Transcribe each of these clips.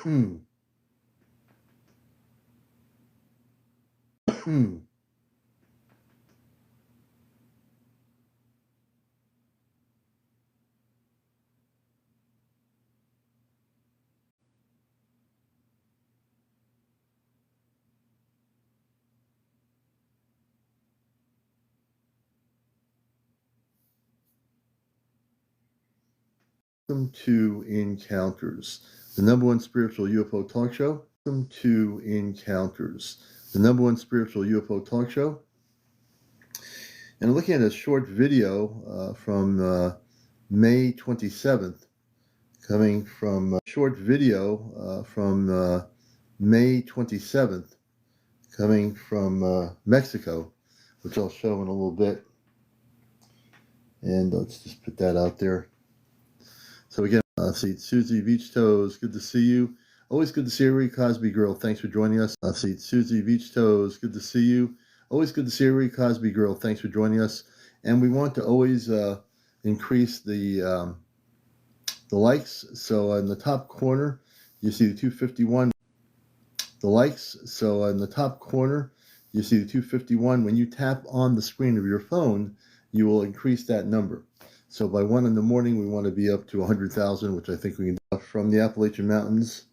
Welcome to Encounters, the #1 spiritual UFO talk show. Welcome to Encounters, the #1 spiritual UFO talk show. And I'm looking at a short video from May 27th, coming from May 27th, coming from Mexico, which I'll show in a little bit. And let's just put that out there. So again, see Susie Beach Toes, good to see you. Always good to see you, Cosby Girl. Thanks for joining us. See Susie Beach Toes, good to see you. Always good to see you, Cosby Girl. Thanks for joining us. And we want to always increase the likes. So in the top corner, you see the 251. The likes. So in the top corner, you see the 251. When you tap on the screen of your phone, you will increase that number. So by 1 in the morning, we want to be up to 100,000, which I think we can do from the Appalachian Mountains.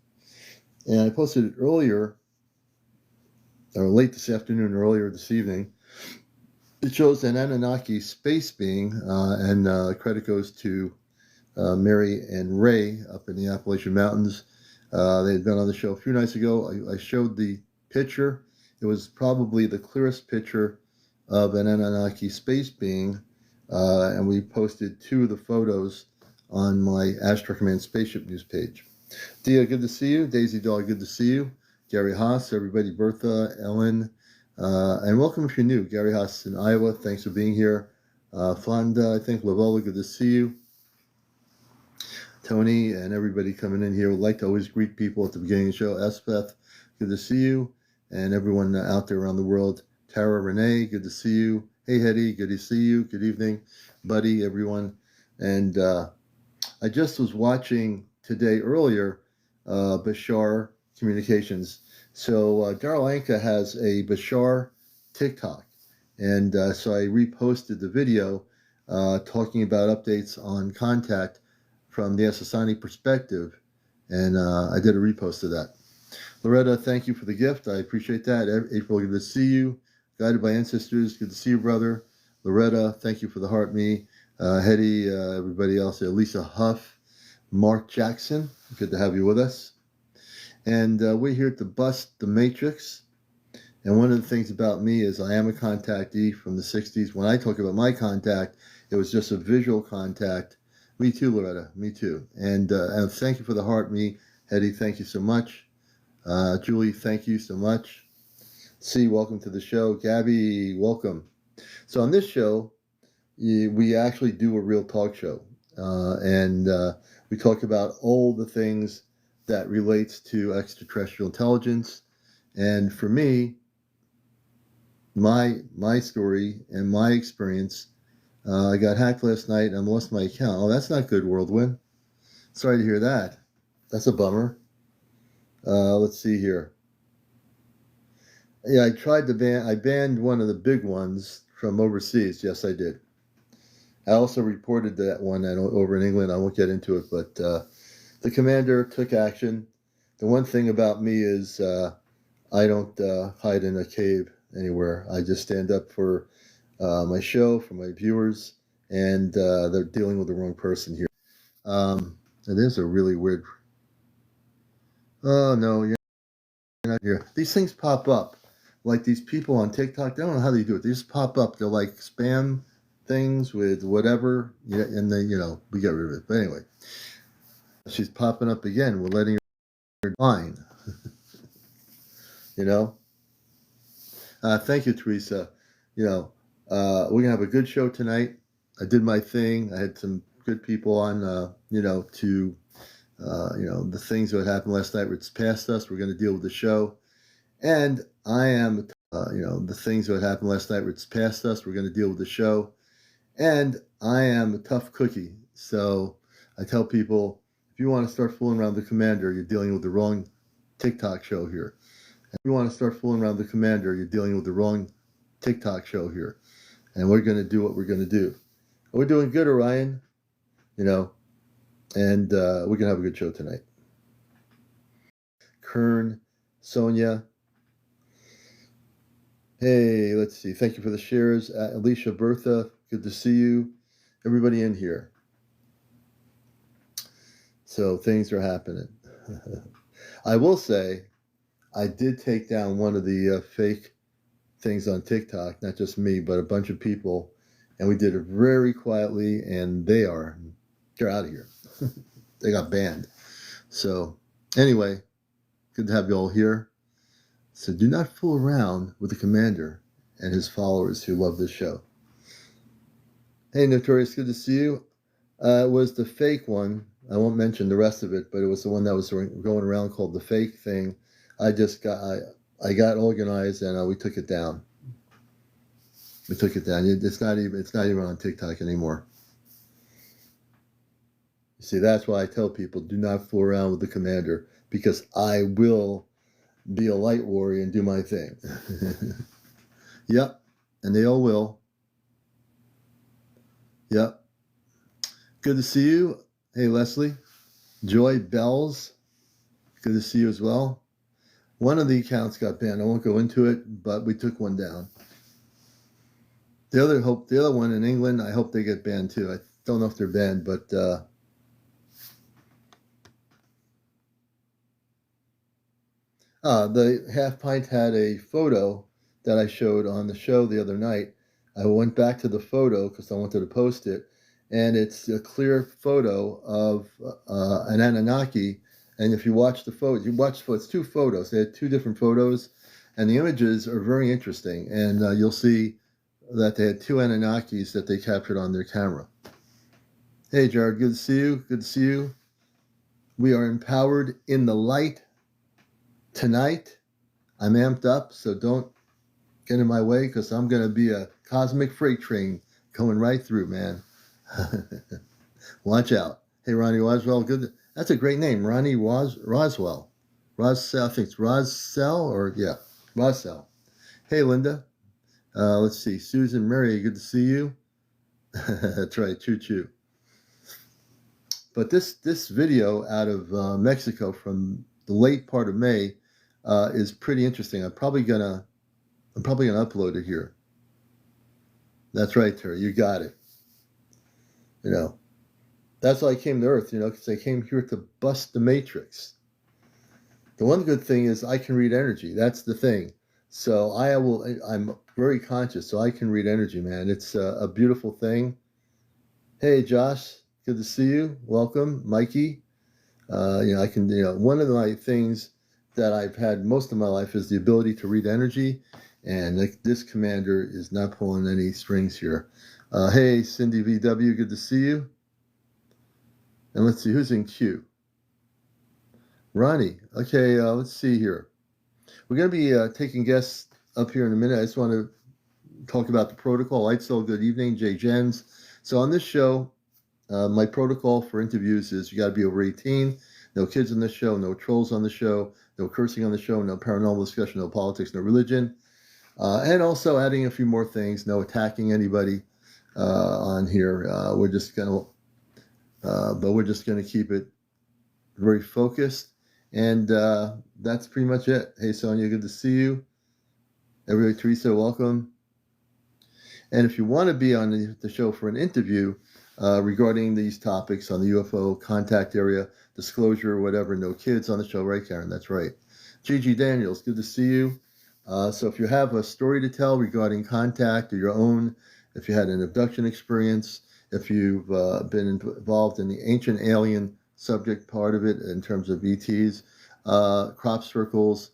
And I posted it earlier, or late this afternoon, earlier this evening. It shows an Anunnaki space being, and credit goes to Mary and Ray up in the Appalachian Mountains. They had been on the show a few nights ago. I showed the picture. It was probably the clearest picture of an Anunnaki space being. And we posted 2 of the photos on my Astro Command Spaceship News page. Dia, good to see you. Daisy Dog, good to see you. Gary Haas, everybody, Bertha, Ellen, and welcome if you're new. Gary Haas in Iowa, thanks for being here. Fonda, I think, Lavola, good to see you. Tony and everybody coming in here. Would like to always greet people at the beginning of the show. Espeth, good to see you. And everyone out there around the world. Tara Renee, good to see you. Hey, Hetty, good to see you. Good evening, buddy, everyone. And I just was watching today earlier Bashar Communications. So Darrell Anka has a Bashar TikTok. And so I reposted the video talking about updates on contact from the Asasani perspective. And I did a repost of that. Loretta, thank you for the gift. I appreciate that. April, good to see you. Guided by Ancestors, good to see you, brother. Loretta, thank you for the heart me. Hetty, everybody else there. Lisa Huff, Mark Jackson, good to have you with us. And we're here to bust the matrix. And one of the things about me is I am a contactee from the 60s. When I talk about my contact, it was just a visual contact. Me too, Loretta, me too. And thank you for the heart me. Hetty, thank you so much. Julie, thank you so much. C, welcome to the show. Gabby, welcome. So on this show, we actually do a real talk show. And we talk about all the things that relates to extraterrestrial intelligence. And for me, my story and my experience, I got hacked last night and I lost my account. Oh, that's not good, Whirlwind. Sorry to hear that. That's a bummer. Let's see here. Yeah, I tried to I banned one of the big ones from overseas. Yes, I did. I also reported that one over in England. I won't get into it, but the commander took action. The one thing about me is I don't hide in a cave anywhere. I just stand up for my show, for my viewers, and they're dealing with the wrong person here. It is a really weird... Oh, no, you're not here. These things pop up. Like these people on TikTok, they don't know how they do it. They just pop up. They're like spam things with whatever, and then, we get rid of it. But anyway, she's popping up again. We're letting her line. Thank you, Teresa. We're going to have a good show tonight. I did my thing. I had some good people on, the things that happened last night. It's past us. We're going to deal with the show. And I am, the things that happened last night, it's past us. We're going to deal with the show. And I am a tough cookie. So I tell people, If you want to start fooling around the commander, you're dealing with the wrong TikTok show here. If you want to start fooling around the commander, you're dealing with the wrong TikTok show here. And we're going to do what we're going to do. We're doing good, Orion, and we're going to have a good show tonight. Kern, Sonia. Hey, let's see. Thank you for the shares. Alicia, Bertha, good to see you. Everybody in here. So things are happening. I will say, I did take down one of the fake things on TikTok, not just me, but a bunch of people, and we did it very quietly, and they're out of here. They got banned. So anyway, good to have you all here. So do not fool around with the commander and his followers who love this show. Hey, Notorious, good to see you. It was the fake one. I won't mention the rest of it, but it was the one that was going around called the fake thing. I got organized and we took it down. We took it down. It's not even on TikTok anymore. You see, that's why I tell people do not fool around with the commander, because I will be a light warrior and do my thing. Yep, and they all will. Yep. Good to see you. Hey, Leslie. Joy Bells. Good to see you as well. One of the accounts got banned. I won't go into it, but we took one down. The other one in England, I hope they get banned too. I don't know if they're banned, but the Half Pint had a photo that I showed on the show the other night. I went back to the photo because I wanted to post it, and it's a clear photo of an Anunnaki. And if you watch the photo, it's two photos. They had two different photos, and the images are very interesting. And you'll see that they had two Anunnakis that they captured on their camera. Hey, Jared, good to see you. Good to see you. We are empowered in the light tonight. I'm amped up, so don't get in my way, because I'm going to be a cosmic freight train going right through, man. Watch out. Hey, Ronnie Roswell. Good. That's a great name, Ronnie Roswell. Roswell, I think it's Roswell. Hey, Linda. Let's see. Susan Mary, good to see you. That's right, choo-choo. But this video out of Mexico from the late part of May is pretty interesting. I'm probably gonna upload it here. That's right, Terry. You got it. That's why I came to Earth, because I came here to bust the matrix. The one good thing is I can read energy. That's the thing. So I'm very conscious, so I can read energy, man. It's a beautiful thing. Hey, Josh, good to see you. Welcome, Mikey. I can, one of my things that I've had most of my life is the ability to read energy, and this commander is not pulling any strings here. Hey, Cindy VW, good to see you. And let's see, who's in queue? Ronnie. Okay, let's see here. We're going to be taking guests up here in a minute. I just want to talk about the protocol. Light Soul, good evening. Jay Jens. So on this show, my protocol for interviews is you got to be over 18. No kids on the show, no trolls on the show, no cursing on the show, no paranormal discussion, no politics, no religion. And also adding a few more things, no attacking anybody on here. We're just going to keep it very focused. And that's pretty much it. Hey, Sonia, good to see you. Everybody, Teresa, welcome. And if you want to be on the show for an interview regarding these topics on the UFO contact area, disclosure, whatever, no kids on the show, right, Karen? That's right. Gigi Daniels, good to see you. So if you have a story to tell regarding contact or your own, if you had an abduction experience, if you've been involved in the ancient alien subject part of it in terms of ETs, crop circles,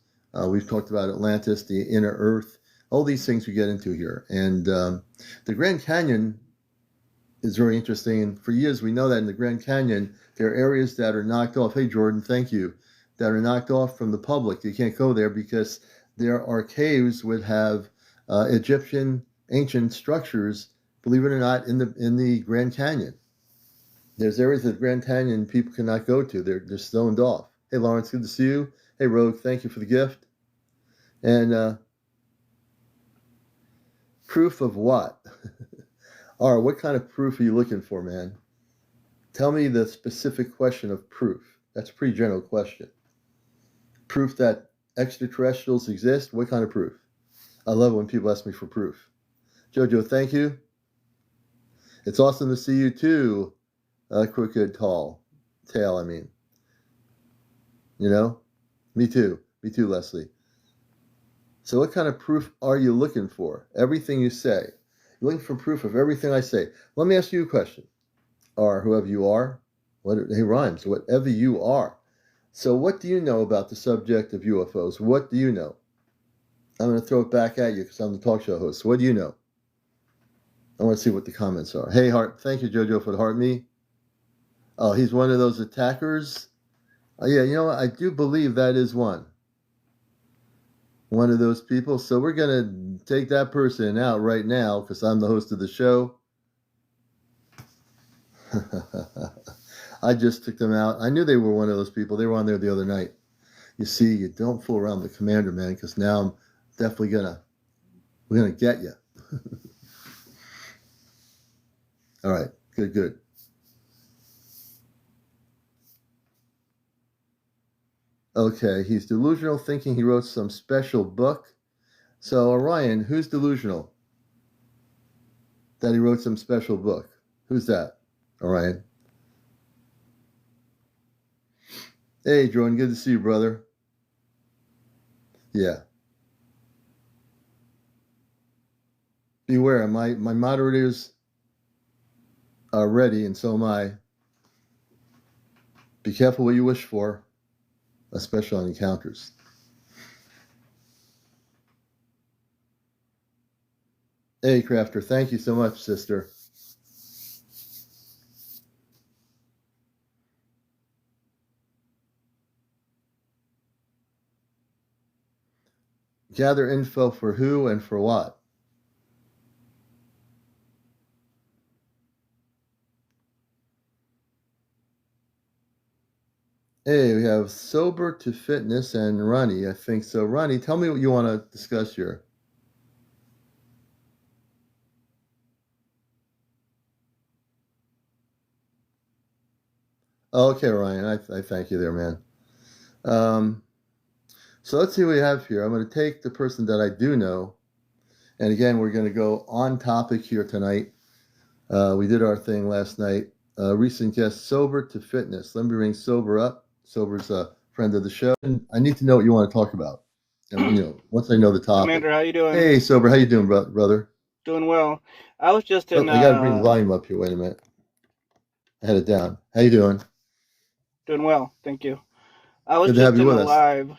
we've talked about Atlantis, the inner earth, all these things we get into here. And the Grand Canyon is very interesting. And for years, we know that in the Grand Canyon, there are areas that are knocked off. Hey, Jordan, thank you. That are knocked off from the public. You can't go there because there are caves that have Egyptian ancient structures, believe it or not, in the Grand Canyon. There's areas of Grand Canyon people cannot go to. They're stoned off. Hey, Lawrence, good to see you. Hey, Rogue, thank you for the gift. And proof of what? Or what kind of proof are you looking for, man? Tell me the specific question of proof. That's a pretty general question. Proof that extraterrestrials exist? What kind of proof? I love when people ask me for proof. Jojo, thank you. It's awesome to see you too, Crooked Tail, I mean. You know? Me too, Leslie. So what kind of proof are you looking for? Everything you say. You're looking for proof of everything I say. Let me ask you a question. Or whoever you are. Hey, rhymes. Whatever you are. So what do you know about the subject of UFOs? What do you know? I'm going to throw it back at you because I'm the talk show host. What do you know? I want to see what the comments are. Hey, Heart. Thank you, Jojo, for the heart me. Oh, he's one of those attackers. Yeah, you know what? I do believe that is one of those people. So we're going to take that person out right now because I'm the host of the show. I just took them out. I knew they were one of those people. They were on there the other night. You see, you don't fool around with the commander, man, because now I'm definitely we're going to get you. All right, good. Okay, he's delusional, thinking he wrote some special book. So, Orion, who's delusional that he wrote some special book? Who's that, Orion? Hey, Jordan, good to see you, brother. Yeah. Beware, my moderators are ready, and so am I. Be careful what you wish for, especially on encounters. Hey, Crafter, thank you so much, sister. Gather info for who and for what? Hey, we have Sober to Fitness and Ronnie, I think so. Ronnie, tell me what you want to discuss here. Oh, okay, Ryan, I thank you there, man. So let's see what we have here. I'm going to take the person that I do know. And again, we're going to go on topic here tonight. We did our thing last night. Recent guest, Sober to Fitness. Let me bring Sober up. Sober's a friend of the show. And I need to know what you want to talk about. And once I know the topic. Commander, how you doing? Hey, Sober, how you doing, brother? Doing well. I was just in. I got to bring the volume up here. Wait a minute. I had it down. How you doing? Doing well, thank you. I was Good to just have you in with a us. live.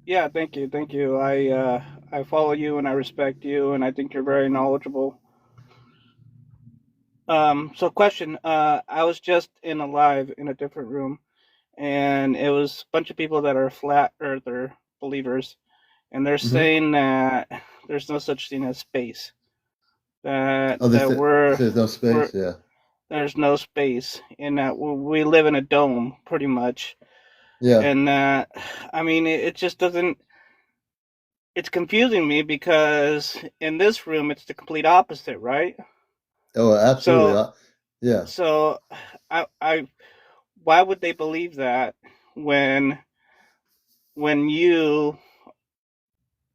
Yeah, thank you. I follow you and I respect you, and I think you're very knowledgeable. So question. I was just in a live in a different room, and it was a bunch of people that are flat earther believers, and they're saying that there's no such thing as space. There's no space. Yeah. There's no space, in that we live in a dome, pretty much. Yeah. And I mean, it just doesn't. It's confusing me because in this room it's the complete opposite, right? Oh, absolutely. So, yeah. So, why would they believe that when you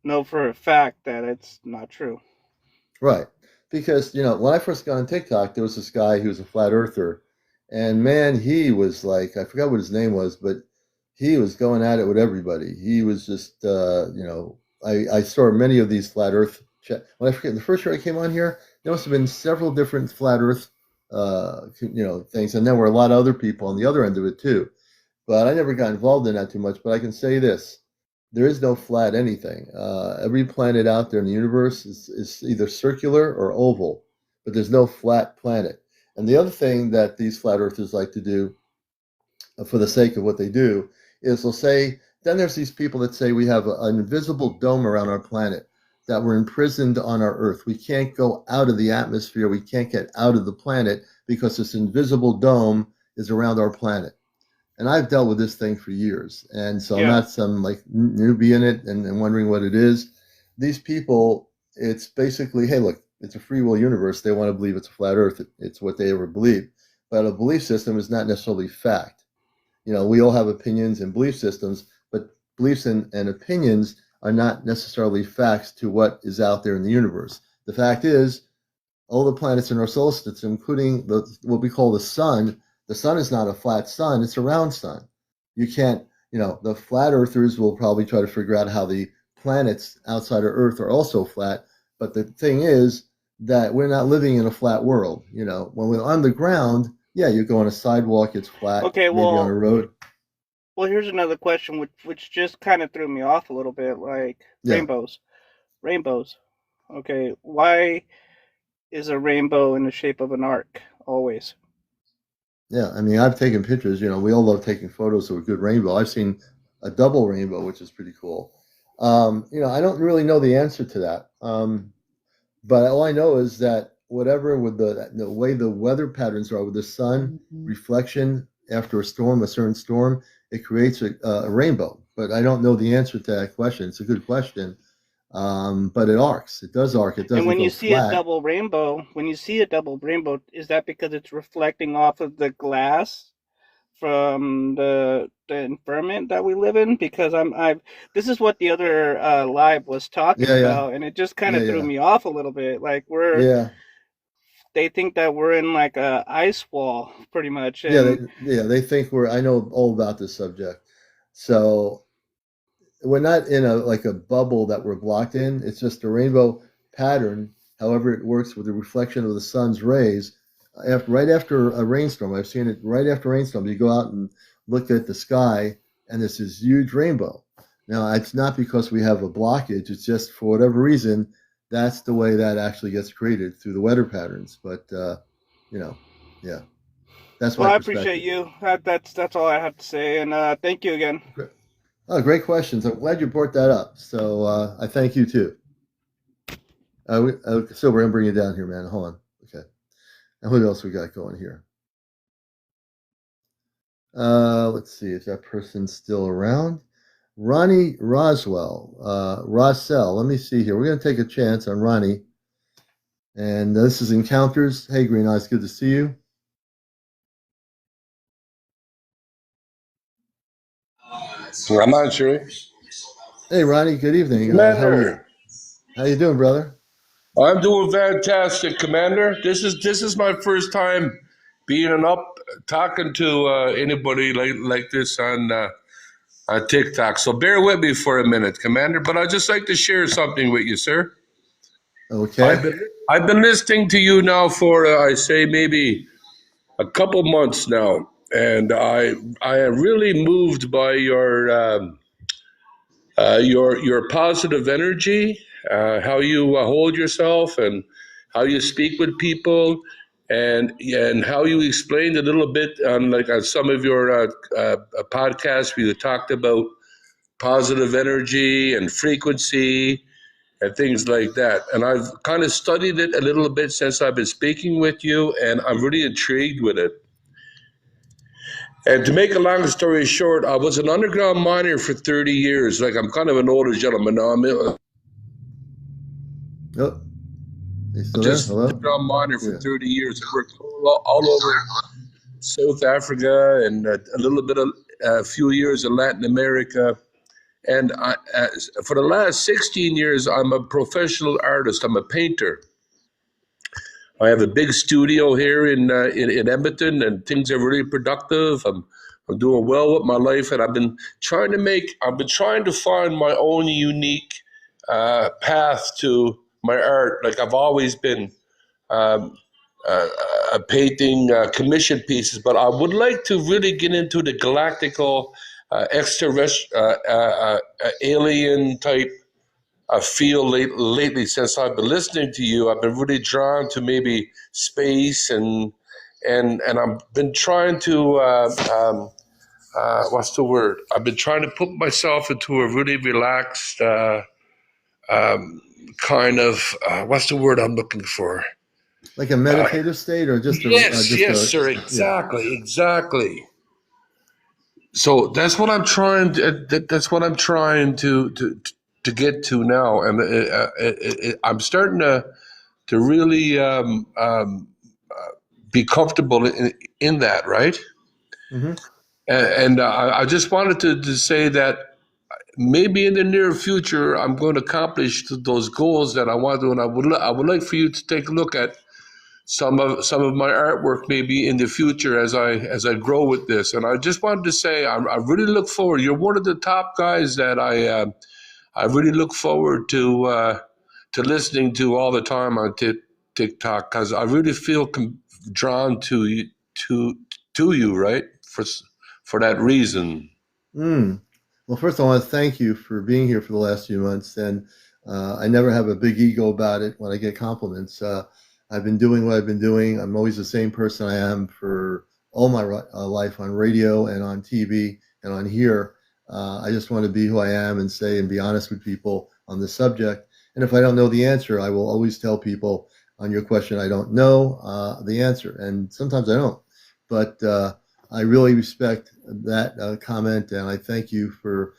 know for a fact that it's not true? Right. Because, when I first got on TikTok, there was this guy who was a flat earther. And man, he was like, I forgot what his name was, but he was going at it with everybody. He was just, I saw many of these flat earth. When I forget, the first year I came on here, there must have been several different flat earth, things. And there were a lot of other people on the other end of it too. But I never got involved in that too much. But I can say this. There is no flat anything. Every planet out there in the universe is either circular or oval, but there's no flat planet. And the other thing that these flat earthers like to do, for the sake of what they do, is they'll say, then there's these people that say we have an invisible dome around our planet, that we're imprisoned on our Earth. We can't go out of the atmosphere. We can't get out of the planet because this invisible dome is around our planet. And I've dealt with this thing for years. And so I'm Yeah. not some like newbie in it and wondering what it is. These people, it's basically, hey, look, it's a free will universe. They want to believe it's a flat earth. It's what they ever believe. But a belief system is not necessarily fact. We all have opinions and belief systems, but beliefs and opinions are not necessarily facts to what is out there in the universe. The fact is, all the planets in our solar system, including what we call the sun is not a flat sun, it's a round sun. You can't, the flat earthers will probably try to figure out how the planets outside of Earth are also flat. But the thing is that we're not living in a flat world. When we're on the ground, yeah, you go on a sidewalk, it's flat, Okay, maybe on a road. well, here's another question which just kind of threw me off a little bit, like Yeah. Rainbows. Okay, why is a rainbow in the shape of an arc always? Yeah, I mean, I've taken pictures. We all love taking photos of a good rainbow. I've seen a double rainbow, which is pretty cool. I don't really know the answer to that. But all I know is that whatever with the way the weather patterns are with the sun reflection after a storm, a certain storm, it creates a rainbow. But I don't know the answer to that question. It's a good question. But it arcs. It does arc. It And doesn't when go you see a flat. double rainbow, is that because it's reflecting off of the glass from the environment that we live in? Because I've this is what the other live was talking Yeah, yeah, about, and it just kind yeah, of threw yeah, me off a little bit. Like yeah. they think that we're in like a ice wall, pretty much, Yeah, and they think I know all about this subject. So we're not in a bubble that we're blocked in. It's just a rainbow pattern. However, it works with the reflection of the sun's rays. Right after a rainstorm, I've seen it right after a rainstorm. You go out and look at the sky, and there's this huge rainbow. Now, it's not because we have a blockage. It's just for whatever reason, that's the way that actually gets created through the weather patterns. But yeah, that's well, my I appreciate perspective. you. That's all I have to say, and thank you again. Oh, great questions. I'm glad you brought that up. So I thank you too. So we're gonna bring you down here, man. Hold on. Okay. And who else we got going here? Let's see if that person's still around. Ronnie Roswell, Rossell. Let me see here. We're gonna take a chance on Ronnie. And this is Encounters. Hey, Green Eyes, good to see you. I'm not sure. Hey, Ronnie. Good evening. How are you? Commander, How you doing, brother? I'm doing fantastic, Commander. This is my first time being up talking to anybody like this on TikTok. So bear with me for a minute, Commander. But I'd just like to share something with you, sir. I've Okay. been I've been listening to you now for I say maybe a couple months now, and I am really moved by your positive energy, how you hold yourself, and how you speak with people, and how you explained a little bit on some of your podcasts where you talked about positive energy and frequency and things like that. And I've kind of studied it a little bit since I've been speaking with you, and I'm really intrigued with it. And to make a long story short, I was an underground miner for 30 years. Like, I'm kind of an older gentleman now. I'm Oh, you still there? just Hello? underground miner for Yeah. 30 years. I worked all over South Africa and a little bit of a few years in Latin America. And for the last 16 years, I'm a professional artist. I'm a painter. I have a big studio here in Edmonton, and things are really productive. I'm doing well with my life, and I've been trying to find my own unique path to my art. Like, I've always been um, painting commission pieces, but I would like to really get into the galactical, extraterrestrial, alien type feel lately. Since I've been listening to you, I've been really drawn to maybe space and I've been trying to what's the word? I've been trying to put myself into a really relaxed kind of what's the word I'm looking for? Like a meditative state, or just Yes, sir. yeah. Exactly. So that's what I'm trying. That's what I'm trying to get to now, and I'm starting to really be comfortable in that, right? Mm-hmm. And I just wanted to say that maybe in the near future, I'm going to accomplish those goals that I want to, and I would like for you to take a look at some of my artwork maybe in the future as I grow with this. And I just wanted to say I really look forward. You're one of the top guys that I really look forward to listening to all the time on TikTok, because I really feel drawn to to you, right? For that reason. Mm. Well, first, I want to thank you for being here for the last few months. And I never have a big ego about it when I get compliments. I've been doing what I've been doing. I'm always the same person I am for all my life on radio and on TV and on here. I just want to be who I am and say and be honest with people on the subject. And if I don't know the answer, I will always tell people on your question, I don't know the answer. And sometimes I don't. But I really respect that comment, and I thank you for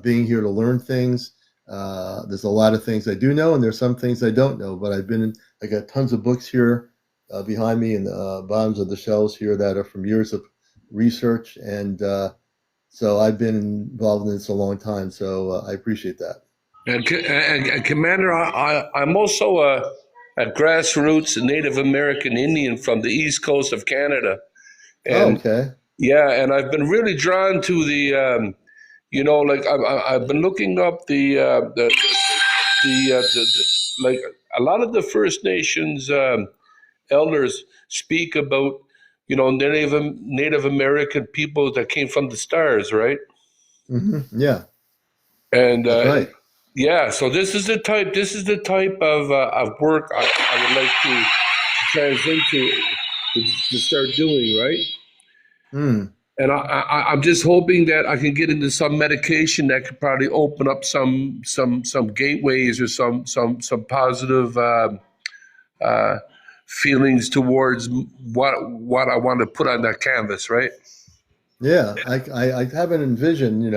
being here to learn things. There's a lot of things I do know, and there's some things I don't know. But I got tons of books here behind me in the bottoms of the shelves here that are from years of research, and so I've been involved in this a long time. So I appreciate that. And Commander, I'm also a grassroots Native American Indian from the east coast of Canada. Oh, And okay. yeah, and I've been really drawn to like I've been looking up the like a lot of the First Nations elders speak about, Native American people that came from the stars, right? Yeah, And that's right. yeah, so this is the type of work I would like to transition to start doing, right? Mm. And I'm just hoping that I can get into some medication that could probably open up some gateways or some positive uh, feelings towards what I want to put on that canvas, right? Yeah, I have an envision,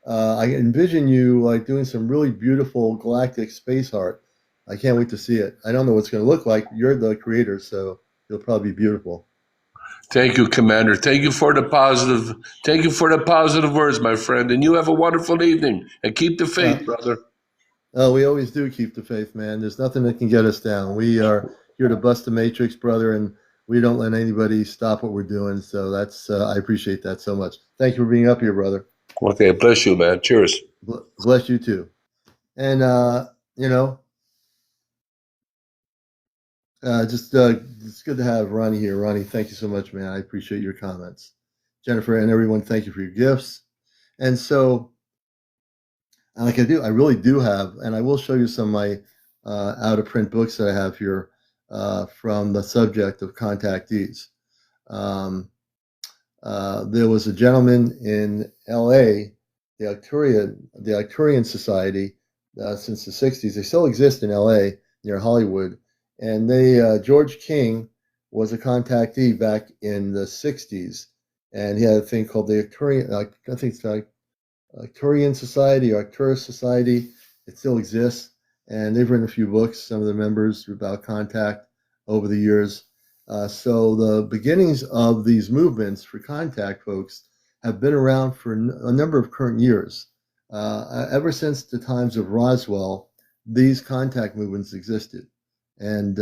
I envision you like doing some really beautiful galactic space art. I can't wait to see it. I don't know what it's going to look like. You're the creator, so it'll probably be beautiful. Thank you, Commander. Thank you for the positive. Thank you for the positive words, my friend. And you have a wonderful evening. And keep the Uh, faith, brother. we always do keep the faith, man. There's nothing that can get us down. We are here to bust the matrix, brother, and we don't let anybody stop what we're doing. So that's I appreciate that so much. Thank you for being up here, brother. Okay, bless you, man. Cheers. Bless you too. And you know, it's good to have Ronnie here. Ronnie, thank you so much, man. I appreciate your comments. Jennifer and everyone, thank you for your gifts. And so, like I really do have, and I will show you some of my out of print books that I have here from the subject of contactees. Um, there was a gentleman in L.A., the Arcturian Society, since the '60s. They still exist in L.A. near Hollywood, and George King was a contactee back in the '60s, and he had a thing called the Arcturian. I think it's like Arcturian Society or Arcturus Society. It still exists, and they've written a few books. Some of the members about contact over the years. So the beginnings of these movements for contact folks have been around for a number of current years. Ever since the times of Roswell, these contact movements existed. And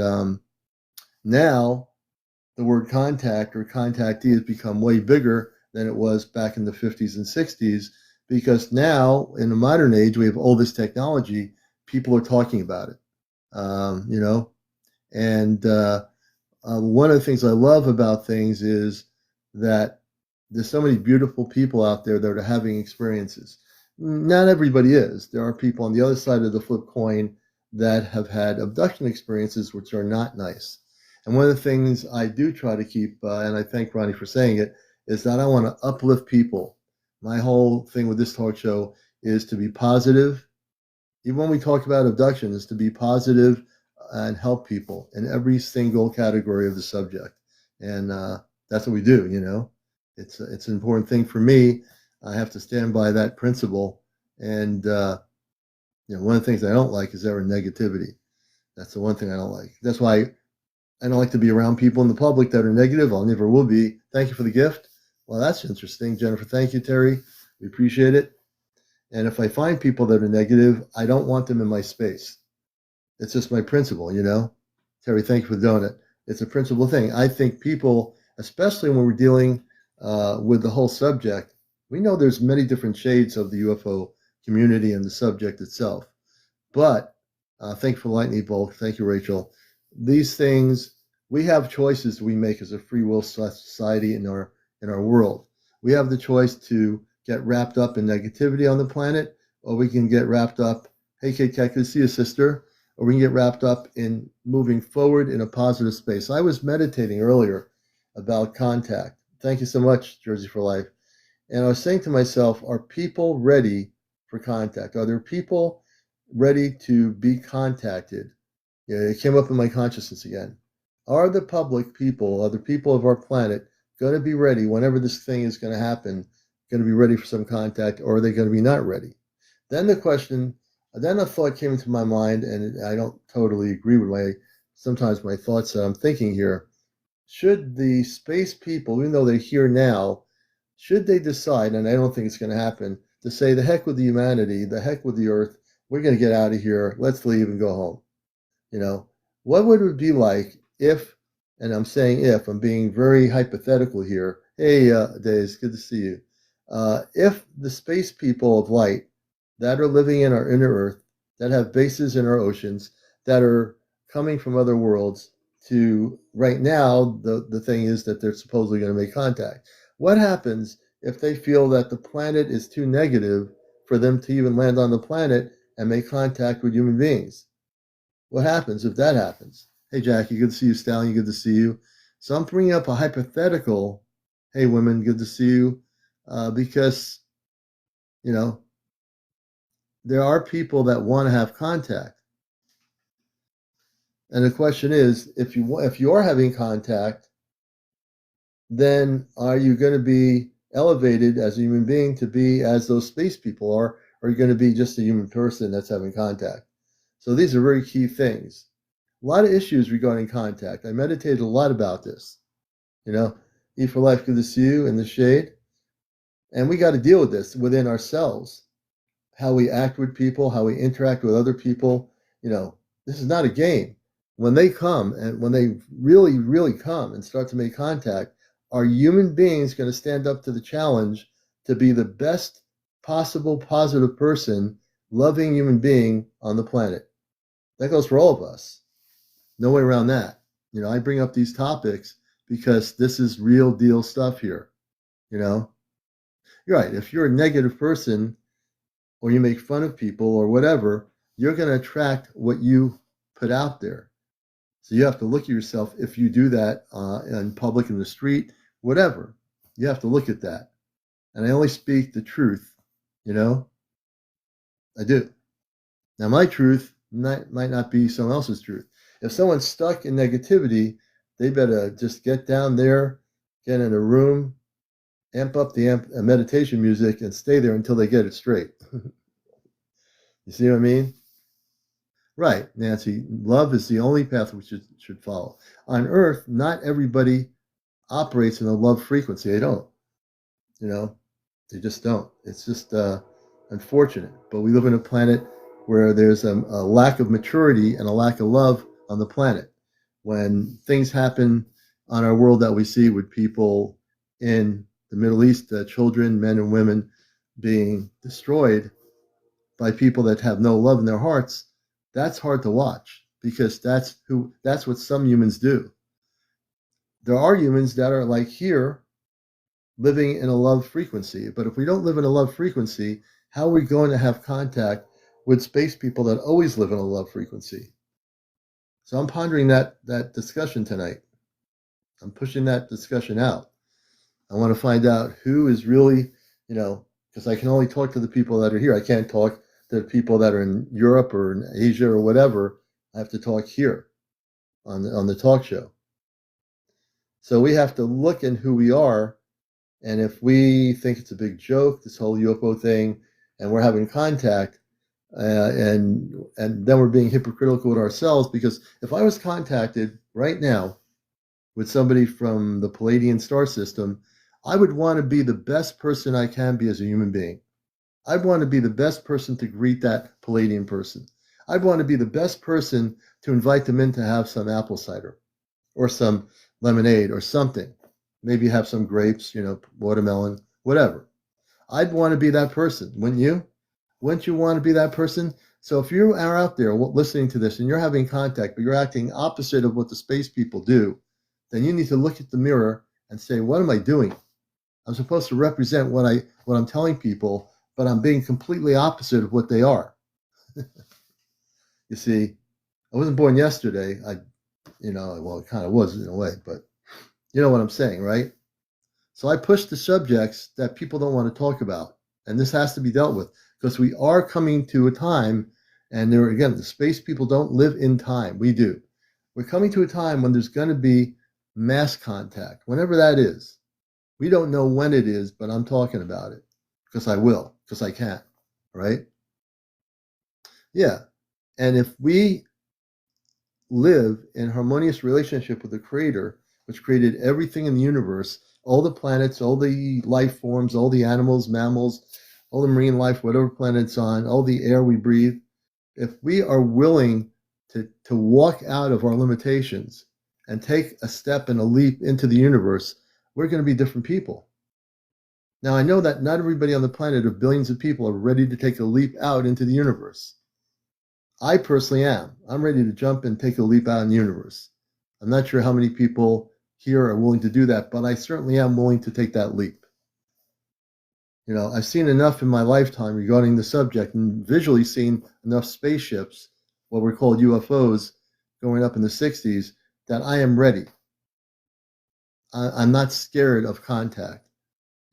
now the word contact or contactee has become way bigger than it was back in the 50s and 60s, because now in the modern age, we have all this technology, people are talking about it, and one of the things I love about things is that there's so many beautiful people out there that are having experiences. Not everybody is. There are people on the other side of the flip coin that have had abduction experiences which are not nice. And one of the things I do try to keep, and I thank Ronnie for saying it, is that I want to uplift people. My whole thing with this talk show is to be positive. Even when we talk about abduction, is to be positive, and help people in every single category of the subject. And that's what we do, you know. It's an important thing for me. I have to stand by that principle. And, you know, one of the things I don't like is ever negativity. That's the one thing I don't like. That's why I don't like to be around people in the public that are negative. I'll never will be. Thank you for the gift. Well, that's interesting, Jennifer. Thank you, Terry. We appreciate it. And if I find people that are negative, I don't want them in my space. It's just my principle, you know. Terry, thank you for doing it. It's a principle thing. I think people, especially when we're dealing with the whole subject, we know there's many different shades of the UFO community and the subject itself. But thank you for the lightning bolt. Thank you, Rachel. These things, we have choices we make as a free will society in our world. We have the choice to get wrapped up in negativity on the planet, or we can get wrapped up, hey, Kate Kat, good to see you, sister, or we can get wrapped up in moving forward in a positive space. I was meditating earlier about contact. Thank you so much, Jersey for Life. And I was saying to myself, are people ready for contact? Are there people ready to be contacted? Yeah, it came up in my consciousness again. Are the public people, are the people of our planet going to be ready whenever this thing is going to happen, going to be ready for some contact, or are they going to be not ready? Then the question, then a thought came into my mind, and I don't totally agree with sometimes my thoughts that I'm thinking here. Should the space people, even though they're here now, should they decide, and I don't think it's going to happen, to say the heck with the humanity, the heck with the earth, we're going to get out of here, let's leave and go home. You know, what would it be like if, and I'm saying if, I'm being very hypothetical here. Hey, Days, good to see you. If the space people of light that are living in our inner earth, that have bases in our oceans, that are coming from other worlds to, right now, the thing is that they're supposedly going to make contact. What happens if they feel that the planet is too negative for them to even land on the planet and make contact with human beings? What happens if that happens? Hey, Jackie, good to see you. Stallion, good to see you. So I'm bringing up a hypothetical. Hey, women, good to see you. Because, you know, there are people that want to have contact. And the question is, if you are having contact, then are you going to be elevated as a human being to be as those space people are, or are you going to be just a human person that's having contact? So these are very key things. A lot of issues regarding contact. I meditated a lot about this. You know, E for Life, good to see you in the shade. And we got to deal with this within ourselves. How we act with people, how we interact with other people. You know, this is not a game. When they come, and when they really, really come and start to make contact, are human beings going to stand up to the challenge to be the best possible positive person, loving human being on the planet? That goes for all of us. No way around that. You know, I bring up these topics because this is real deal stuff here. You know, you're right. If you're a negative person or you make fun of people or whatever, you're going to attract what you put out there. So you have to look at yourself if you do that in public, in the street, whatever. You have to look at that. And I only speak the truth, you know? I do. Now, my truth might not be someone else's truth. If someone's stuck in negativity, they better just get down there, get in a room, amp up the meditation music, and stay there until they get it straight. You see what I mean? Right, Nancy. Love is the only path we should follow. On Earth, not everybody operates in a love frequency. They don't. You know, they just don't. It's just unfortunate. But we live on a planet where there's a lack of maturity and a lack of love on the planet. When things happen on our world that we see with people in the Middle East, children, men and women being destroyed by people that have no love in their hearts, that's hard to watch because that's what some humans do. There are humans that are like here, living in a love frequency. But if we don't live in a love frequency, how are we going to have contact with space people that always live in a love frequency? So I'm pondering that discussion tonight. I'm pushing that discussion out. I want to find out who is really, you know, because I can only talk to the people that are here. I can't talk to the people that are in Europe or in Asia or whatever. I have to talk here on the talk show. So we have to look in who we are, and if we think it's a big joke, this whole UFO thing, and we're having contact, and then we're being hypocritical with ourselves, because if I was contacted right now with somebody from the Palladian star system, I would want to be the best person I can be as a human being. I'd want to be the best person to greet that Palladian person. I'd want to be the best person to invite them in to have some apple cider or some lemonade or something. Maybe have some grapes, watermelon, whatever. I'd want to be that person, wouldn't you? Wouldn't you want to be that person? So if you are out there listening to this and you're having contact, but you're acting opposite of what the space people do, then you need to look at the mirror and say, what am I doing? I'm supposed to represent what I'm telling people, but I'm being completely opposite of what they are. You see, I wasn't born yesterday. Well, it kind of was in a way, but you know what I'm saying, right? So I push the subjects that people don't want to talk about, and this has to be dealt with, because we are coming to a time, and there again, the space people don't live in time. We do. We're coming to a time when there's going to be mass contact, whenever that is. We don't know when it is, but I'm talking about it because I will, because I can, right? Yeah. And if we live in harmonious relationship with the Creator, which created everything in the universe, all the planets, all the life forms, all the animals, mammals, all the marine life, whatever planet it's on, all the air we breathe, if we are willing to walk out of our limitations and take a step and a leap into the universe, we're going to be different people. Now, I know that not everybody on the planet of billions of people are ready to take a leap out into the universe. I personally am. I'm ready to jump and take a leap out in the universe. I'm not sure how many people here are willing to do that, but I certainly am willing to take that leap. I've seen enough in my lifetime regarding the subject and visually seen enough spaceships, what were called UFOs, going up in the 60s, that I am ready. I'm not scared of contact.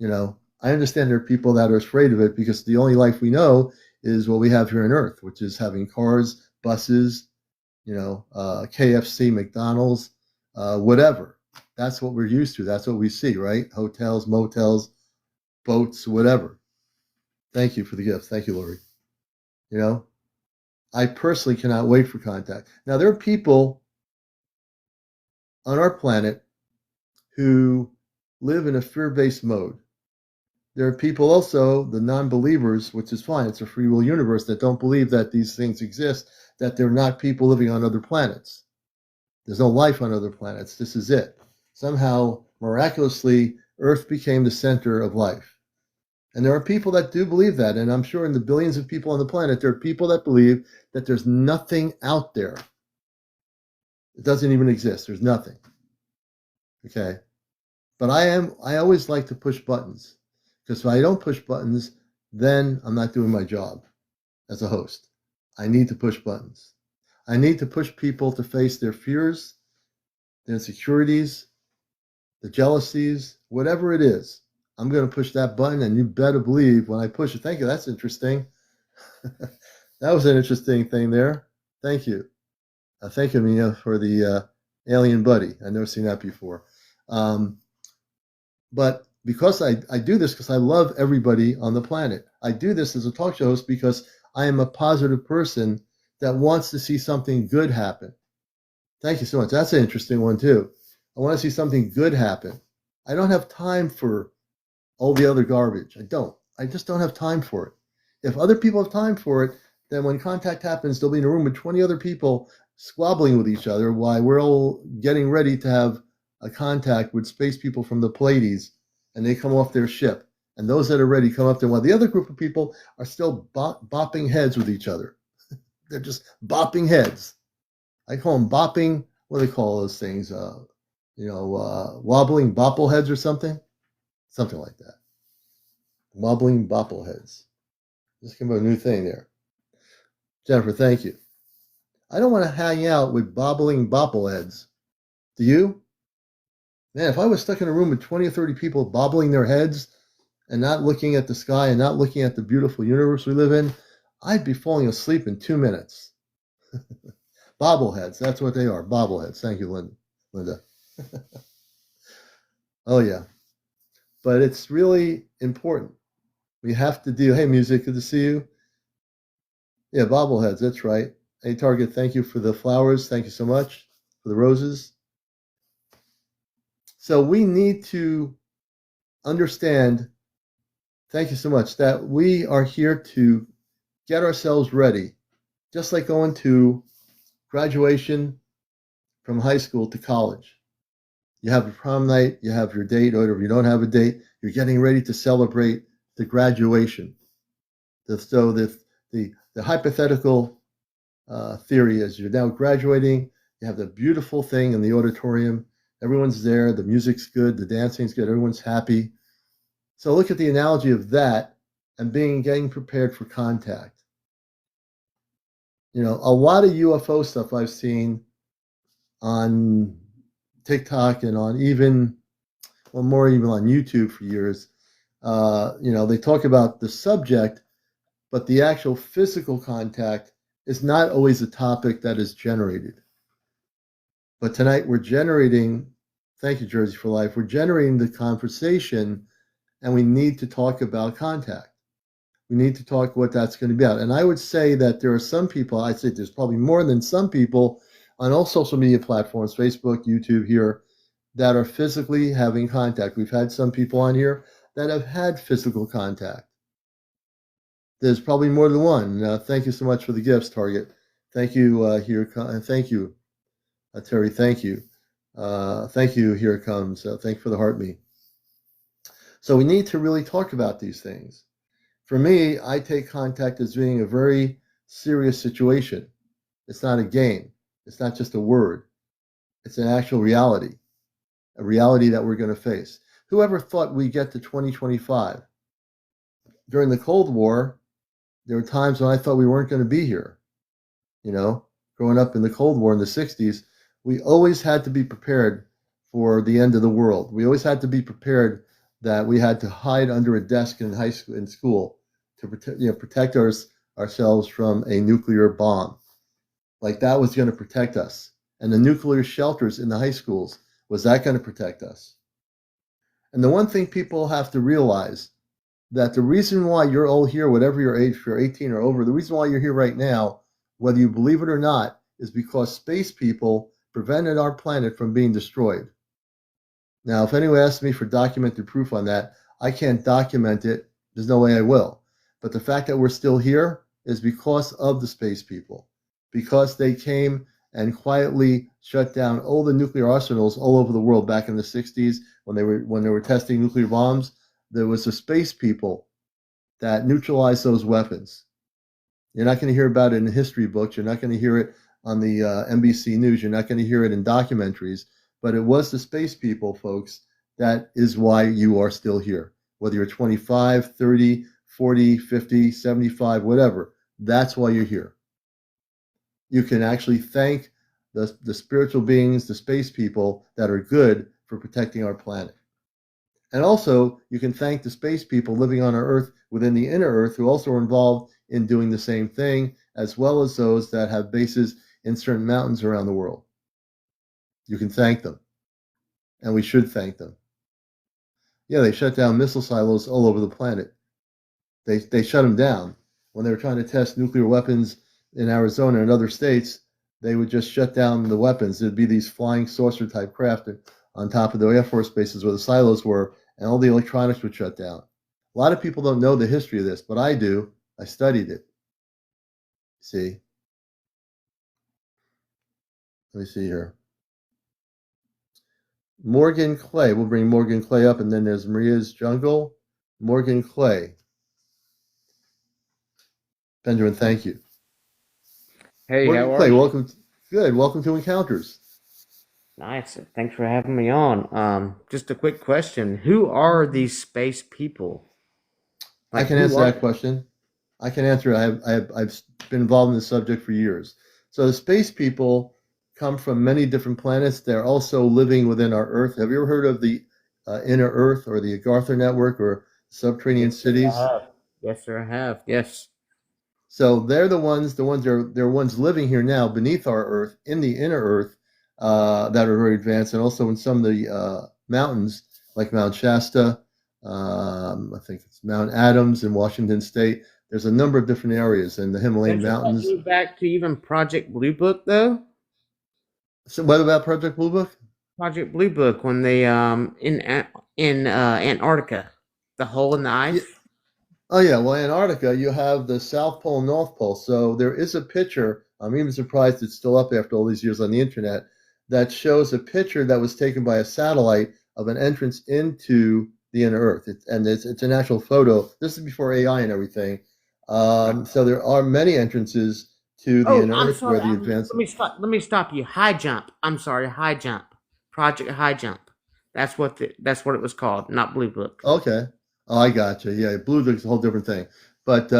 I understand there are people that are afraid of it because the only life we know is what we have here on Earth, which is having cars, buses, KFC, McDonald's, whatever. That's what we're used to. That's what we see, right? Hotels, motels, boats, whatever. Thank you for the gift. Thank you, Lori. I personally cannot wait for contact. Now, there are people on our planet who live in a fear-based mode. There are people also, the non-believers, which is fine, it's a free will universe, that don't believe that these things exist, that they're not people living on other planets. There's no life on other planets. This is it. Somehow, miraculously, Earth became the center of life. And there are people that do believe that, and I'm sure in the billions of people on the planet, there are people that believe that there's nothing out there. It doesn't even exist. There's nothing. Okay? But I always like to push buttons. Because if I don't push buttons, then I'm not doing my job as a host. I need to push buttons. I need to push people to face their fears, their insecurities, the jealousies, whatever it is. I'm going to push that button, and you better believe when I push it. Thank you. That's interesting. That was an interesting thing there. Thank you. Thank you, Amina, for the alien buddy. I've never seen that before. But because I do this because I love everybody on the planet. I do this as a talk show host because I am a positive person that wants to see something good happen. Thank you so much. That's an interesting one too. I want to see something good happen. I don't have time for all the other garbage. I just don't have time for it. If other people have time for it, then when contact happens, they'll be in a room with 20 other people squabbling with each other while we're all getting ready to have a contact with space people from the Pleiades, and they come off their ship. And those that are ready come up there while the other group of people are still bopping heads with each other. They're just bopping heads. I call them bopping, what do they call those things? Wobbling boppleheads or something? Something like that. Wobbling boppleheads. Just came up with a new thing there. Jennifer, thank you. I don't want to hang out with bobbling boppleheads. Do you? Man, if I was stuck in a room with 20 or 30 people bobbling their heads and not looking at the sky and not looking at the beautiful universe we live in, I'd be falling asleep in 2 minutes. Bobbleheads. That's what they are. Bobbleheads. Thank you, Linda. Oh, yeah. But it's really important. We have to deal. Hey, music, good to see you. Yeah, bobbleheads. That's right. Hey, Target, thank you for the flowers. Thank you so much for the roses. So we need to understand, thank you so much, that we are here to get ourselves ready, just like going to graduation from high school to college. You have a prom night, you have your date, or if you don't have a date, you're getting ready to celebrate the graduation. So the hypothetical theory is you're now graduating, you have the beautiful thing in the auditorium, everyone's there, the music's good, the dancing's good, everyone's happy. So look at the analogy of that and getting prepared for contact. You know, a lot of UFO stuff I've seen on TikTok and on more even on YouTube for years. You know, they talk about the subject, but the actual physical contact is not always a topic that is generated. But tonight we're generating, thank you, Jersey for Life, we're generating the conversation, and we need to talk about contact. We need to talk what that's going to be about. And I would say that there are some people, I'd say there's probably more than some people on all social media platforms, Facebook, YouTube here, that are physically having contact. We've had some people on here that have had physical contact. There's probably more than one. Thank you so much for the gifts, Target. Thank you, thank you, Terry. Thank you. Thank you, Here It Comes. Thank you for the heart me. So we need to really talk about these things. For me, I take contact as being a very serious situation. It's not a game. It's not just a word. It's an actual reality, a reality that we're going to face. Whoever thought we'd get to 2025? During the Cold War, there were times when I thought we weren't going to be here. You know, growing up in the Cold War in the 60s, we always had to be prepared for the end of the world. We always had to be prepared that we had to hide under a desk in high school, in school, to protect ourselves from a nuclear bomb. Like that was going to protect us. And the nuclear shelters in the high schools, was that going to protect us? And the one thing people have to realize, that the reason why you're all here, whatever your age, if you're 18 or over, the reason why you're here right now, whether you believe it or not, is because space people prevented our planet from being destroyed. Now, if anyone asks me for documented proof on that, I can't document it. There's no way I will. But the fact that we're still here is because of the space people, because they came and quietly shut down all the nuclear arsenals all over the world back in the 60s when they were testing nuclear bombs. There was the space people that neutralized those weapons. You're not going to hear about it in history books. You're not going to hear it on the NBC News. You're not going to hear it in documentaries. But it was the space people, folks. That is why you are still here. Whether you're 25, 30, 40, 50, 75, whatever. That's why you're here. You can actually thank the spiritual beings, the space people that are good for protecting our planet. And also, you can thank the space people living on our Earth within the inner Earth who also are involved in doing the same thing, as well as those that have bases in certain mountains around the world. You can thank them. And we should thank them. Yeah, they shut down missile silos all over the planet. They shut them down. When they were trying to test nuclear weapons in Arizona and other states, they would just shut down the weapons. There'd be these flying saucer type craft on top of the Air Force bases where the silos were, and all the electronics would shut down. A lot of people don't know the history of this, but I do. I studied it. See? Let me see here. Morgan Clay. We'll bring Morgan Clay up, and then there's Maria's Jungle. Morgan Clay. Benjamin, thank you. Hey, Morgan how are Clay, you? welcome. Good. Welcome to Encounters. Nice. Thanks for having me on. Just a quick question. Who are these space people? I can Who answer are that they? question. I can answer it. I've been involved in this subject for years. So the space people come from many different planets. They're also living within our Earth. Have you ever heard of the Inner Earth or the Agartha Network or subterranean Yes, sir, I cities? have. Yes, sir, I have. Yes. So they're the ones they're ones living here now beneath our Earth, in the inner Earth, that are very advanced, and also in some of the mountains like Mount Shasta. I think it's Mount Adams in Washington State. There's a number of different areas in the Himalayan Doesn't that mountains. go back to even Project Blue Book though? So what about Project Blue Book? Project Blue Book when they in Antarctica, the hole in the Yeah. ice. Oh yeah, well, Antarctica, you have the South Pole and North Pole. So there is a picture. I'm even surprised it's still up after all these years on the internet. That shows a picture that was taken by a satellite of an entrance into the inner Earth, it's an actual photo. This is before AI and everything. So there are many entrances to the Oh, inner I'm Earth where sorry. the advanced. Let me stop you. High jump. I'm sorry. High jump. Project High Jump. That's what it was called, not Blue Book. Okay. Oh, I got you. Yeah, blue is a whole different thing. But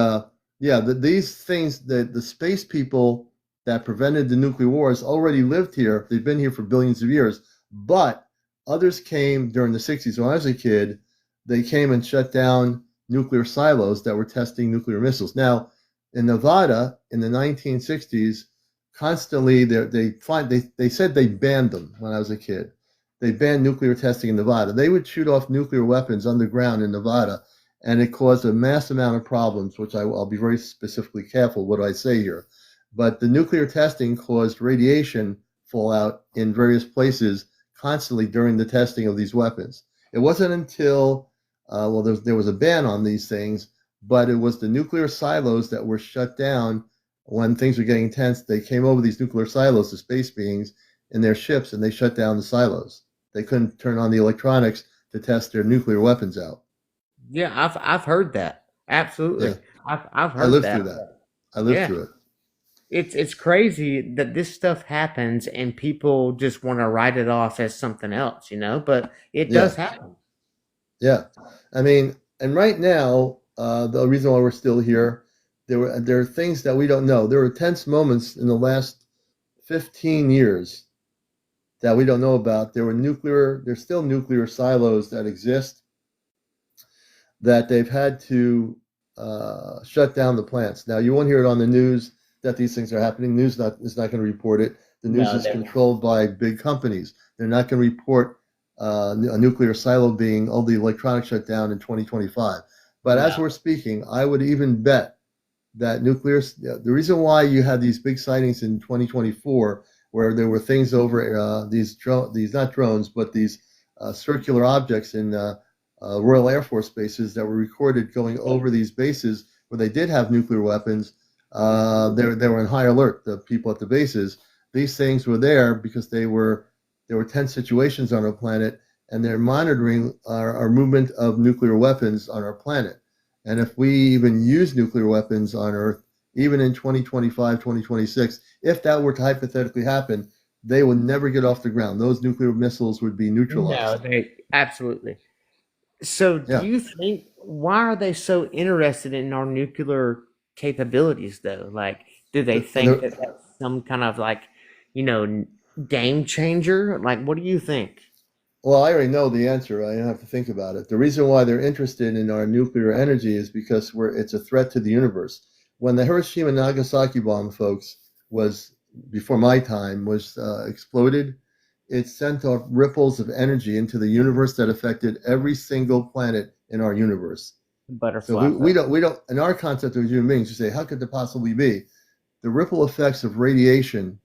yeah, these things, the space people that prevented the nuclear wars already lived here. They've been here for billions of years. But others came during the 60s. When I was a kid, they came and shut down nuclear silos that were testing nuclear missiles. Now, in Nevada in the 1960s, constantly they said they banned them when I was a kid. They banned nuclear testing in Nevada. They would shoot off nuclear weapons underground in Nevada, and it caused a mass amount of problems, which I'll be very specifically careful what I say here. But the nuclear testing caused radiation fallout in various places constantly during the testing of these weapons. It wasn't until, there was a ban on these things, but it was the nuclear silos that were shut down when things were getting tense. They came over these nuclear silos, the space beings, in their ships, and they shut down the silos. They couldn't turn on the electronics to test their nuclear weapons out. Yeah, I've heard that. Yeah, Absolutely. I've I heard lived through that. that. I lived Yeah. through it. It's crazy that this stuff happens and people just want to write it off as something else, but it Yeah, does happen. yeah. I mean, and right now, the reason why we're still here, there are things that we don't know. There were tense moments in the last 15 years that we don't know about. There's still nuclear silos that exist that they've had to shut down the plants. Now, you won't hear it on the news that these things are happening. News is not going to report it. The news No, is they're not. controlled by big companies. They're not going to report a nuclear silo being all the electronics shut down in 2025. But as No. we're speaking, I would even bet that the reason why you had these big sightings in 2024, where there were things over these not drones, but these circular objects in Royal Air Force bases that were recorded going over these bases where they did have nuclear weapons. They were in high alert. The people at the bases, these things were there because there were tense situations on our planet, and they're monitoring our movement of nuclear weapons on our planet. And if we even use nuclear weapons on Earth, even in 2025, 2026, if that were to hypothetically happen, they would never get off the ground. Those nuclear missiles would be No, neutralized. they absolutely. So, do Yeah. you think why are they so interested in our nuclear capabilities though? Like, do they And think that that's some kind of like, you know, game changer? Like, what do you think? well, I already know the answer. I don't have to think about it. The reason why they're interested in our nuclear energy is because it's a threat to the universe. When the Hiroshima and Nagasaki bomb, folks, was before my time, was exploded, it sent off ripples of energy into the universe that affected every single planet in our universe. So Butterfly we don't in our concept of human beings, you say, how could there possibly be? The ripple effects of radiation,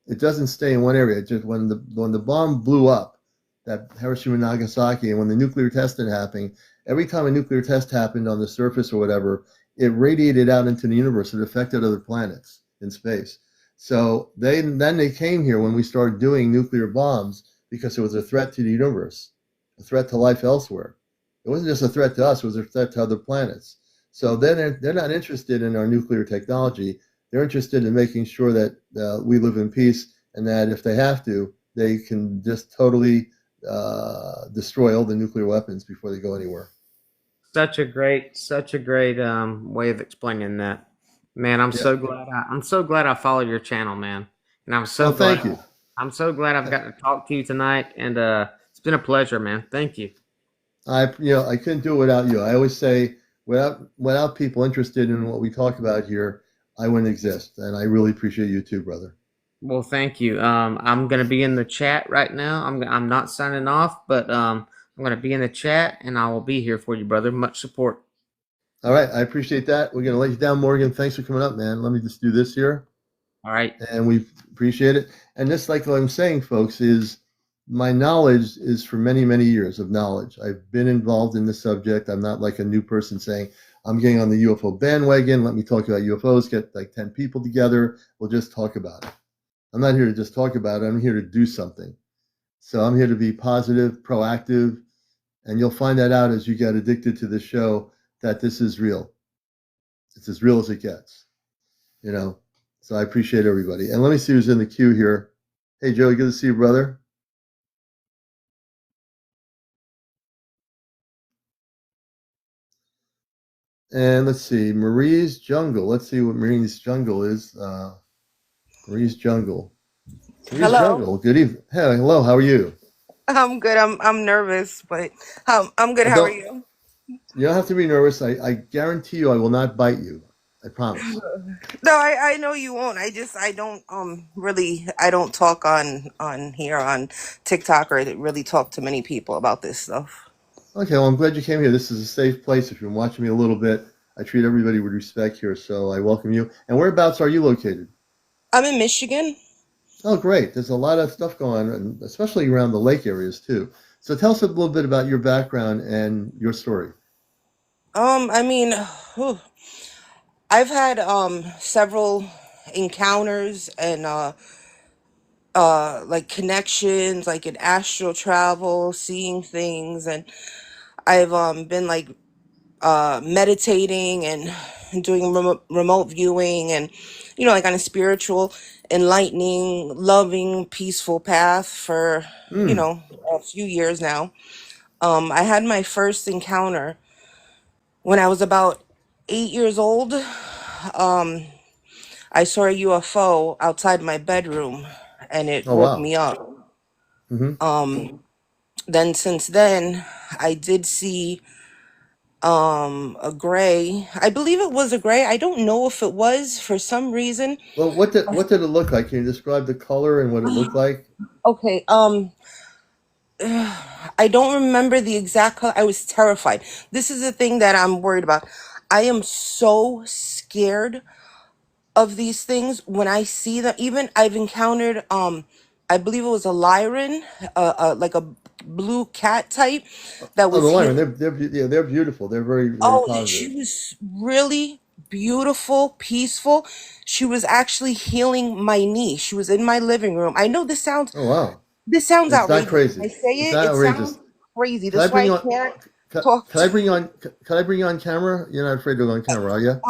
it doesn't stay in one area. It just when the bomb blew up, that Hiroshima and Nagasaki, and when the nuclear testing happened, every time a nuclear test happened on the surface or whatever, it radiated out into the universe. It affected other planets in space. So then they came here when we started doing nuclear bombs because it was a threat to the universe, a threat to life elsewhere. It wasn't just a threat to us; it was a threat to other planets. So then they're not interested in our nuclear technology. They're interested in making sure that we live in peace, and that if they have to, they can just totally destroy all the nuclear weapons before they go anywhere. such a great way of explaining that. Man, Yeah. I'm so glad I followed your channel, man. And Well, thank you. I'm so glad I've got to talk to you tonight and it's been a pleasure, man. Thank you. I couldn't do it without you. I always say without people interested in what we talk about here, I wouldn't exist. And I really appreciate you too, brother. Well, thank you. I'm gonna be in the chat right now. I'm not signing off, but I'm gonna be in the chat, and I will be here for you, brother. Much support. All right, I appreciate that. We're gonna let you down, Morgan. Thanks for coming up, man. Let me just do this here. All right. And we appreciate it. And just like what I'm saying, folks, is my knowledge is for many, many years of knowledge. I've been involved in the subject. I'm not like a new person saying, I'm getting on the UFO bandwagon. Let me talk about UFOs, get like 10 people together. We'll just talk about it. I'm not here to just talk about it. I'm here to do something. So I'm here to be positive, proactive, and you'll find that out as you get addicted to this show that this is real. It's as real as it gets, you know. So I appreciate everybody. And let me see who's in the queue here. Hey, Joey, good to see you, brother. And let's see, Marie's Jungle. Let's see what Marie's Jungle is. Marie's Jungle. Marie's Hello. Jungle. Good evening. Hey, hello. How are you? I'm good. I'm nervous, but I'm good. How are Don't you? you don't have to be nervous. I guarantee you, I will not bite you. I promise. No, I know you won't. I don't really I don't talk on here on TikTok or really talk to many people about this stuff. Okay, well, I'm glad you came here. This is a safe place. If you've been watching me a little bit, I treat everybody with respect here, so I welcome you. And whereabouts are you located? I'm in Michigan. Oh, great. There's a lot of stuff going on, and especially around the lake areas, too. So tell us a little bit about your background and your story. I mean, whew, I've had several encounters and like connections, like in astral travel, seeing things, and I've been like meditating and doing remote viewing and like on a spiritual enlightening loving peaceful path for Hmm. a few years now. I had my first encounter when I was about 8 years old. I saw a UFO outside my bedroom and it Oh, woke wow. me up. Hmm. Then since then I did see a gray. I believe it was a gray. I don't know if it was for some reason. Well, what did it look like? Can you describe the color and what it looked like? Okay, I don't remember the exact color. I was terrified. This is the thing that I'm worried about. I am so scared of these things when I see them. Even I've encountered I believe it was a lyran, like a blue cat type that Oh, the was linemen, healing. yeah, they're beautiful. They're very, very Oh, she positive. was really beautiful, peaceful. She was actually healing my knee. She was in my living room. I know Oh, wow. this sounds It's not outrageous. crazy. When I say It's it, not it sounds outrageous. crazy. Can I That's why bring I you on? can't Can, talk can I to bring you on? Can I bring you on camera? You're not afraid to go on camera, are you?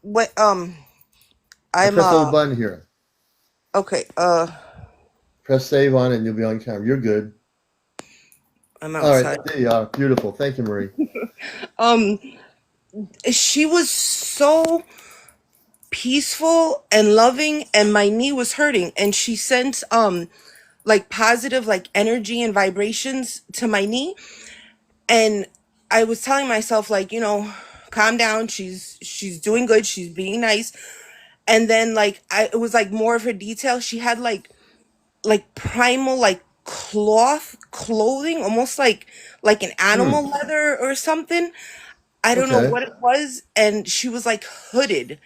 what I I'm press the little button here. okay, Press save on it, and you'll be on camera. You're good. I'm All right, outside. there you are. Beautiful. Thank you, Marie. Um she was so peaceful and loving and my knee was hurting and she sent like positive like energy and vibrations to my knee. And I was telling myself like, calm down. She's doing good. She's being nice. And then like it was like more of her detail. She had like primal like cloth clothing, almost like an Hmm. animal leather or something. I don't know Okay. what it was. And she was like hooded.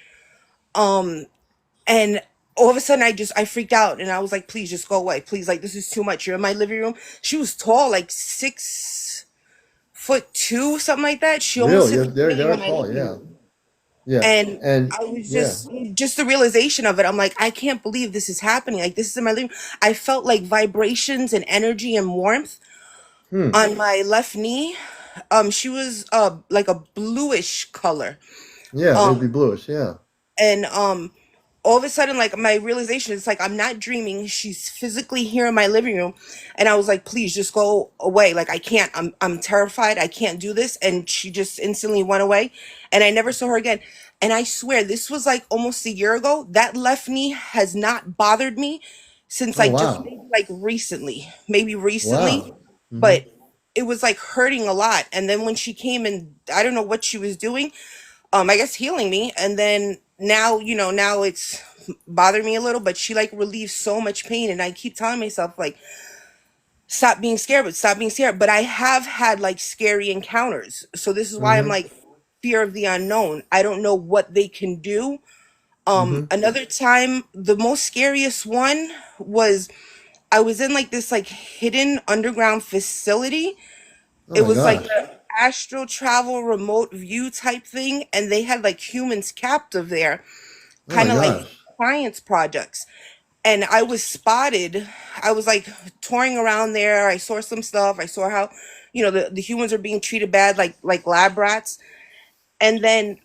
And all of a sudden I freaked out and I was like, please just go away. Please, like this is too much. You're in my living room. She was tall, like 6'2", something like that. She almost Really? hit Yeah, the they're ceiling of my tall. living Yeah. room. Yeah. And And I was yeah. just the realization of it. I'm like, I can't believe this is happening. Like this is in my living room. I felt like vibrations and energy and warmth Hmm. on my left knee. She was like a bluish color. Yeah, they'd be Um bluish. Yeah. and all of a sudden like my realization is like I'm not dreaming. She's physically here in my living room. And I was like, please just go away. Like I can't. I'm terrified. I can't do this. And she just instantly went away. And I never saw her again. And I swear this was like almost a year ago. That left knee has not bothered me since Oh, like just wow. maybe like recently. Maybe recently. Wow. Hmm. But it was like hurting a lot. And then when she came and I don't know what she was doing, I guess healing me. And then now, now it's bothering me a little, but she like relieves so much pain. And I keep telling myself, like, stop being scared, but stop being scared. But I have had like scary encounters. So this is why I'm Mm-hmm. like, fear of the unknown. I don't know what they can do. Mm-hmm. Another time, the most scariest one was I was in like this like hidden underground facility. Oh It my was like gosh. an astral travel remote view type thing, and they had like humans captive there, Oh my kind of like gosh. science projects. And I was spotted. I was like touring around there. I saw some stuff. I saw how, the humans are being treated bad, like lab rats. And then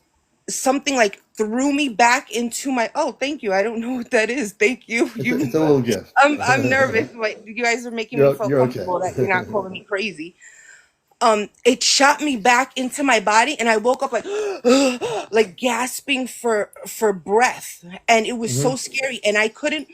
something like threw me back into my, oh, thank you. I don't know what that is. Thank you. It's You a little gift. I'm nervous, but you guys are making me feel You're okay. comfortable that you're not calling me crazy. It shot me back into my body and I woke up like like gasping for breath, and it was Mm-hmm. so scary. And I couldn't,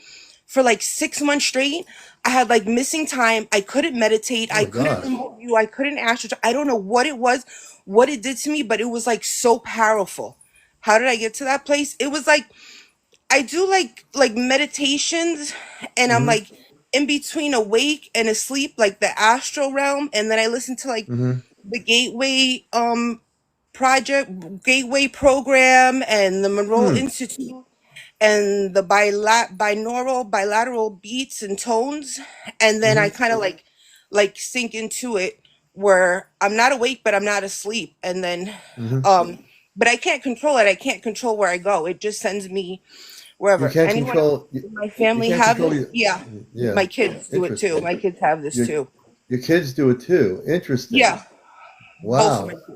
for like 6 months straight, I had like missing time. I couldn't meditate, Oh I my couldn't gosh. remote you, I couldn't astral, I don't know what it was, what it did to me, but it was like so powerful. How did I get to that place? It was like I do like meditations, and I'm Mm-hmm. like in between awake and asleep, like the astral realm, and then I listen to like Mm-hmm. the Gateway program, and the Monroe Hmm. Institute, and the bilateral beats and tones, and then I Mm-hmm. kind of like sink into it where I'm not awake but I'm not asleep, and then Mm-hmm. but I can't control it. I can't control where I go. It just sends me You wherever. can't Anyone else control. in my You family can't have control this? your. Yeah. Yeah. My kids do it too. Interesting. My kids have this Your too. your kids do it too. Interesting. Yeah. Both of my Wow. kids.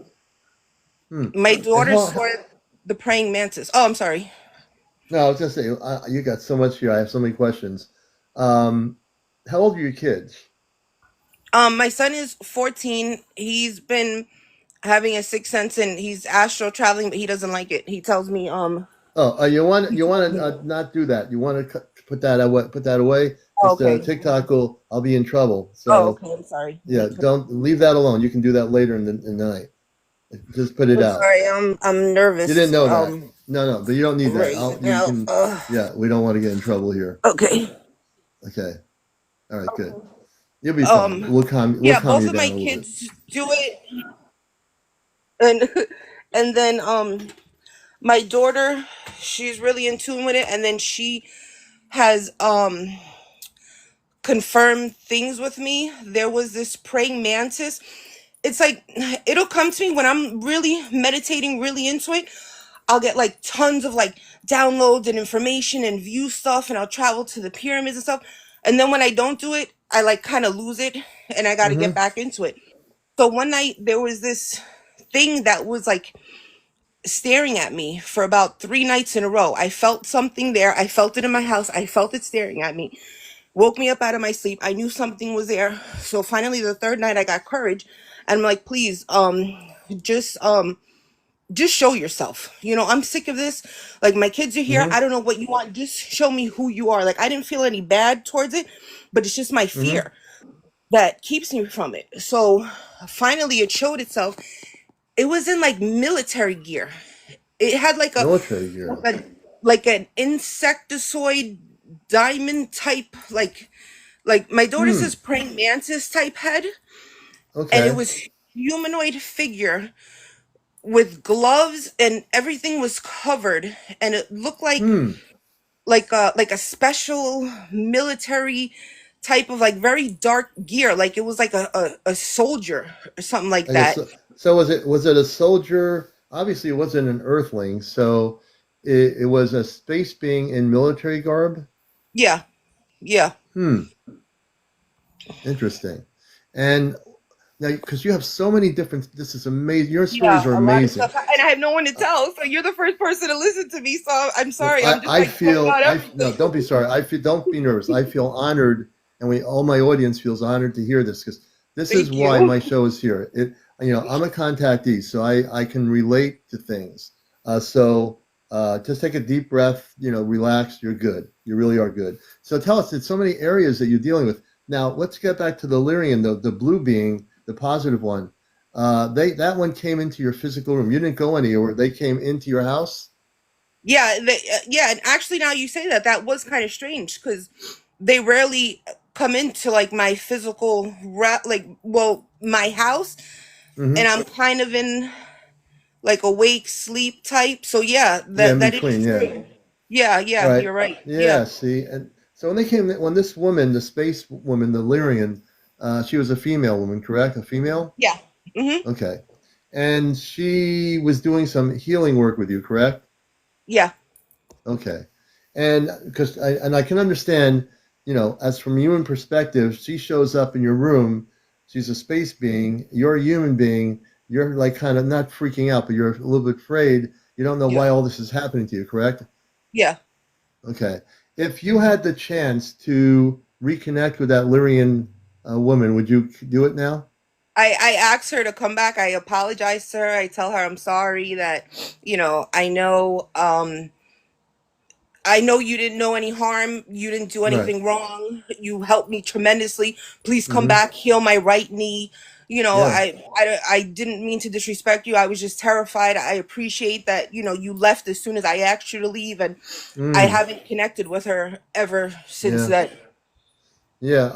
Hmm. My And daughter saw the praying mantis. Oh, I'm sorry. no, I was just saying, you got so much here. I have so many questions. Um, how old are your kids? My son is 14. He's been having a sixth sense and he's astral traveling, but he doesn't like it. He tells me, Oh, you want to not do that. You want to put that away. Put that away oh, because okay. TikTok will. I'll be in trouble. Oh, So okay. I'm sorry. yeah, don't leave that alone. You can do that later in the night. Just put it I'm out. sorry. I'm You nervous. didn't know that. No, but you don't need that. Right You now. can. Yeah, we don't want to get in trouble here. Okay. Okay. All right. Good. You'll be fine. We'll Yeah, calm both you of down my a little bit. kids do it, and and then my daughter, she's really in tune with it, and then she has confirmed things with me. There was this praying mantis. It's like it'll come to me when I'm really meditating, really into it. I'll get like tons of like downloads and information and view stuff, and I'll travel to the pyramids and stuff. And then when I don't do it, I like kind of lose it, and I got to get Mm-hmm. back into it. So one night there was this thing that was like staring at me for about 3 nights in a row. I felt something there. I felt it in my house. I felt it staring at me. Woke me up out of my sleep. I knew something was there. So finally the third night I got courage, and I'm like, please, just just show yourself. I'm sick of this. Like, my kids are here. Mm-hmm. I don't know what you want. Just show me who you are. Like, I didn't feel any bad towards it, but it's just my Mm-hmm. fear that keeps me from it. So finally it showed itself. It was in like military gear. It had Military like gear. a like an insectoid diamond type, like my daughter Hmm. says praying mantis type head, and it Okay. was humanoid figure with gloves, and everything was covered, and it looked Hmm. like a special military type of like very dark gear, like it was like a soldier or something like I guess that. so. So was it a soldier? Obviously, it wasn't an Earthling. So it was a space being in military garb. Yeah, yeah. Hmm. Interesting. And now, because you have so many different, this is amazing. Your stories Yeah, are a lot of amazing. stuff, and I have no one to tell. So you're the first person to listen to me. So I'm Well, sorry. I'm just like putting out no, everything. don't be sorry. Don't be nervous. I feel honored, and all my audience feels honored to hear this because this is Thank why my you. show is here. I'm a contactee, so I can relate to things. So just take a deep breath. Relax. You're good. You really are good. So tell us, there's so many areas that you're dealing with. Now let's get back to the Lyrian, the blue being. the positive one. That one came into your physical room. You didn't go anywhere. They came into your house. Yeah, yeah, and actually now you say that, that was kind of strange because they rarely come into like my physical like, well, my house, and Hmm. I'm kind of in like awake sleep type. So yeah, Yeah, in that is between. Yeah. true. Yeah, yeah, Right. you're right. Yeah. Yeah. See, and so when they came, when this woman, the space woman, the Lyrian, she was a female woman, correct? A female. Yeah. Mhm. Okay. And she was doing some healing work with you, correct? Yeah. Okay. And I can understand, as from human perspective, she shows up in your room. She's a space being. You're a human being. You're like kind of not freaking out, but you're a little bit afraid. You don't know Yeah. why all this is happening to you, correct? Yeah. Okay. If you had the chance to reconnect with that Lyrian woman, would you do it now? I asked her to come back. I apologized to her. I tell her I'm sorry that, I know you didn't know any harm. You didn't do Right. anything wrong. You helped me tremendously. Please come Hmm. back, heal my right knee. Yeah. I didn't mean to disrespect you. I was just terrified. I appreciate that, you left as soon as I asked you to leave, and I Mm. haven't connected with her ever since Yeah. then. Yeah,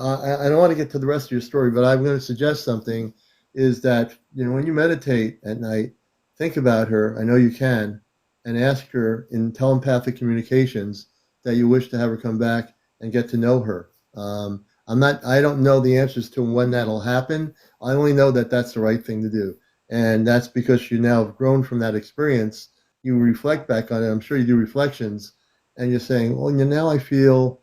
I don't want to get to the rest of your story, but I'm going to suggest something is that, when you meditate at night, think about her. I know you can, and ask her in telepathic communications that you wish to have her come back and get to know her. I don't know the answers to when that'll happen. I only know that that's the right thing to do. And that's because you now have grown from that experience. You reflect back on it. I'm sure you do reflections, and you're saying, well, now I feel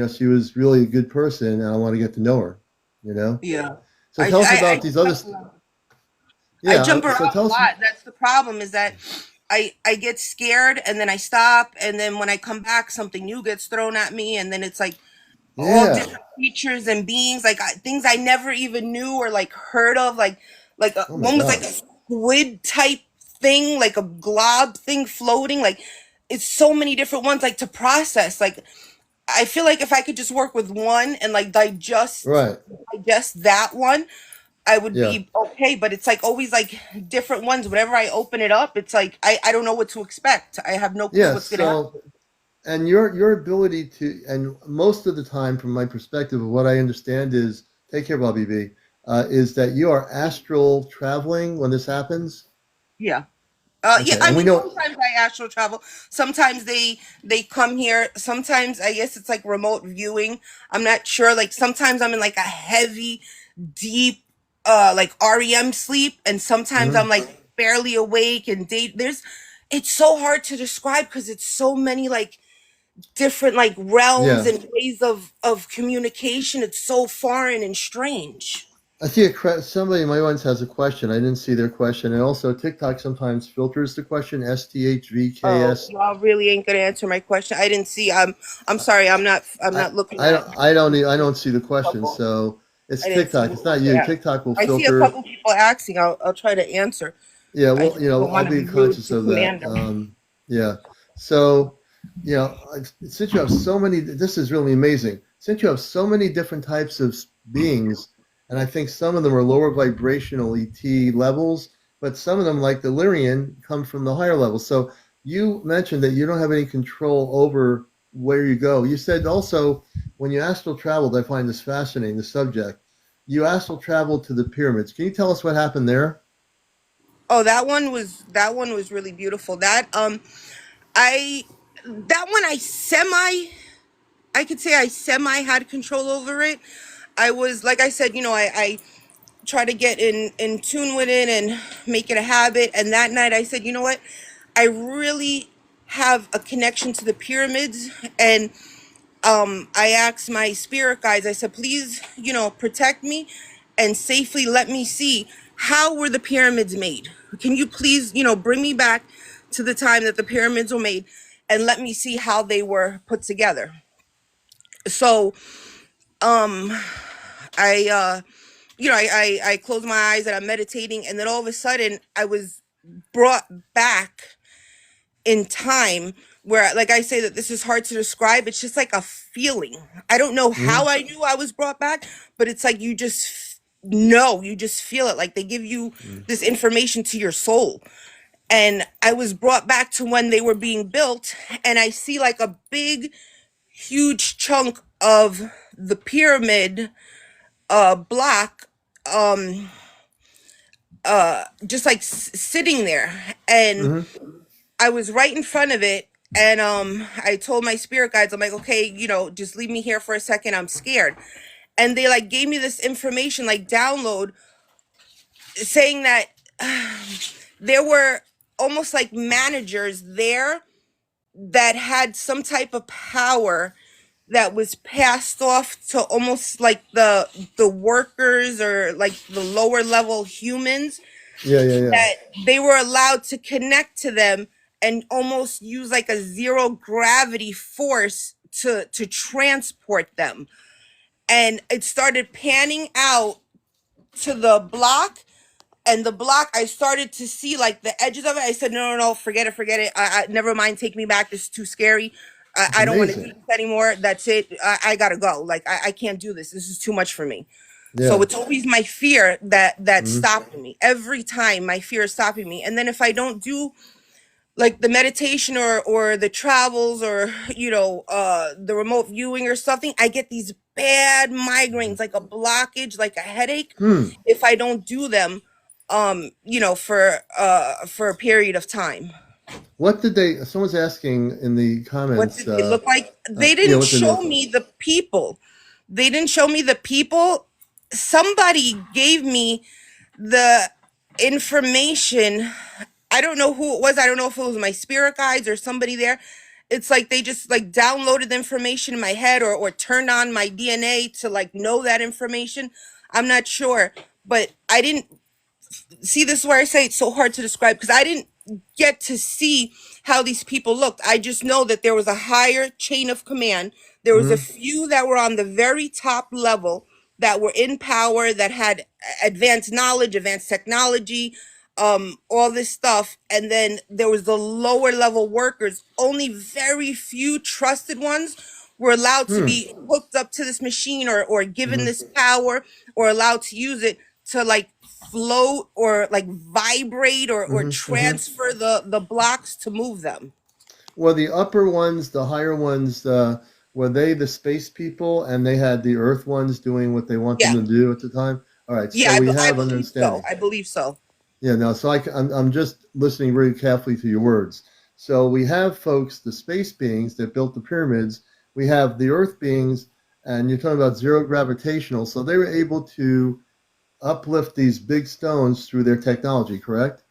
she was really a good person, and I want to get to know her. You know. Yeah. So tell us about these other. I Yeah. jump So around tell a us. lot. That's the problem, is that I get scared and then I stop, and then when I come back something new gets thrown at me, and then it's like all Yeah. different creatures and beings, like things I never even knew or like heard of, like Oh my one was like a gosh. squid type thing, like a glob thing floating, like it's so many different ones, like to process. Like I feel like if I could just work with one and like Right. digest that one, I would Yeah. be okay. But it's like always like different ones. Whenever I open it up, it's like I don't know what to expect. I have no clue Yeah. what's gonna happen. So, and your ability to, and most of the time, from my perspective of what I understand is, take care, Bobby B, is that you are astral traveling when this happens. Yeah. Yeah, Okay. I And we mean, know. sometimes I astral travel. Sometimes they come here. Sometimes I guess it's like remote viewing. I'm not sure. Like sometimes I'm in like a heavy, deep, like REM sleep, and sometimes I'm Mhm. like barely awake. And it's so hard to describe because it's so many like different like realms Yeah. and ways of communication. It's so foreign and strange. I see somebody in my audience has a question. I didn't see their question, and also TikTok sometimes filters the question. Oh, STHVKS. y'all really ain't gonna answer my question. I didn't see. I'm sorry. I'm I not looking I at don't I don't I don't see the a question. couple. So it's I didn't see TikTok. who It's not was you. that. TikTok will I see a filter. couple people asking. I'll try to answer. Yeah, I well, just don't I'll want to be be rude conscious to of that. Commander. Yeah. So, since you have so many, this is really amazing. Since you have so many different types of beings, and I think some of them are lower vibrational ET levels, but some of them, like the Lyrian, come from the higher levels. So you mentioned that you don't have any control over where you go. You said also when you astral traveled, I find this fascinating, the subject. You astral traveled to the pyramids. Can you tell us what happened there? Oh, that one was really beautiful. I that one I could say I semi had control over it. I was like I said, I try to get in tune with it and make it a habit. And that night I said, you know what? I really have a connection to the pyramids, and I asked my spirit guides, I said, please, protect me and safely let me see how were the pyramids made. Can you please, bring me back to the time that the pyramids were made and let me see how they were put together. So I I closed my eyes and I'm meditating, and then all of a sudden I was brought back in time where, like I say, that this is hard to describe. It's just like a feeling. I don't know Hmm. how I knew I was brought back, but it's like you just know, you just feel it. Like they give you this information to your soul. And I was brought back to when they were being built, and I see like a big, huge chunk of the pyramid block just like sitting there. And I was right in front of it, and I told my spirit guides, I'm like, okay, just leave me here for a second, I'm scared. And they like gave me this information, like download, saying that there were almost like managers there that had some type of power that was passed off to almost like the workers, or like the lower level humans, Yeah, yeah, yeah. that they were allowed to connect to them and almost use like a zero gravity force to transport them. And it started panning out to the block, and the block, I started to see like the edges of it. I said, no, forget it. I never mind, take me back, this is too scary. It's I don't want to do amazing. this anymore, that's it. I gotta go. Like I can't do this is too much for me. So Yeah. it's always my fear that's stopping me. Every time my fear is stopping me. And then if I don't do like the meditation or the travels, or the remote viewing or something, I get these bad migraines, like a blockage, like a headache, if I don't do them for a period of time. What did they? Someone's asking in the What comments. did they look like? They Yeah, didn't what did they show look like? me the people. They didn't show me the people. Somebody gave me the information. I don't know who it was. I don't know if it was my spirit guides or somebody there. It's like they just like downloaded the information in my head, or turned on my DNA to like know that information. I'm not sure, but I didn't see, this is where I say it's so hard to describe, because I didn't get to see how these people looked. I just know that there was a higher chain of command. There was a few that were on the very top level, that were in power, that had advanced knowledge, advanced technology, all this stuff. And then there was the lower level workers. Only very few trusted ones were allowed to be hooked up to this machine, or given this power, or allowed to use it to like float, or like vibrate, or transfer the blocks to move them. Well, the upper ones, the higher ones, were they the space people, and they had the Earth ones doing what they want them Yeah. to do at the time? All right, Yeah, so we I have believe so. understanding. I believe so. Yeah, no, so I'm just listening very carefully to your words. So we have folks, the space beings that built the pyramids. We have the Earth beings, and you're talking about zero gravitational. So they were able to uplift these big stones through their technology, correct?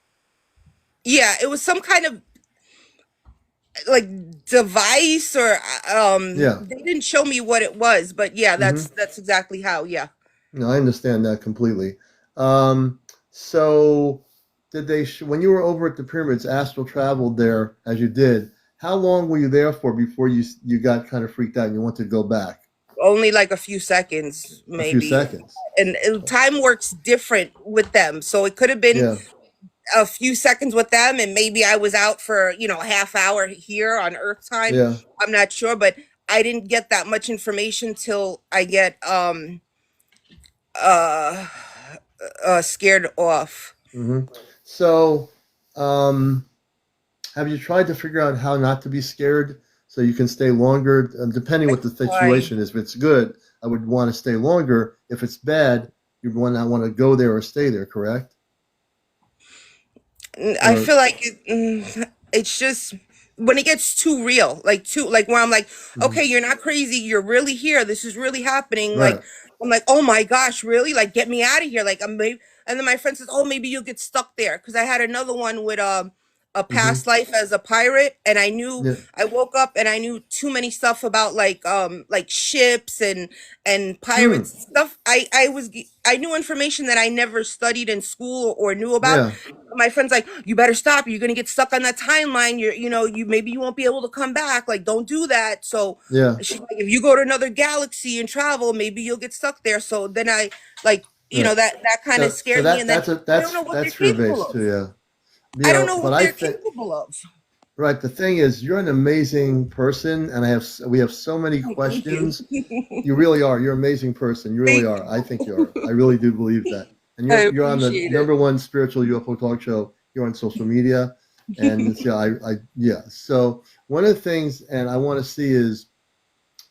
Yeah, it was some kind of like device, or Yeah. they didn't show me what it was, but yeah, hmm that's exactly how. Yeah. No, I understand that completely. So did they, when you were over at the pyramids, astral traveled there as you did, how long were you there for before you got kind of freaked out and you wanted to go back? Only like a few seconds, A few maybe. seconds. And time works different with them, so it could have been Yeah. a few seconds with them, and maybe I was out for a half hour here on Earth time. Yeah. I'm not sure, but I didn't get that much information till I get uh scared off. hmm So, um, have you tried to figure out how not to be scared so you can stay longer? Depending what the Why? situation is. If it's good, I would want to stay longer. If it's bad, you'd want to go there or stay there, correct? I Or feel like it's just when it gets too real, like too, like where I'm like, mhm. okay, you're not crazy, you're really here, this is really happening. Like Right. I'm like, oh my gosh, really? Like get me out of here. Like I'm maybe, and then my friend says, oh, maybe you'll get stuck there, because I had another one with a hmm past life as a pirate, and Yeah. I woke up and I knew too many stuff about like ships and Hmm. pirates stuff. I knew information that I never studied in school or knew about. Yeah. My friend's like, you better stop, you're gonna get stuck on that timeline, you maybe you won't be able to come back, like don't do that. So Yeah. she's like, if you go to another galaxy and travel, maybe you'll get stuck there. So then I like, Right. that kind of So scared me. And then I don't that's know what they're that's fear capable based of. too. Yeah. I don't know But what I they're think capable of. Right. The thing is, you're an amazing person, and we have so many Oh, thank you. questions. You really are. You're an amazing person. You really Thank are. I think you are. I you. really do believe that. And I you're on the appreciate it. number one spiritual UFO talk show here on social media. And it's, yeah, yeah. So one of the things, and I want to see is,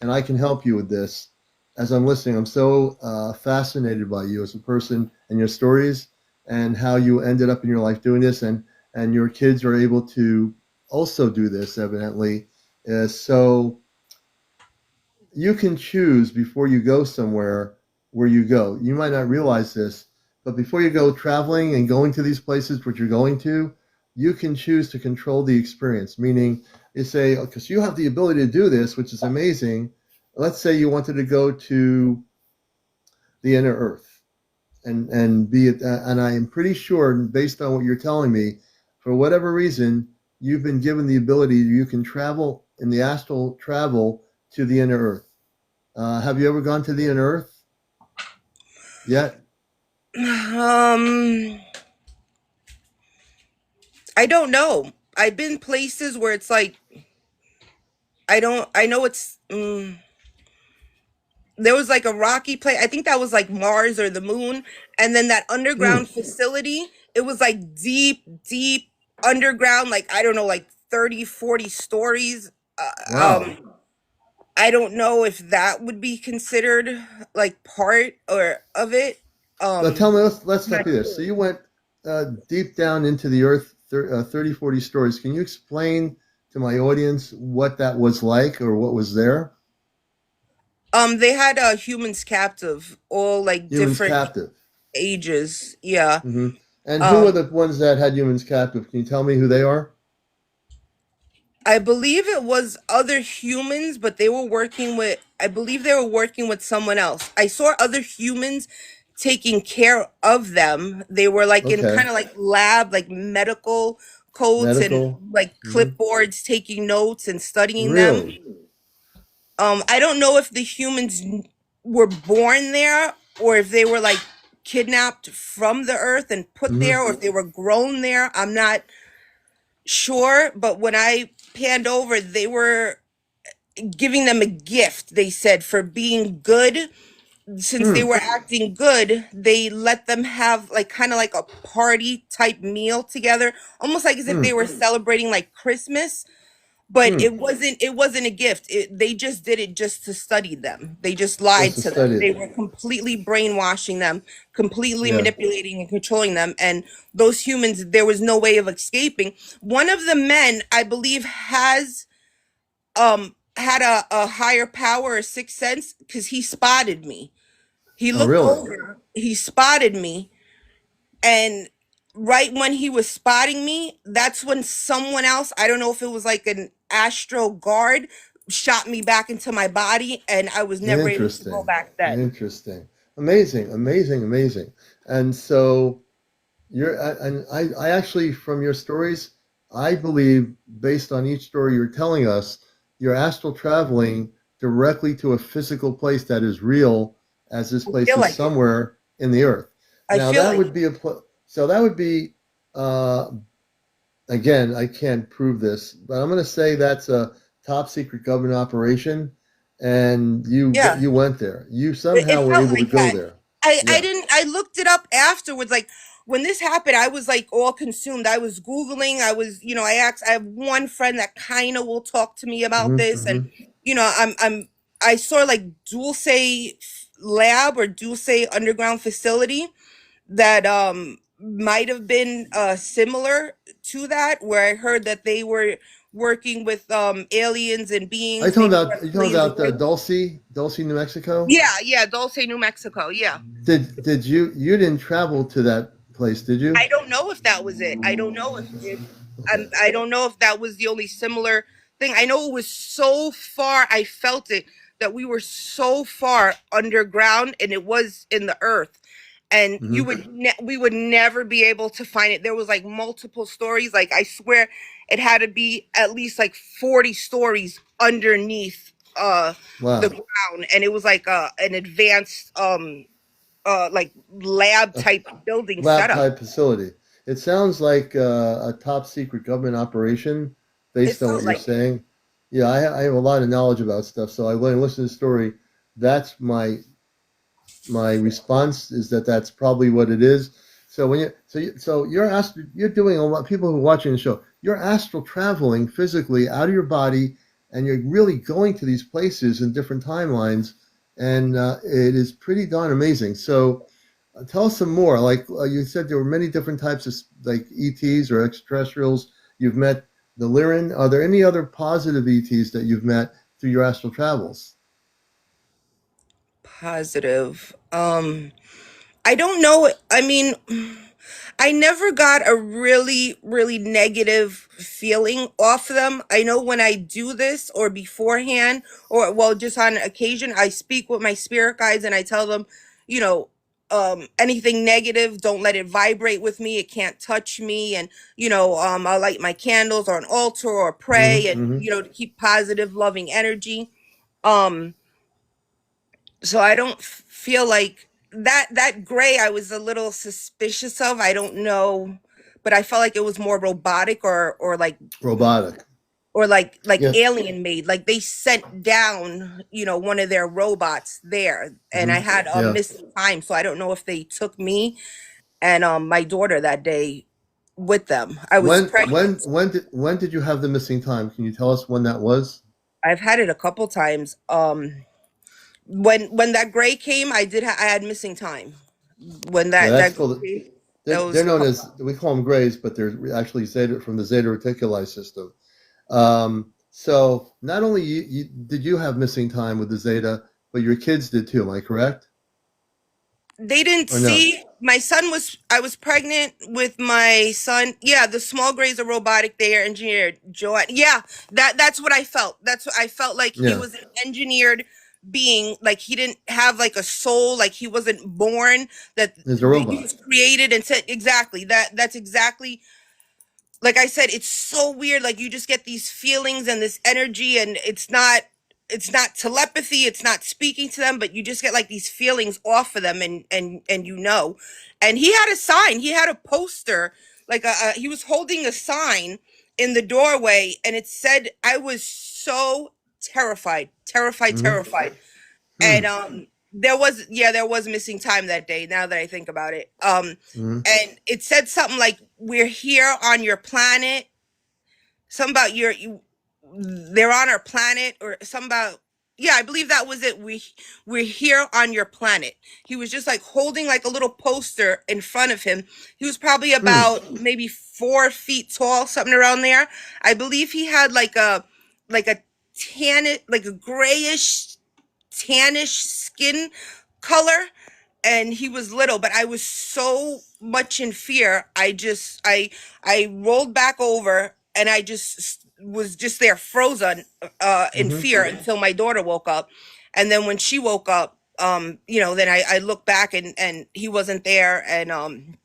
and I can help you with this as I'm listening. I'm so fascinated by you as a person and your stories and how you ended up in your life doing this, and your kids are able to also do this evidently. So you can choose before you go somewhere where you go. You might not realize this, but before you go traveling and going to these places which you're going to, you can choose to control the experience. Meaning, you say, because you have the ability to do this, which is amazing. Let's say you wanted to go to the inner earth and be it, and I am pretty sure, based on what you're telling me, for whatever reason, you've been given the ability. You can travel in the astral travel to the inner earth. Have you ever gone to the inner earth yet? I don't know. I've been places where it's like I know it's there was like a rocky place. I think that was like Mars or the moon, and then that Hmm. underground facility, it was like deep underground, like I don't know, like 30, 40 stories. Wow. I don't know if that would be considered like part or of it. Now tell me, let's I'm stop not you there. So sure. you went deep down into the earth, 30, 40 stories. Can you explain to my audience what that was like or what was there? They had humans captive, all like Humans different captive. ages. Yeah. Hmm. And who are Um, the ones that had humans captive? Can you tell me who they are? I believe it was other humans, but they were working with, I believe they were working with someone else. I saw other humans taking care of them. They were like in Okay. kind of like lab, like medical coats and Medical. like Hmm. clipboards, taking notes and studying them. Really? I don't know if the humans were born there or if they were like kidnapped from the earth and put Hmm. there or if they were grown there. I'm not sure, but when I panned over, they were giving them a gift, they said, for being good. Since they Hmm. were acting good, they let them have like kind of like a party type meal together, almost like as if Hmm. they were celebrating like Christmas. But Hmm. it wasn't a gift. They just did it just to study them. They just lied Just to to them. study They them. were completely brainwashing them, completely Yeah. manipulating and controlling them. And those humans, there was no way of escaping. One of the men, I believe, has had a higher power, a sixth sense, because he spotted me. He Oh, looked really? over, he spotted me, and right when he was spotting me, that's when someone else, I don't know if it was like an astral guard, shot me back into my body, and I was never able to go Interesting. back then. Interesting. Amazing. Amazing. Amazing. And so and I actually, from your stories, I believe, based on each story you're telling us, you're astral traveling directly to a physical place that is real, as this I place feel is like it. somewhere in the earth. I Now feel that like would it. be so that would be, again, I can't prove this, but I'm going to say that's a top secret government operation, and Yeah. you went there. You It somehow were felt able to like go that. there. I Yeah. didn't, I looked it up afterwards. Like when this happened, I was like all consumed. I was Googling, I was, I asked, I have one friend that kind of will talk to me about Hmm. this. And, Hmm. I saw like Dulce lab or Dulce underground facility that might have been similar to that, where I heard that they were working with aliens and beings, maybe Are you talking reptilians about or Dulce, New Mexico? yeah, yeah, Dulce, New Mexico. Yeah. Did you didn't travel to that place, did you? I don't know if that was it. I don't know if Okay. I don't know if that was the only similar thing. I know it was so far. I felt it that we were so far underground, and it was in the earth, and Hmm. we would never be able to find it. There was like multiple stories. Like I swear, it had to be at least like 40 stories underneath the Wow. ground, and it was like an advanced like lab A type building lab setup. type facility. It sounds like a top secret government operation. It based on what felt you're like it. saying. Yeah, I have a lot of knowledge about stuff. So when I listen to the story, that's my response is that that's probably what it is. So when you're doing a lot. People who are watching the show, you're astral traveling physically out of your body, and you're really going to these places in different timelines, and it is pretty darn amazing. So tell us some more. Like you said, there were many different types of like ETs or extraterrestrials you've met. The Lyran. Are there any other positive ETs that you've met through your astral travels? Positive. I don't know. I mean, I never got a really, really negative feeling off them. I know when I do this or beforehand, or well, just on occasion, I speak with my spirit guides and I tell them, you know, anything negative, don't let it vibrate with me. It can't touch me. And, I'll light my candles or an altar or pray Mm-hmm, and, mm-hmm. to keep positive, loving energy. Um, so I don't feel like that gray I was a little suspicious of. I don't know, but I felt like it was more robotic or like Robotic. like Yeah. alien made. Like they sent down, one of their robots there, and I Mm-hmm. had Yeah. missing time, so I don't know if they took me and my daughter that day with them. I was pregnant. When did you have the missing time? Can you tell us when that was? I've had it a couple times. When that gray came, I had missing time. When Yeah, that that's gray called. came, that They're was a known couple. as, we call them grays, but they're actually Zeta from the Zeta Reticuli system. So not only did you have missing time with the Zeta, but your kids did too. Am I correct? They didn't Or no? see my son was I was pregnant with my son. Yeah, the small grays are robotic. They are engineered. Joanne. Yeah, that's what I felt. That's what I felt like he Yeah, was an engineered being. Like he didn't have like a soul. Like he wasn't born. That there's a he robot. was created and said exactly that. That's exactly like I said, it's so weird. Like you just get these feelings and this energy, and it's not telepathy, it's not speaking to them, but you just get like these feelings off of them, and And he had a sign, he had a poster, like he was holding a sign in the doorway, and it said, I was so terrified, terrified, Mm-hmm. terrified. Hmm. And there was missing time that day, now that I think about it. Mm-hmm. And it said something like, we're here on your planet, something about they're on our planet, or something about, yeah, I believe that was it. We're here on your planet. He was just like holding like a little poster in front of him. He was probably Hmm. about maybe 4 feet tall, something around there. I believe he had like a tan, like a grayish tannish skin color, and he was little, but I was so much in fear. I rolled back over, and I just was just there frozen in Mm-hmm. fear until my daughter woke up. And then when she woke up, then I looked back, and he wasn't there. And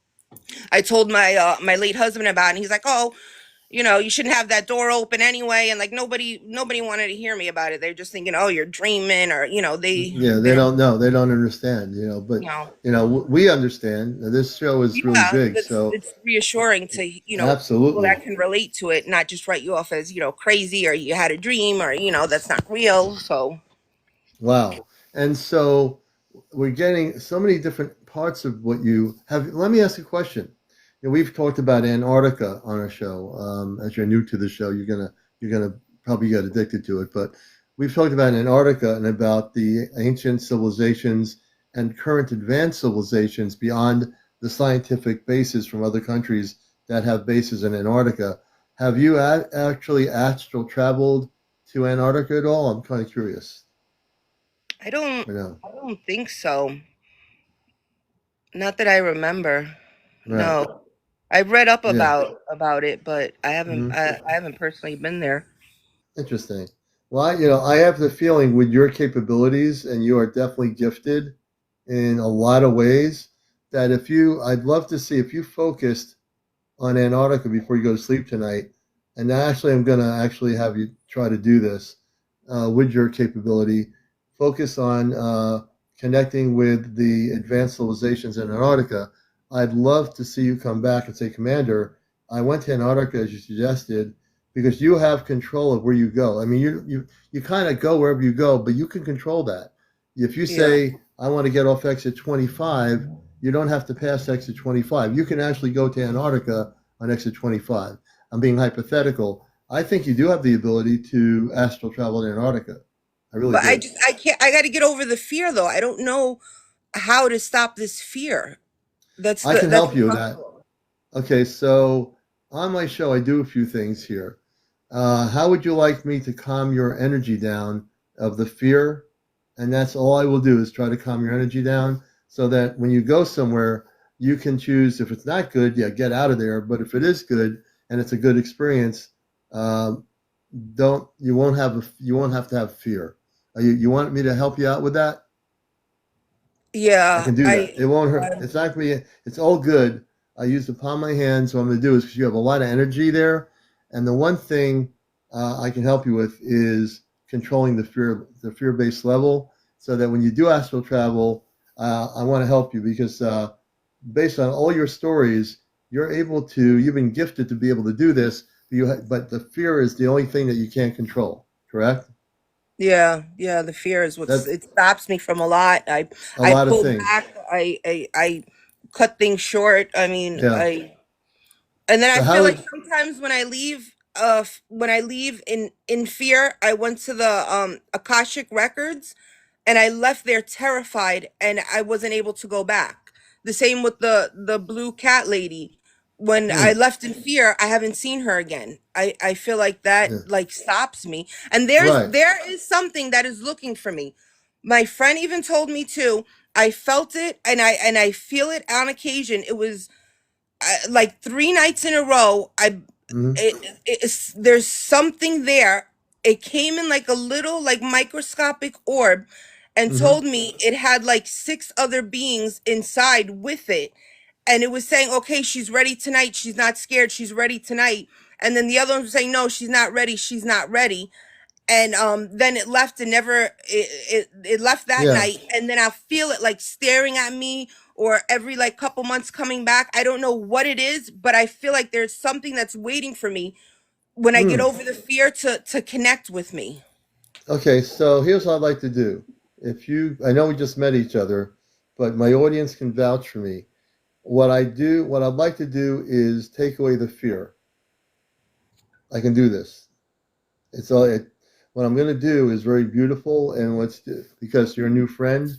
I told my late husband about it, and he's like, "Oh, you shouldn't have that door open anyway." And like nobody wanted to hear me about it. They're just thinking, "Oh, you're dreaming," or Yeah, they they don't, don't know. They don't understand. But you know. we understand. This show is really Yeah, big, it's so it's reassuring to, people absolutely. that can relate to it, not just write you off as, crazy, or you had a dream, or that's not real. So Wow. And so we're getting so many different parts of what you have. Let me ask you a question. We've talked about Antarctica on our show. As you're new to the show, you're gonna probably get addicted to it. But we've talked about Antarctica and about the ancient civilizations and current advanced civilizations beyond the scientific bases from other countries that have bases in Antarctica. Have you actually astral traveled to Antarctica at all? I'm kind of curious. I don't I know. I don't think so. Not that I remember. Right. No. I've read up Yeah. about it, but I haven't Hmm. I haven't personally been there. Interesting. Well, I have the feeling with your capabilities, and you are definitely gifted in a lot of ways, that I'd love to see if you focused on Antarctica before you go to sleep tonight. And actually, I'm going to actually have you try to do this with your capability. Focus on connecting with the advanced civilizations in Antarctica. I'd love to see you come back and say, Commander, I went to Antarctica as you suggested, because you have control of where you go. I mean, you kind of go wherever you go, but you can control that. If you Yeah. say I want to get off exit 25, you don't have to pass exit 25. You can actually go to Antarctica on exit 25. I'm being hypothetical. I think you do have the ability to astral travel to Antarctica. I really But I do. just I can't I got to get over the fear though. I don't know how to stop this fear. I can That's help you with that. Okay, so on my show, I do a few things here. How would you like me to calm your energy down of the fear? And that's all I will do is try to calm your energy down so that when you go somewhere, you can choose if it's not good, yeah, get out of there. But if it is good and it's a good experience, um, don't you won't have to have fear. You want me to help you out with that? I yeah, can do that. It won't hurt. It's not gonna be. It's all good. I use the palm of my hand. So what I'm going to do is because you have a lot of energy there, and the one thing I can help you with is controlling the fear-based level, so that when you do astral travel, I want to help you because based on all your stories, you're able to. You've been gifted to be able to do this. But the fear is the only thing that you can't control. Correct? yeah, the fear is That it stops me from a lot. a I lot of pull things. back. I cut things short. I mean, Yeah. I and then I So how feel like would? sometimes when I leave in fear, I went to the Akashic records and I left there terrified and I wasn't able to go back. The same with the blue cat lady. When I Hmm, left in fear, I haven't seen her again. I feel like that yeah. like stops me. And Right. there is something that is looking for me. My friend even told me too. I felt it and I feel it on occasion. It was like 3 nights in a row. Hmm. There's something there. It came in like a little like microscopic orb and Hmm. told me it had like six other beings inside with it, and it was saying, okay, she's ready tonight, she's not scared, she's ready tonight. And then the other ones were saying, no, she's not ready, she's not ready. And then it left and never it left that Yeah. night, and then I feel it like staring at me, or every like couple months coming back. I don't know what it is, but I feel like there's something that's waiting for me when I get Hmm. over the fear to connect with me. Okay, so here's what I'd like to do. I know we just met each other, but my audience can vouch for me. What I'd like to do is take away the fear. I can do this. It's all. What I'm going to do is very beautiful, and because you're a new friend,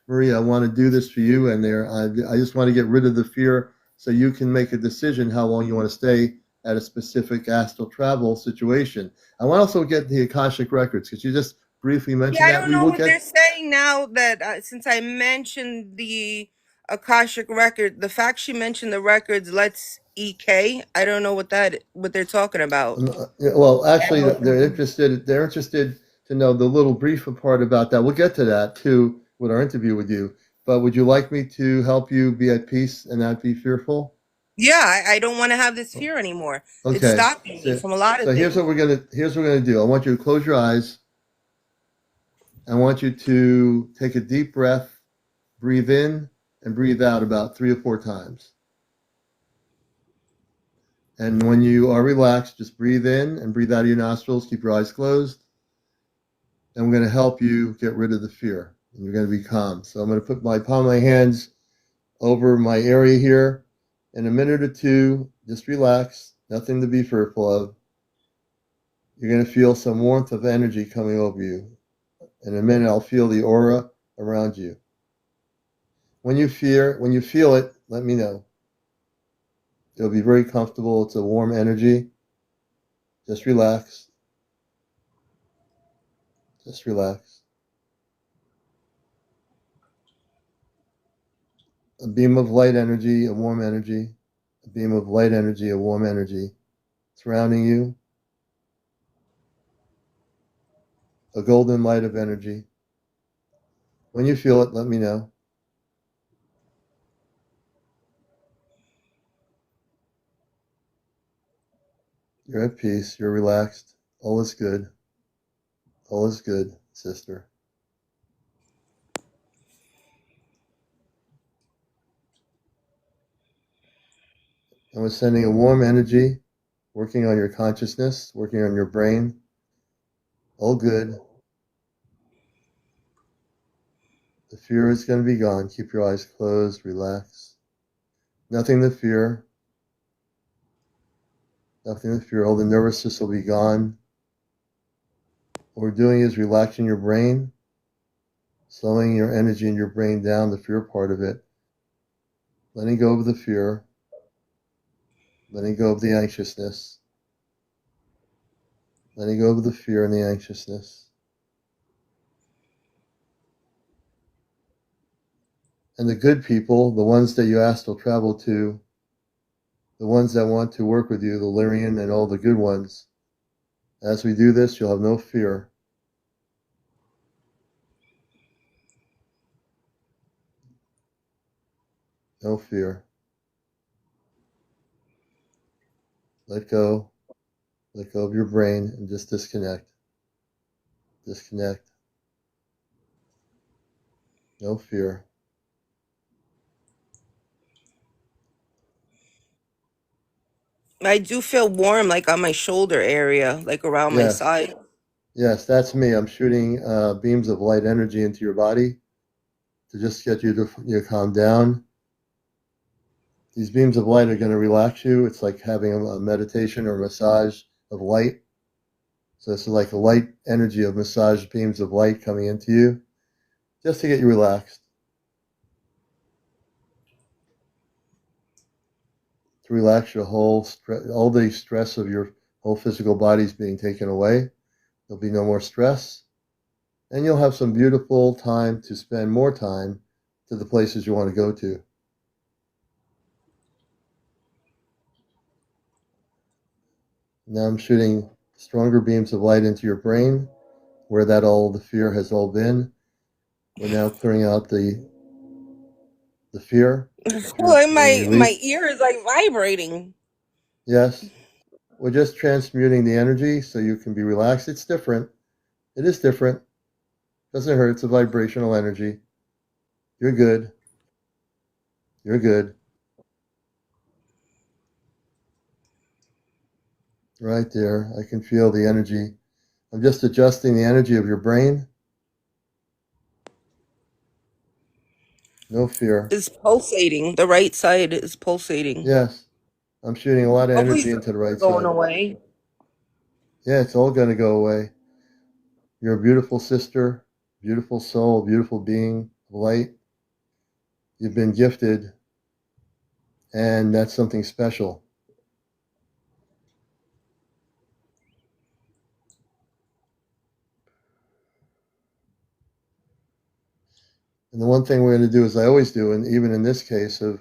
Marie. I want to do this for you, and I just want to get rid of the fear, so you can make a decision how long you want to stay at a specific astral travel situation. I want to also get the Akashic records because you just briefly Yeah, mentioned I that. don't We know will what they're get. saying now that since I mentioned the Akashic record, the fact she mentioned the records lets EK. I don't know what they're talking about. Yeah, well, actually, they're interested. They're interested to know the little brief part about that. We'll get to that too with our interview with you. But would you like me to help you be at peace and not be fearful? Yeah, I don't want to have this fear anymore. It's Okay. stopping me from a lot of things. Here's what we're gonna do. I want you to close your eyes. I want you to take a deep breath, breathe in, and breathe out about 3 or 4 times. And when you are relaxed, just breathe in and breathe out of your nostrils. Keep your eyes closed. And we're going to help you get rid of the fear. And you're going to be calm. So I'm going to put my palm of my hands over my area here. In a minute or two, just relax. Nothing to be fearful of. You're going to feel some warmth of energy coming over you. In a minute, I'll feel the aura around you. When you feel it, let me know. It'll be very comfortable. It's a warm energy. Just relax. Just relax. A beam of light energy, a warm energy. A beam of light energy, a warm energy surrounding you. A golden light of energy. When you feel it, let me know. You're at peace. You're relaxed. All is good. All is good, sister. And we're sending a warm energy working on your consciousness, working on your brain. All good. The fear is going to be gone. Keep your eyes closed, relax. Nothing to fear. Nothing to fear. All the nervousness will be gone. What we're doing is relaxing your brain, slowing your energy in your brain down, the fear part of it, letting go of the fear, letting go of the anxiousness, letting go of the fear and the anxiousness. And the good people, the ones that you astral travel to, the ones that want to work with you, the Lyrian and all the good ones, as we do this, you'll have no fear. No fear. Let go. Let go of your brain and just disconnect. Disconnect. No fear. I do feel warm, like on my shoulder area, like around my Yes. side. Yes, that's me. I'm shooting beams of light energy into your body to just get you to calm down. These beams of light are going to relax you. It's like having a meditation or a massage of light. So it's like a light energy of massage beams of light coming into you just to get you relaxed. To relax your whole all the stress of your whole physical body is being taken away. There'll be no more stress. And you'll have some beautiful time to spend more time to the places you want to go to. Now I'm shooting stronger beams of light into your brain, where that all the fear has all been. We're now clearing out the fear. Well, Being my released. ear is like vibrating. Yes. We're just transmuting the energy so you can be relaxed. It's different. It is different. Doesn't hurt. It's a vibrational energy. You're good. You're good. Right there. I can feel the energy. I'm just adjusting the energy of your brain. No fear. It's pulsating. The right side is pulsating. Yes. I'm shooting a lot of Hopefully energy it's into the right going side. away. Yeah, it's all going to go away. You're a beautiful sister, beautiful soul, beautiful being of light. You've been gifted, and that's something special. And the one thing we're going to do, as I always do, and even in this case of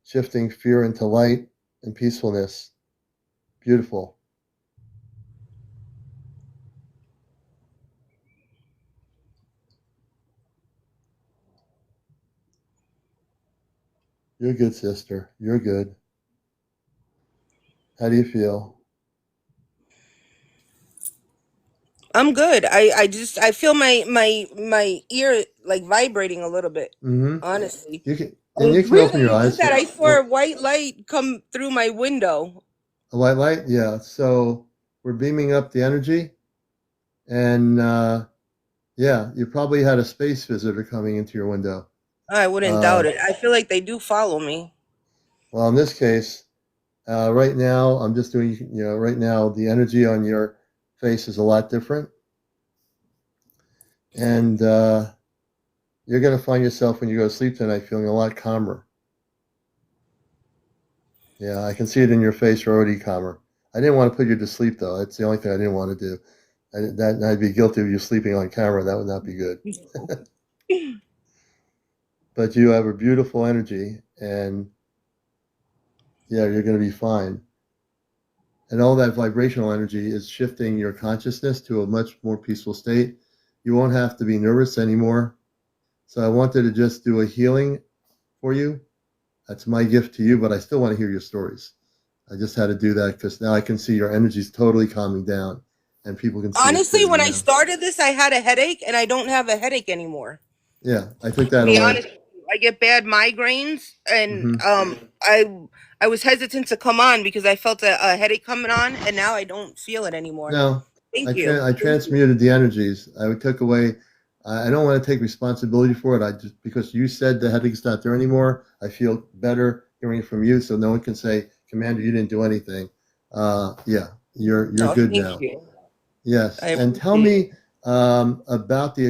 shifting fear into light and peacefulness, beautiful. You're good, sister. You're good. How do you feel? I'm good. I feel my ear like vibrating a little bit. Mm-hmm. Honestly. And you And can open really, your it's just eyes. that I saw a white light come through my window. A white light? Yeah. So we're beaming up the energy, and yeah, you probably had a space visitor coming into your window. I wouldn't doubt it. I feel like they do follow me. Well, in this case, right now, I'm just doing, right now, the energy on your face is a lot different. And you're going to find yourself when you go to sleep tonight feeling a lot calmer. Yeah, I can see it in your face. You're already calmer. I didn't want to put you to sleep, though. That's the only thing I didn't want to do. I'd be guilty of you sleeping on camera. That would not be good. But you have a beautiful energy, and yeah, you're going to be fine. And all that vibrational energy is shifting your consciousness to a much more peaceful state. You won't have to be nervous anymore. So I wanted to just do a healing for you. That's my gift to you, but I still want to hear your stories. I just had to do that because now I can see your energy's totally calming down, and people can see it Honestly, too. when I started this, I had a headache, and I don't have a headache anymore. Yeah, I took To that be away. honest. I get bad migraines, and Mm-hmm. I was hesitant to come on because I felt a headache coming on, and now I don't feel it anymore. No, Thank you. I transmuted the energies. I took away. I don't want to take responsibility for it. I just because you said the headache's not there anymore. I feel better hearing it from you, so no one can say, "Commander, you didn't do anything." Yeah, you're No, good thank now. you. Yes, I and tell appreciate me about the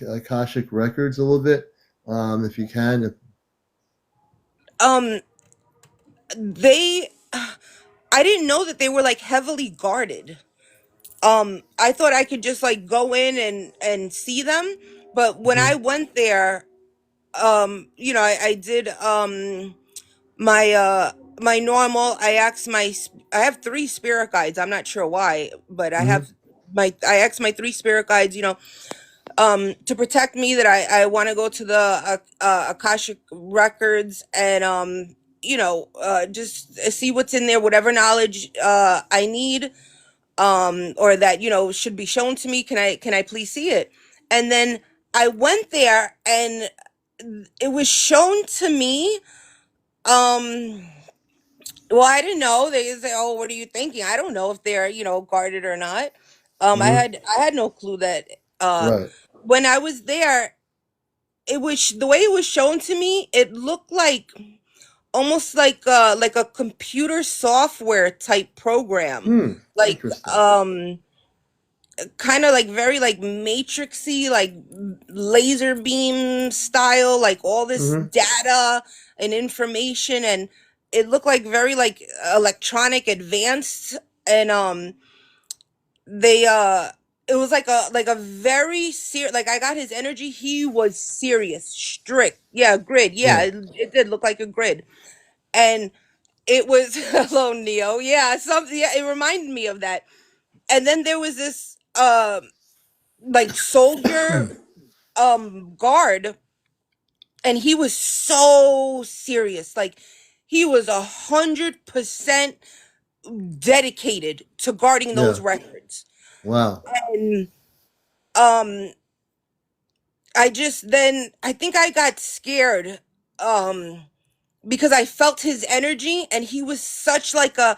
Akashic records a little bit, if you can. it. They, I didn't know that they were like heavily guarded. I thought I could just like go in and see them, but when Mm-hmm. I went there, I did my my normal. I have three spirit guides. I'm not sure why, but Mm-hmm. I asked my three spirit guides, to protect me, that I want to go to the Akashic records, and just see what's in there, whatever knowledge I need, or that should be shown to me. Can I please see it? And then I went there, and it was shown to me. um well, I didn't know. They say, "Oh, what are you thinking?" I don't know if they're guarded or not. Mm-hmm. I had no clue that Right. when I was there, it was the way it was shown to me. It looked like almost like a computer software type program, Hmm. like Interesting. kind of like very like matrixy, like laser beam style, like all this Mm-hmm. data and information, and it looked like very like electronic advanced. And they it was like a very serious, like I got his energy. He was serious, strict. Yeah, grid. Yeah, Yeah. it did look like a grid. And it was hello Neo. Yeah, something. Yeah, it reminded me of that. And then there was this like soldier guard, and he was so serious. Like he was 100% dedicated to guarding those Yeah. records. Wow. And um I think I got scared, um because I felt his energy, and he was such like a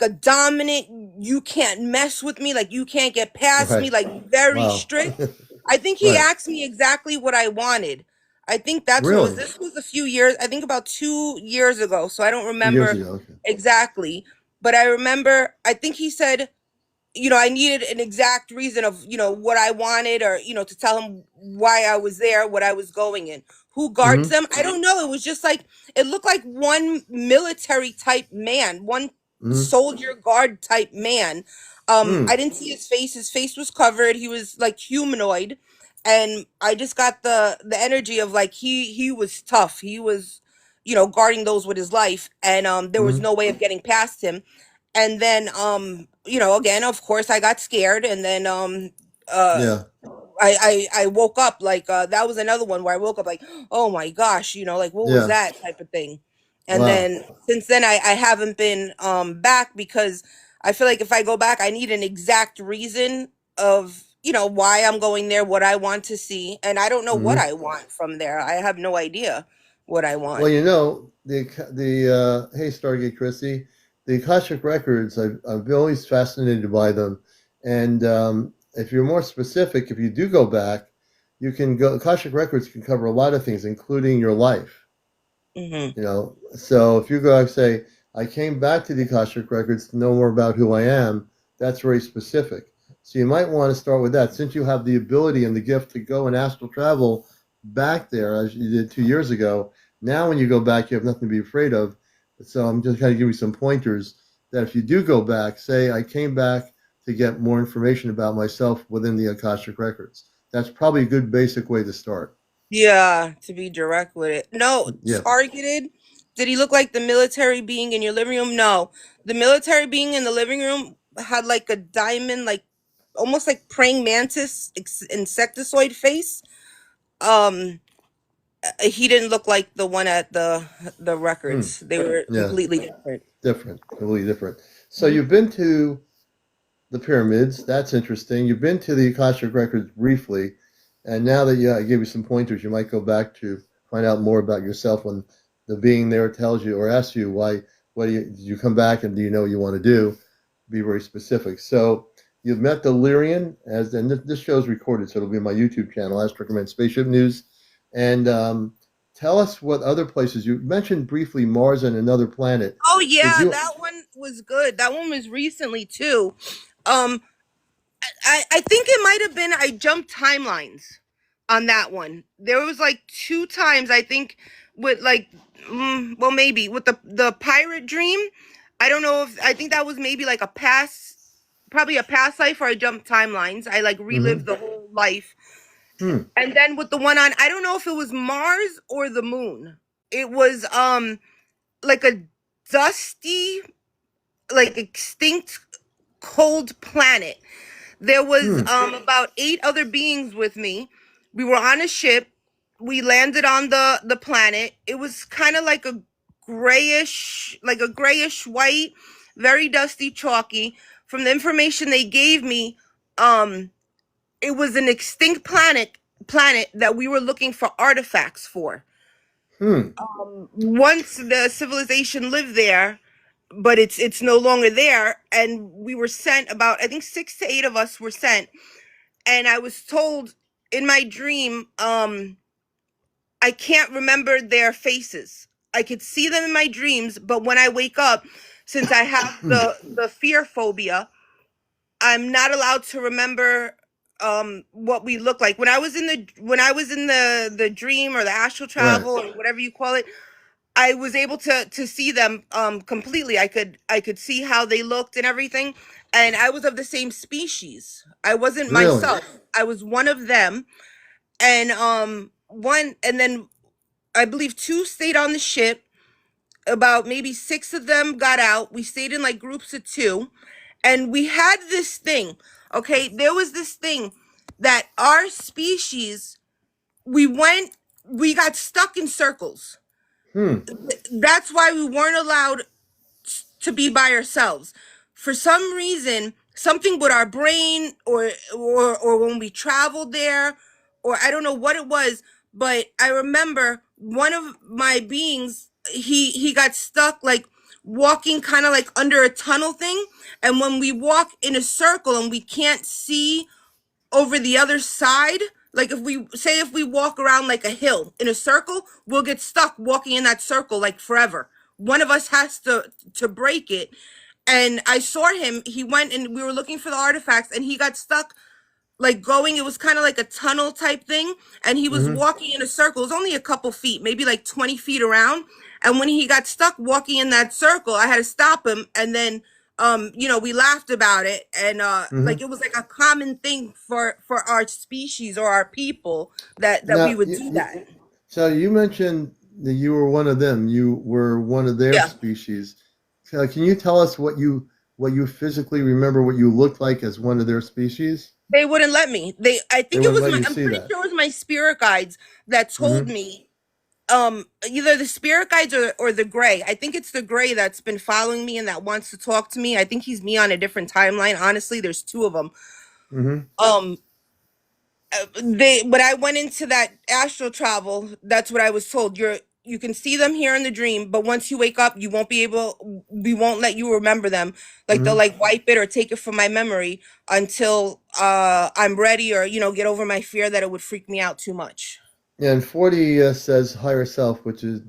dominant, you can't mess with me, like you can't get past me, Right. like very Wow. strict. I think he Right. asked me exactly what I wanted. I think that's what was Really? this was a few years, I think about 2 years ago, so I don't 2 years remember ago. Okay. exactly. But I remember, I think he said, I needed an exact reason of, what I wanted, or, to tell him why I was there, what I was going in. Who guards Mm-hmm. them? I don't know. It was just like, it looked like one military type man, one Mm-hmm. soldier guard type man. Hmm. I didn't see his face. His face was covered. He was like humanoid. And I just got the energy of like, he was tough. He was, guarding those with his life. And there was Mm-hmm. no way of getting past him. And then again, of course, I got scared. And then uh Yeah. I woke up, like that was another one where I woke up like, oh my gosh, like what was Yeah. that type of thing. And Wow. then since then I haven't been back, because I feel like if I go back, I need an exact reason of why I'm going there, what I want to see. And I don't know what Mm-hmm. I want from there. I have no idea what I Well, want. you know, hey, Stargate Christie, the Akashic Records, I've been always fascinated by them. And if you're more specific, if you do go back, you can go, Akashic Records can cover a lot of things, including your life. Hmm. So if you go and say, I came back to the Akashic Records to know more about who I am, that's very specific. So you might want to start with that, since you have the ability and the gift to go and astral travel back there as you did 2 years ago. Now when you go back, you have nothing to be afraid of. So I'm just kind of giving you some pointers that if you do go back, say, I came back to get more information about myself within the Akashic Records. That's probably a good basic way to start. Yeah, to be direct with it. No, Yeah. targeted. Did he look like the military being in your living room? No. The military being in the living room had like a diamond, like almost like praying mantis insectoid face. Um he didn't look like the one at the Hmm. records. They were Yeah. completely different. Different. Completely different. So Mhm. you've been to the pyramids. That's interesting. You've been to the Akashic Records briefly. And now that I gave you some pointers, you might go back to find out more about yourself when the being there tells you or asks you why did you come back and do you know what you want to do? Be very specific. So you've met Delirian, and this show is recorded, so it'll be on my YouTube channel, Ask Recommend Spaceship News. And tell us what other places you mentioned briefly, Mars and another planet. Oh Did yeah, you? that one was good. That one was recently too. Um, I think it might have been I jumped timelines on that one. There was like 2 times I think with like, well maybe with the pirate dream. I don't know if I think that was maybe like probably a past life, or I jumped timelines. I like relived Mm-hmm. the whole life. Hmm. And then with the one on, I don't know if it was Mars or the moon. It was like a dusty, like extinct cold planet. There was Hmm. about 8 other beings with me. We were on a ship. We landed on the planet. It was kind of like a grayish white, very dusty, chalky. From the information they gave me, it was an extinct planet that we were looking for artifacts for. Hmm. Once the civilization lived there, but it's no longer there, and we were sent about, I think 6 to 8 of us were sent, and I was told in my dream, I can't remember their faces. I could see them in my dreams, but when I wake up, since I have the fear phobia, I'm not allowed to remember what we look like. When I was in the dream, or the astral Right. travel, or whatever you call it, I was able to see them completely. I could see how they looked and everything, and I was of the same species. I wasn't Really? myself. I was one of them, and then I believe 2 stayed on the ship. About maybe 6 of them got out. We stayed in like groups of 2, and we had this thing. Okay, there was this thing that our species, we got stuck in circles. Hmm. That's why we weren't allowed to be by ourselves. For some reason, something with our brain, or when we traveled there, or I don't know what it was, but I remember one of my beings, he got stuck like walking kind of like under a tunnel thing, and when we walk in a circle and we can't see over the other side, like if we walk around like a hill in a circle, we'll get stuck walking in that circle like forever. One of us has to break it. And I saw him, he went, and we were looking for the artifacts, and he got stuck like going, it was kind of like a tunnel type thing, and he was Mm-hmm. walking in a circle. It was only a couple feet, maybe like 20 feet around. And when he got stuck walking in that circle, I had to stop him. And then we laughed about it, and Mm-hmm. like it was like a common thing for our species or our people that we Now, would do that. so you mentioned that you were one of them. You were one of their Yeah. species. Can you tell us what you physically remember, what you looked like as one of their species? They wouldn't let me. I They think it wouldn't was let you I'm see pretty that. sure it was my spirit guides that told Mm-hmm. me, either the spirit guides or the gray. I think it's the gray that's been following me and that wants to talk to me. I think he's me on a different timeline. Honestly, there's 2 of them. Mm-hmm. Um, they when I went into that astral travel, that's what I was told. You can see them here in the dream, but once you wake up, we won't let you remember them. Like they'll Mm-hmm. like wipe it or take it from my memory until I'm ready, or get over my fear that it would freak me out too much. Yeah, and 40 says higher self, which is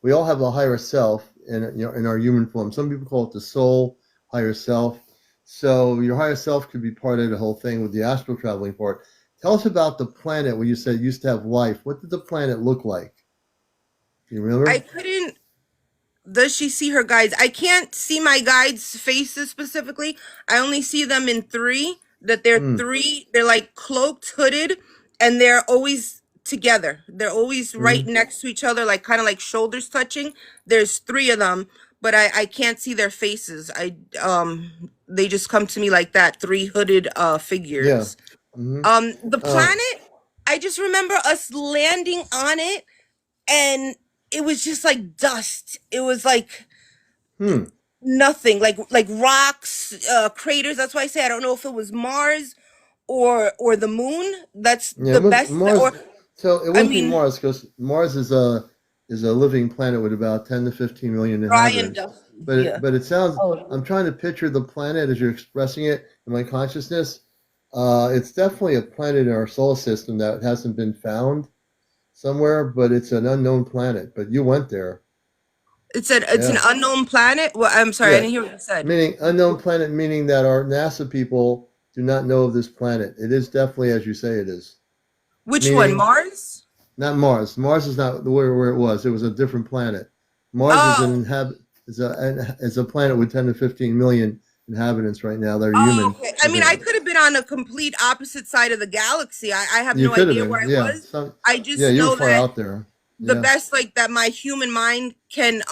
we all have a higher self in our human form. Some people call it the soul, higher self. So your higher self could be part of the whole thing with the astral traveling part. Tell us about the planet where you said it used to have life. What did the planet look like? Do you I remember? couldn't Does she see her guides? I can't see my guides' faces specifically. I only see them in 3. That Hmm. they're like cloaked, hooded, and they're always together. They're always right Mm-hmm. next to each other, like kind of like shoulders touching. There's 3 of them, but I can't see their faces. They just come to me like that, 3 hooded Yeah. figures. Mm-hmm. The planet, I just remember us landing on it, and it was just like dust. It was like Hmm. nothing, like rocks, craters. That's why I say I don't know if it was Mars or the moon. That's Yeah, the best. Mars. Or So it I wouldn't be mean, Mars because Mars is a living planet with about 10 to 15 million dry and inhabitants. dusty. Yeah. But it sounds. Oh, I'm trying to picture the planet as you're expressing it in my consciousness. It's definitely a planet in our solar system that hasn't been found somewhere, but it's an unknown planet. But you went there. it's an Yeah. unknown planet. Well, I'm sorry, I Yeah. didn't hear what you said. Meaning unknown planet, meaning that our NASA people do not know of this planet. It is definitely as you say it is. Which one? Meaning Mars? not Mars. Mars is not where it was. It was a different planet. Mars is Oh, is a planet with 10 to 15 million inhabitants right now that are oh, human okay. I mean, living I on. could have been on a complete opposite side of the galaxy. I have You no could have idea where been, I yeah. was. Some, I yeah, just you were know far that out there. the Yeah, best like that my human mind can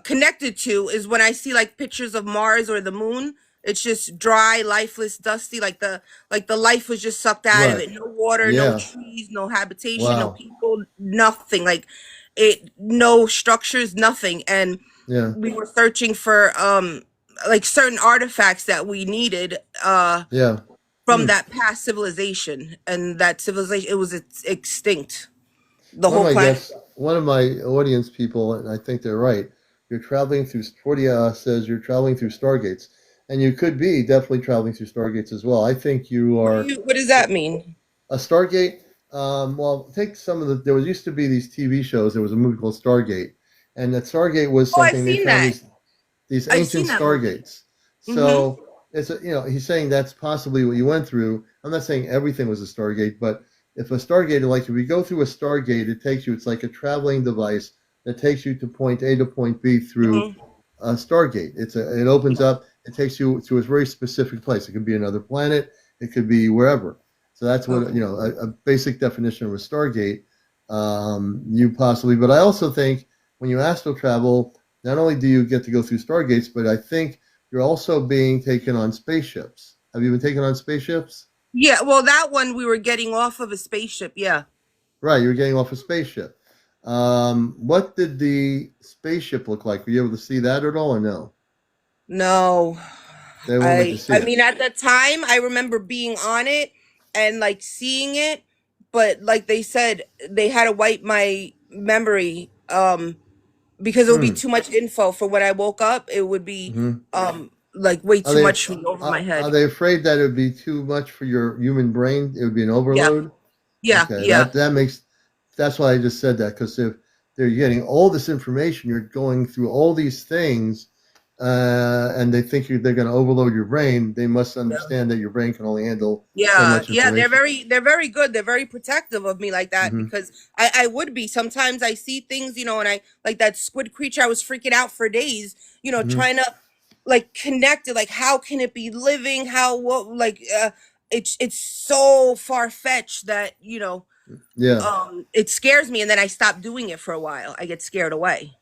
connected to is when I see like pictures of Mars or the moon. It's just dry, lifeless, dusty, like the life was just sucked out of right. it. No water, no Yeah. trees, no habitation, no Wow. people, nothing. Like it no structures, nothing. And Yeah. we were searching for like certain artifacts that we needed Yeah. from Hmm. that past civilization. And that civilization it was extinct. The One of whole my planet. guests, one of my audience people, and I think they're right. You're traveling through. Fordia says you're traveling through stargates, and you could be definitely traveling through stargates as well. I think you are What does that mean? a Stargate. Well, take some of the. There was used to be these TV shows. There was a movie called Stargate, and that Stargate was Oh, I've something they seen found that. these I've ancient seen that movie. stargates. Mm-hmm. So it's a, he's saying that's possibly what you went through. I'm not saying everything was a stargate, but if a stargate, like if we go through a stargate, it takes you. It's like a traveling device that takes you to point A to point B through Mm-hmm. a stargate. It opens up. It takes you to a very specific place. It could be another planet. It could be wherever. So that's what Okay. a basic definition of a stargate. You possibly, but I also think when you astral travel, not only do you get to go through stargates, but I think you're also being taken on spaceships. Have you been taken on spaceships? Yeah, well, that one we were getting off of a spaceship. Yeah. Right, you're getting off a spaceship. What did the spaceship look like? Were you able to see that at all, or no? No. They won't let you see I it. mean at the time I remember being on it and like seeing it, but like they said they had to wipe my memory because it would be Hmm. too much info for when I woke up. It would be Hmm. like way Are too they much for me over my are head. they afraid that it would be too much for your human brain? It would be an Yeah. overload. Yeah. Okay, Yeah. that makes that's why I just said that because if they're getting all this information, you're going through all these things, and they think they're going to overload your brain. They must Yeah. understand that your brain can only handle so Yeah, much yeah, information. they're very good. They're very protective of me like that Hmm. because I would be. Sometimes I see things, and I like that squid creature. I was freaking out for days, Hmm. trying to like connect it. Like, how can it be living? How what like it's so far fetched that Yeah. it scares me, and then I stop doing it for a while. I get scared away.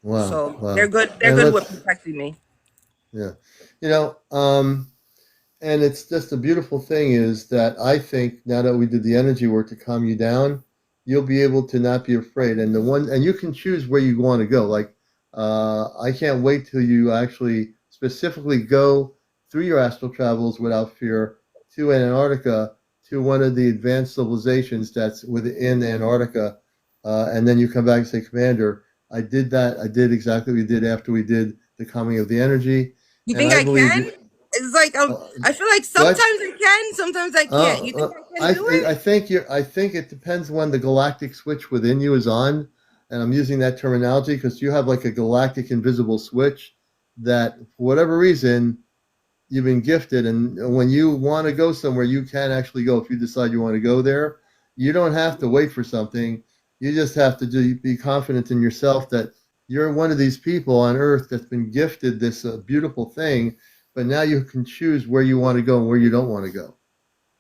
Wow. So they're Wow. good. They're And good with let's protecting me. yeah. You know, and it's just a beautiful thing is that I think now that we did the energy work to calm you down, you'll be able to not be afraid. And you can choose where you want to go. Like, I can't wait till you actually specifically go through your astral travels without fear to Antarctica, to one of the advanced civilizations that's within Antarctica. And then you come back and say, Commander, I did that. I did exactly what we did after we did the calming of the energy. You And think I I believe can? It's like uh, I feel like sometimes what? I can, sometimes I can't. You think I can do I it? think I think it depends when the galactic switch within you is on, and I'm using that terminology because you have like a galactic invisible switch that, for whatever reason, you've been gifted, and when you want to go somewhere, you can actually go if you decide you want to go there. You don't have to wait for something. You just have to be confident in yourself that you're one of these people on Earth that's been gifted this beautiful thing, but now you can choose where you want to go and where you don't want to go.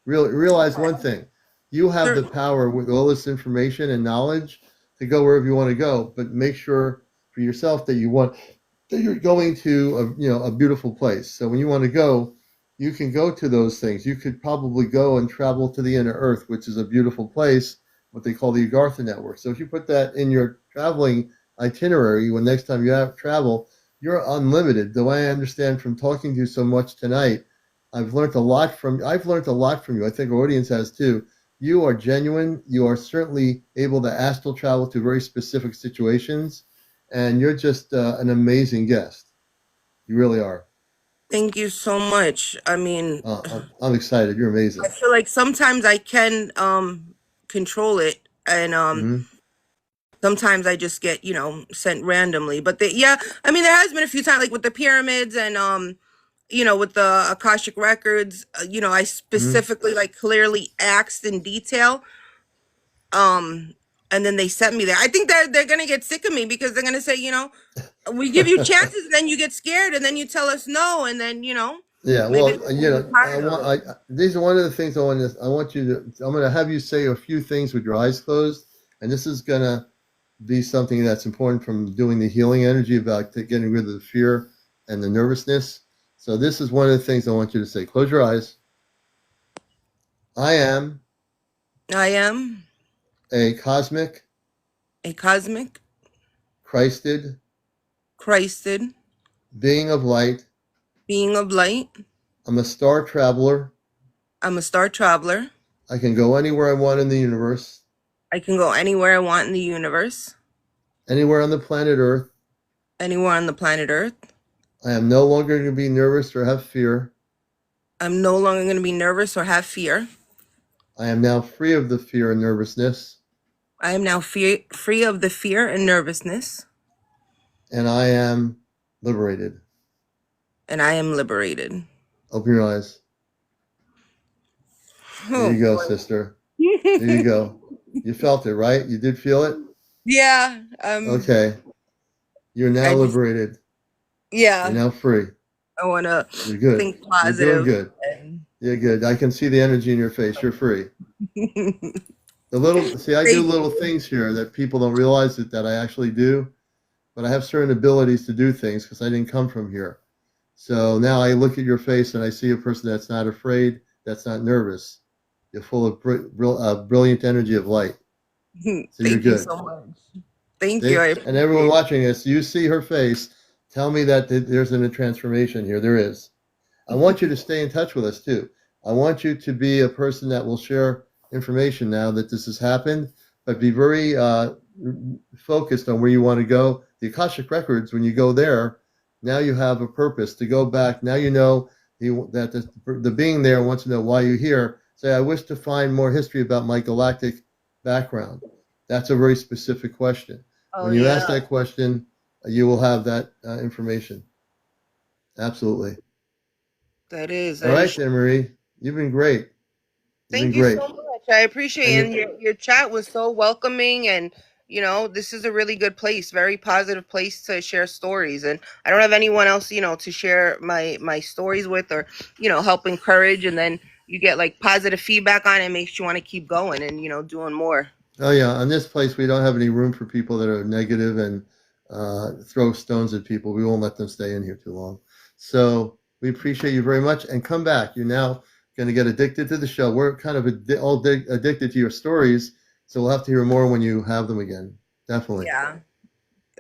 Realize one thing: you have the Certain. power with all this information and knowledge to go wherever you want to go. But make sure for yourself that you're going to a beautiful place. So when you want to go, you can go to those things. You could probably go and travel to the inner Earth, which is a beautiful place, what they call the Agartha network. So if you put that in your traveling itinerary, when next time you have travel, you're unlimited. The way I understand from talking to you so much tonight, I've learned a lot from you. I think our audience has too. You are genuine. You are certainly able to astral travel to very specific situations, and you're just an amazing guest. You really are. Thank you so much. I mean, I'm excited. You're I amazing. feel like sometimes I can control it, and Hmm. sometimes I just get, sent randomly. But yeah, I mean, there has been a few times, like with the pyramids and with the Akashic records. I Hmm. specifically, like, clearly asked in detail, and then they sent me there. I think they're gonna get sick of me because they're gonna say, we give you chances, and then you get scared, and then you tell us no, and then Yeah, maybe well, they're tired of it. these are one of the things I want to. I want you to. I'm going to have you say a few things with your eyes closed, and this is going to be something that's important from doing the healing energy about getting rid of the fear and the nervousness. So this is one of the things I want you to say. Close your eyes. I am I am a cosmic, a cosmic, Christed Christed being of light. being of light. I'm a star traveler. I'm a star traveler. I can go anywhere I want in the universe, I can go anywhere I want in the universe, anywhere on the planet Earth. anywhere on the planet Earth. I am no longer going to be nervous or have fear. I'm no longer going to be nervous or have fear. I am now free of the fear and nervousness, I am now free of the fear and nervousness, and I am liberated. and I am liberated. Open your eyes. There Oh you go, boy. sister. There you go. You felt it, right? You did feel it? Yeah. Okay. You're now I just, liberated. You're yeah. now free. I want to You're good. think You're doing positive. good. You're good. I can see the energy in your face. You're free. I do Thank little things here that people don't realize that I actually do, but I have certain abilities to do things because I didn't come from here. So now I look at your face and I see a person that's not afraid, that's not nervous. You're full of brilliant energy of light. you. So you're Thank you good. so much. Thank you. See? I And everyone appreciate it. watching this, you see her face. Tell me that there's a transformation here. There is. I want you to stay in touch with us too. I want you to be a person that will share information now that this has happened, but be very focused on where you want to go. The Akashic Records, when you go there, now you have a purpose to go back. Now you know that the being there wants to know why you're here. Say, I wish to find more history about my galactic background. That's a very specific question. Oh When you ask yeah, that question, you will have that information. Absolutely. that is. All right, then, Marie. You've been great. You've been Thank you so great. much. I appreciate And it. you're, And your chat was so welcoming, and this is a really good place, very positive place to share stories. And I don't have anyone else, to share my stories with, or help encourage. And then you get like positive feedback on it, makes you want to keep going and doing more. oh, yeah, on this place, we don't have any room for people that are negative and throw stones at people. We won't let them stay in here too long. So we appreciate you very much. And come back. You're now going to get addicted to the show. We're kind of addicted to your stories. So we'll have to hear more when you have them again. Definitely. Yeah,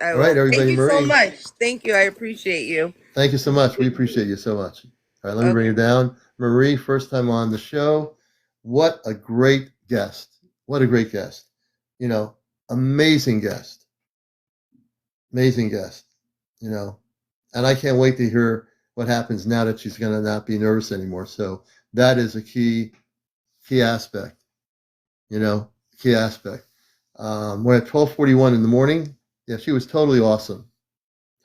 I All right, will. Thank everybody. you so Marie, much. Thank you. I appreciate you. thank you so much. We appreciate you so much. All right, let me bring Okay. you down. Marie, first time on the show. What a great guest. What a great guest. You know, amazing guest. Amazing guest. You know, and I can't wait to hear what happens now that she's going to not be nervous anymore. So that is a key aspect. You know, key aspect. We're at 12:41 in the morning. Yeah, she was totally awesome.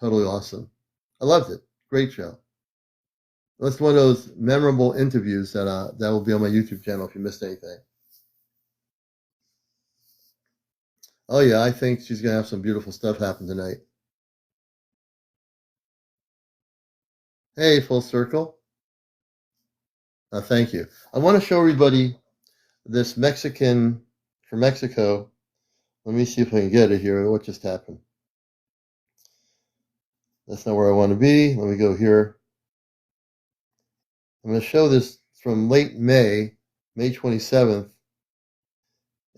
Totally awesome. I loved it. Great show. That's one of those memorable interviews that will be on my YouTube channel if you missed anything. Oh yeah, I think she's gonna have some beautiful stuff happen tonight. Hey, full circle. Thank you. I want to show everybody this Mexican from Mexico. Let me see if I can get it here. What just happened? That's not where I want to be. Let me go here. I'm going to show this from late May, May 27th.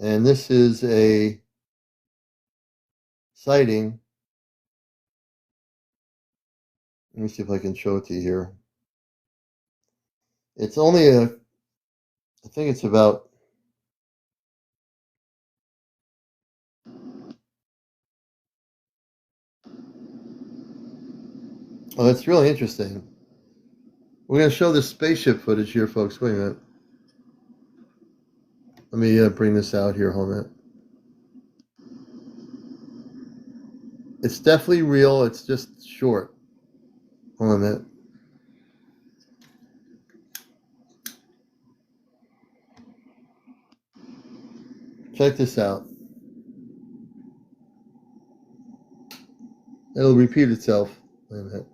And this is a sighting. Let me see if I can show it to you here. It's only I think it's about Oh, that's really interesting. We're going to show the spaceship footage here, folks. Wait a minute. Let me bring this out here. Hold on a minute. It's definitely real. It's just short. Hold on a minute. Check this out. It'll repeat itself. Wait a minute.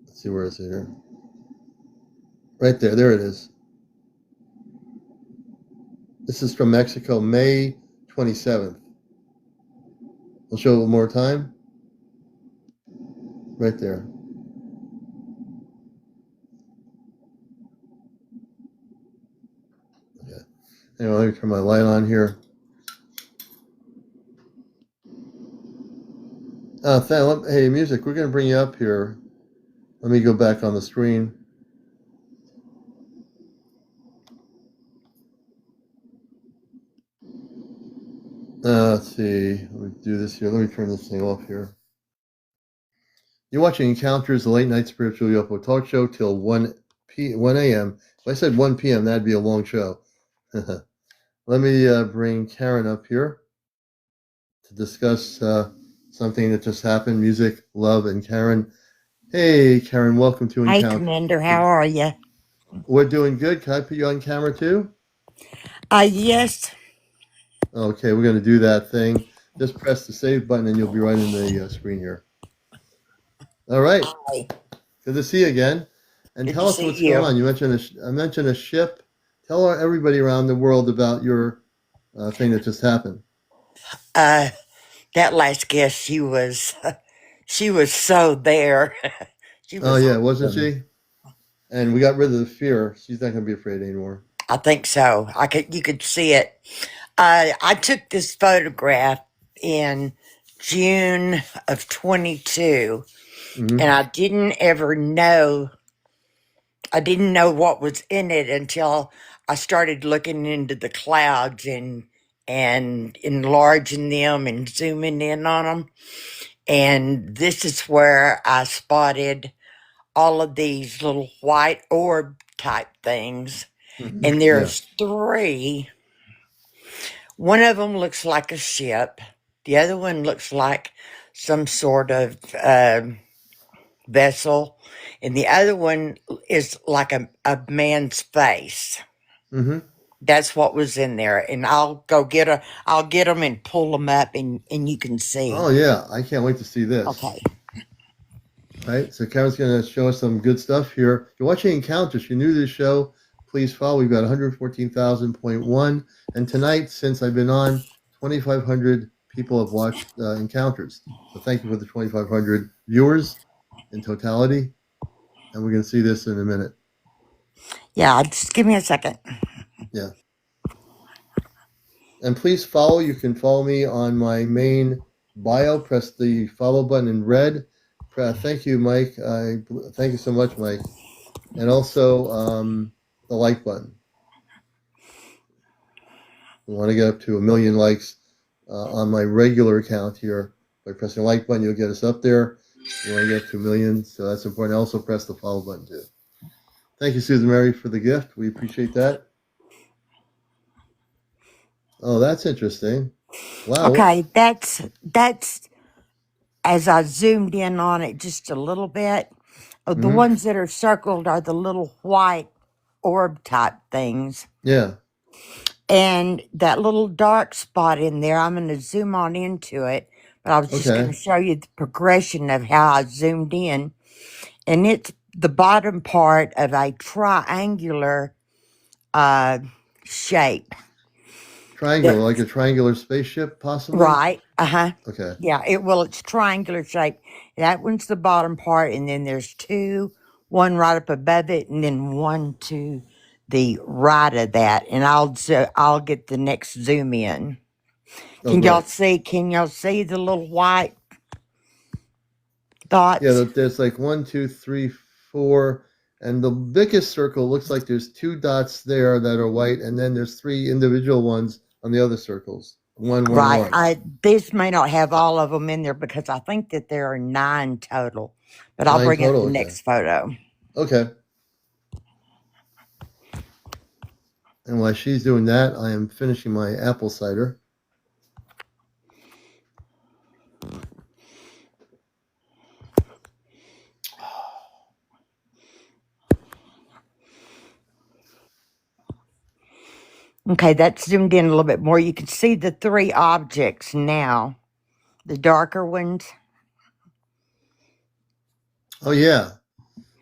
Let's see, where is it here? Right there. There it is. This is from Mexico, May 27th. I'll show it one more time. Right there. Okay. Anyway, let me turn my light on here. Hey, music, we're going to bring you up here. Let me go back on the screen. Let's see. Let me do this here. Let me turn this thing off here. You're watching Encounters, the late night spiritual UFO talk show till 1 a.m. If I said 1 p.m., that'd be a long show. Let me bring Karen up here to discuss something that just happened. Music, love, and Karen. Hey, Karen, welcome to Hi, Encounter. Commander. How are you? We're doing good. Can I put you on camera too? Yes. Okay, we're going to do that thing. Just press the save button and you'll be right in the screen here. All right. Hi. Good to see you again. And Good tell to us see what's you. going on. You mentioned I mentioned a ship. Tell everybody around the world about your thing that just happened. That last guest, she was, she was so there. She Oh was yeah, wasn't awesome. she? And we got rid of the fear. She's not going to be afraid anymore. I think so. You could see it. I took this photograph in June of 22, Mm-hmm. and I didn't know what was in it until I started looking into the clouds and enlarging them and zooming in on them. And this is where I spotted all of these little white orb type things. Mm-hmm. And Yeah. there's three. One of them looks like a ship. The other one looks like some sort of vessel. And the other one is like a man's face. Mm-hmm. That's what was in there. And I'll get them and pull them up and you can see. Oh yeah, I can't wait to see this. Okay. All right, so Karen's going to show us some good stuff here. You're watching Encounters. If you're new to the show, please follow. We've got 114,000.1. And tonight, since I've been on, 2,500 people have watched Encounters. So thank you for the 2,500 viewers in totality. And we're going to see this in a minute. Yeah, just give me a second. Yeah. And please follow. You can follow me on my main bio. Press the follow button in red. Thank you, Mike. Thank you so much, Mike. And also the like button. We want to get up to 1 million likes on my regular account here. By pressing the like button, you'll get us up there. We want to get up to 1 million, so that's important. Also press the follow button too. Thank you, Susan Mary, for the gift. We appreciate that. Oh, that's interesting. Wow. Okay, that's as I zoomed in on it just a little bit. The ones that are circled are the little white orb type things. Yeah. And that little dark spot in there, I'm going to zoom on into it, but I was just going to show you the progression of how I zoomed in. And it's the bottom part of a triangular shape. Triangular, like a triangular spaceship, possibly? Right. Okay. Yeah, it's triangular shape. That one's the bottom part, and then there's two, one right up above it, and then one to the right of that. And I'll get the next zoom in. Can y'all see? Can y'all see the little white dots? Yeah, there's like 1, 2, 3, 4, and the biggest circle looks like there's 2 dots there that are white, and then there's 3 individual ones on the other circles. Right. This may not have all of them in there because I think that there are 9 total. But I'll 9 bring up total. the Okay. next photo. Okay. And while she's doing that, I am finishing my apple cider. Okay, that's zoomed in a little bit more. You can see the 3 objects now, the darker ones. Oh yeah.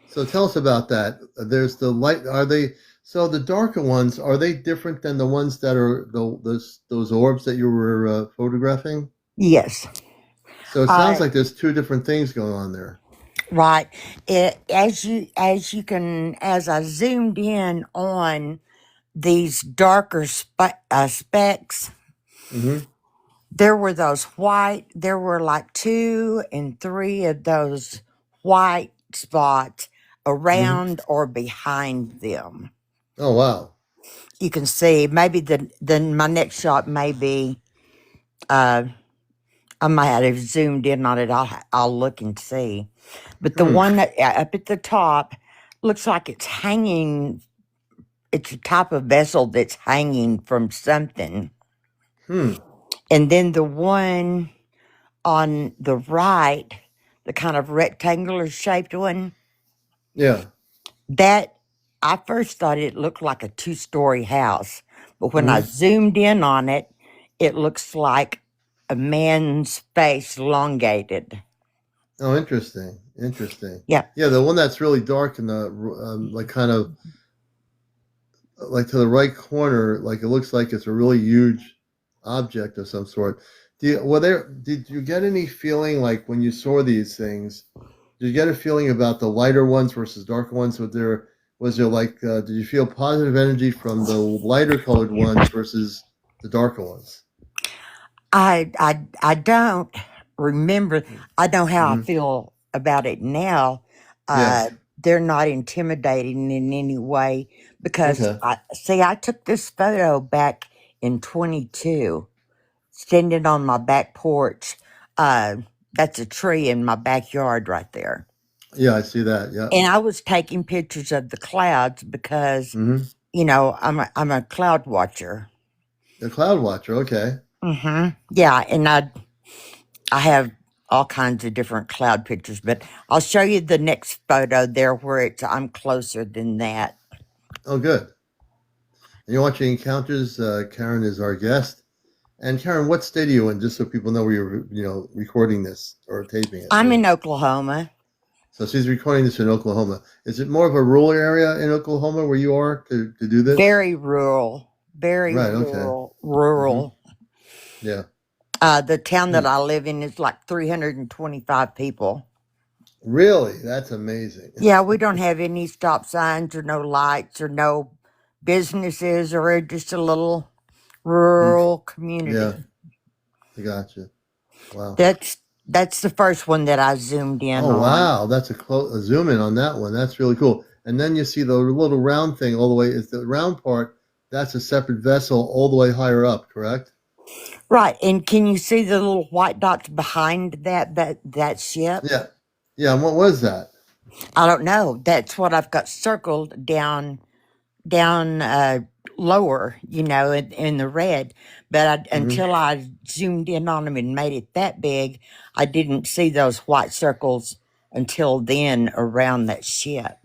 So tell us about that. There's the light. Are they so the darker ones? Are they different than the ones that are those orbs that you were photographing? Yes. So it sounds like there's 2 different things going on there. Right. As I zoomed in on these darker specks, Mm-hmm. there were those white. There were like 2 and 3 of those white spots Mm-hmm. around or behind them. Oh wow. You can see maybe my next shot may be. I might have zoomed in on it. I'll look and see. But the one that up at the top looks like it's hanging. It's a type of vessel that's hanging from something. Hmm. And then the one on the right, the kind of rectangular shaped one, Yeah. that I first thought it looked like a 2-story house. But when I Mm-hmm. zoomed in on it, it looks like a man's face elongated. Oh, interesting. Interesting. Yeah. Yeah, the one that's really dark in the like kind of like to the right corner, like it looks like it's a really huge object of some sort. Did you get any feeling like when you saw these things? Did you get a feeling about the lighter ones versus darker ones? Was there like did you feel positive energy from the lighter colored ones versus the darker ones? I don't remember. I know how I Mm-hmm. feel about it now. Yeah. They're not intimidating in any way because Okay. I took this photo back in 22, standing on my back porch. That's a tree in my backyard right there. Yeah, I see that. Yeah. And I was taking pictures of the clouds because, Mm-hmm. I'm a cloud watcher. The cloud watcher. Okay. Mm-hmm. Yeah, and I have all kinds of different cloud pictures, but I'll show you the next photo there where I'm closer than that. Oh, good. And you're watching Encounters. Karen is our guest. And Karen, what state are you in? Just so people know where you're, recording this or taping it. I'm in Oklahoma. So she's recording this in Oklahoma. Is it more of a rural area in Oklahoma where you are to do this? Very rural. Very Right, rural. okay. Rural. Yeah. The town that I live in is like 325 people. Really? That's amazing. Yeah, we don't have any stop signs or no lights or no businesses, or just a little rural community. Yeah. I gotcha. Wow. That's the first one that I zoomed in on. Oh, wow. That's a zoom in on that one. That's really cool. And then you see the little round thing all the way. It's the round part. That's a separate vessel all the way higher up, correct? Right. And can you see the little white dots behind that ship? Yeah. Yeah. And what was that? I don't know. That's what I've got circled down lower, in the red. But until I zoomed in on them and made it that big, I didn't see those white circles until then around that ship.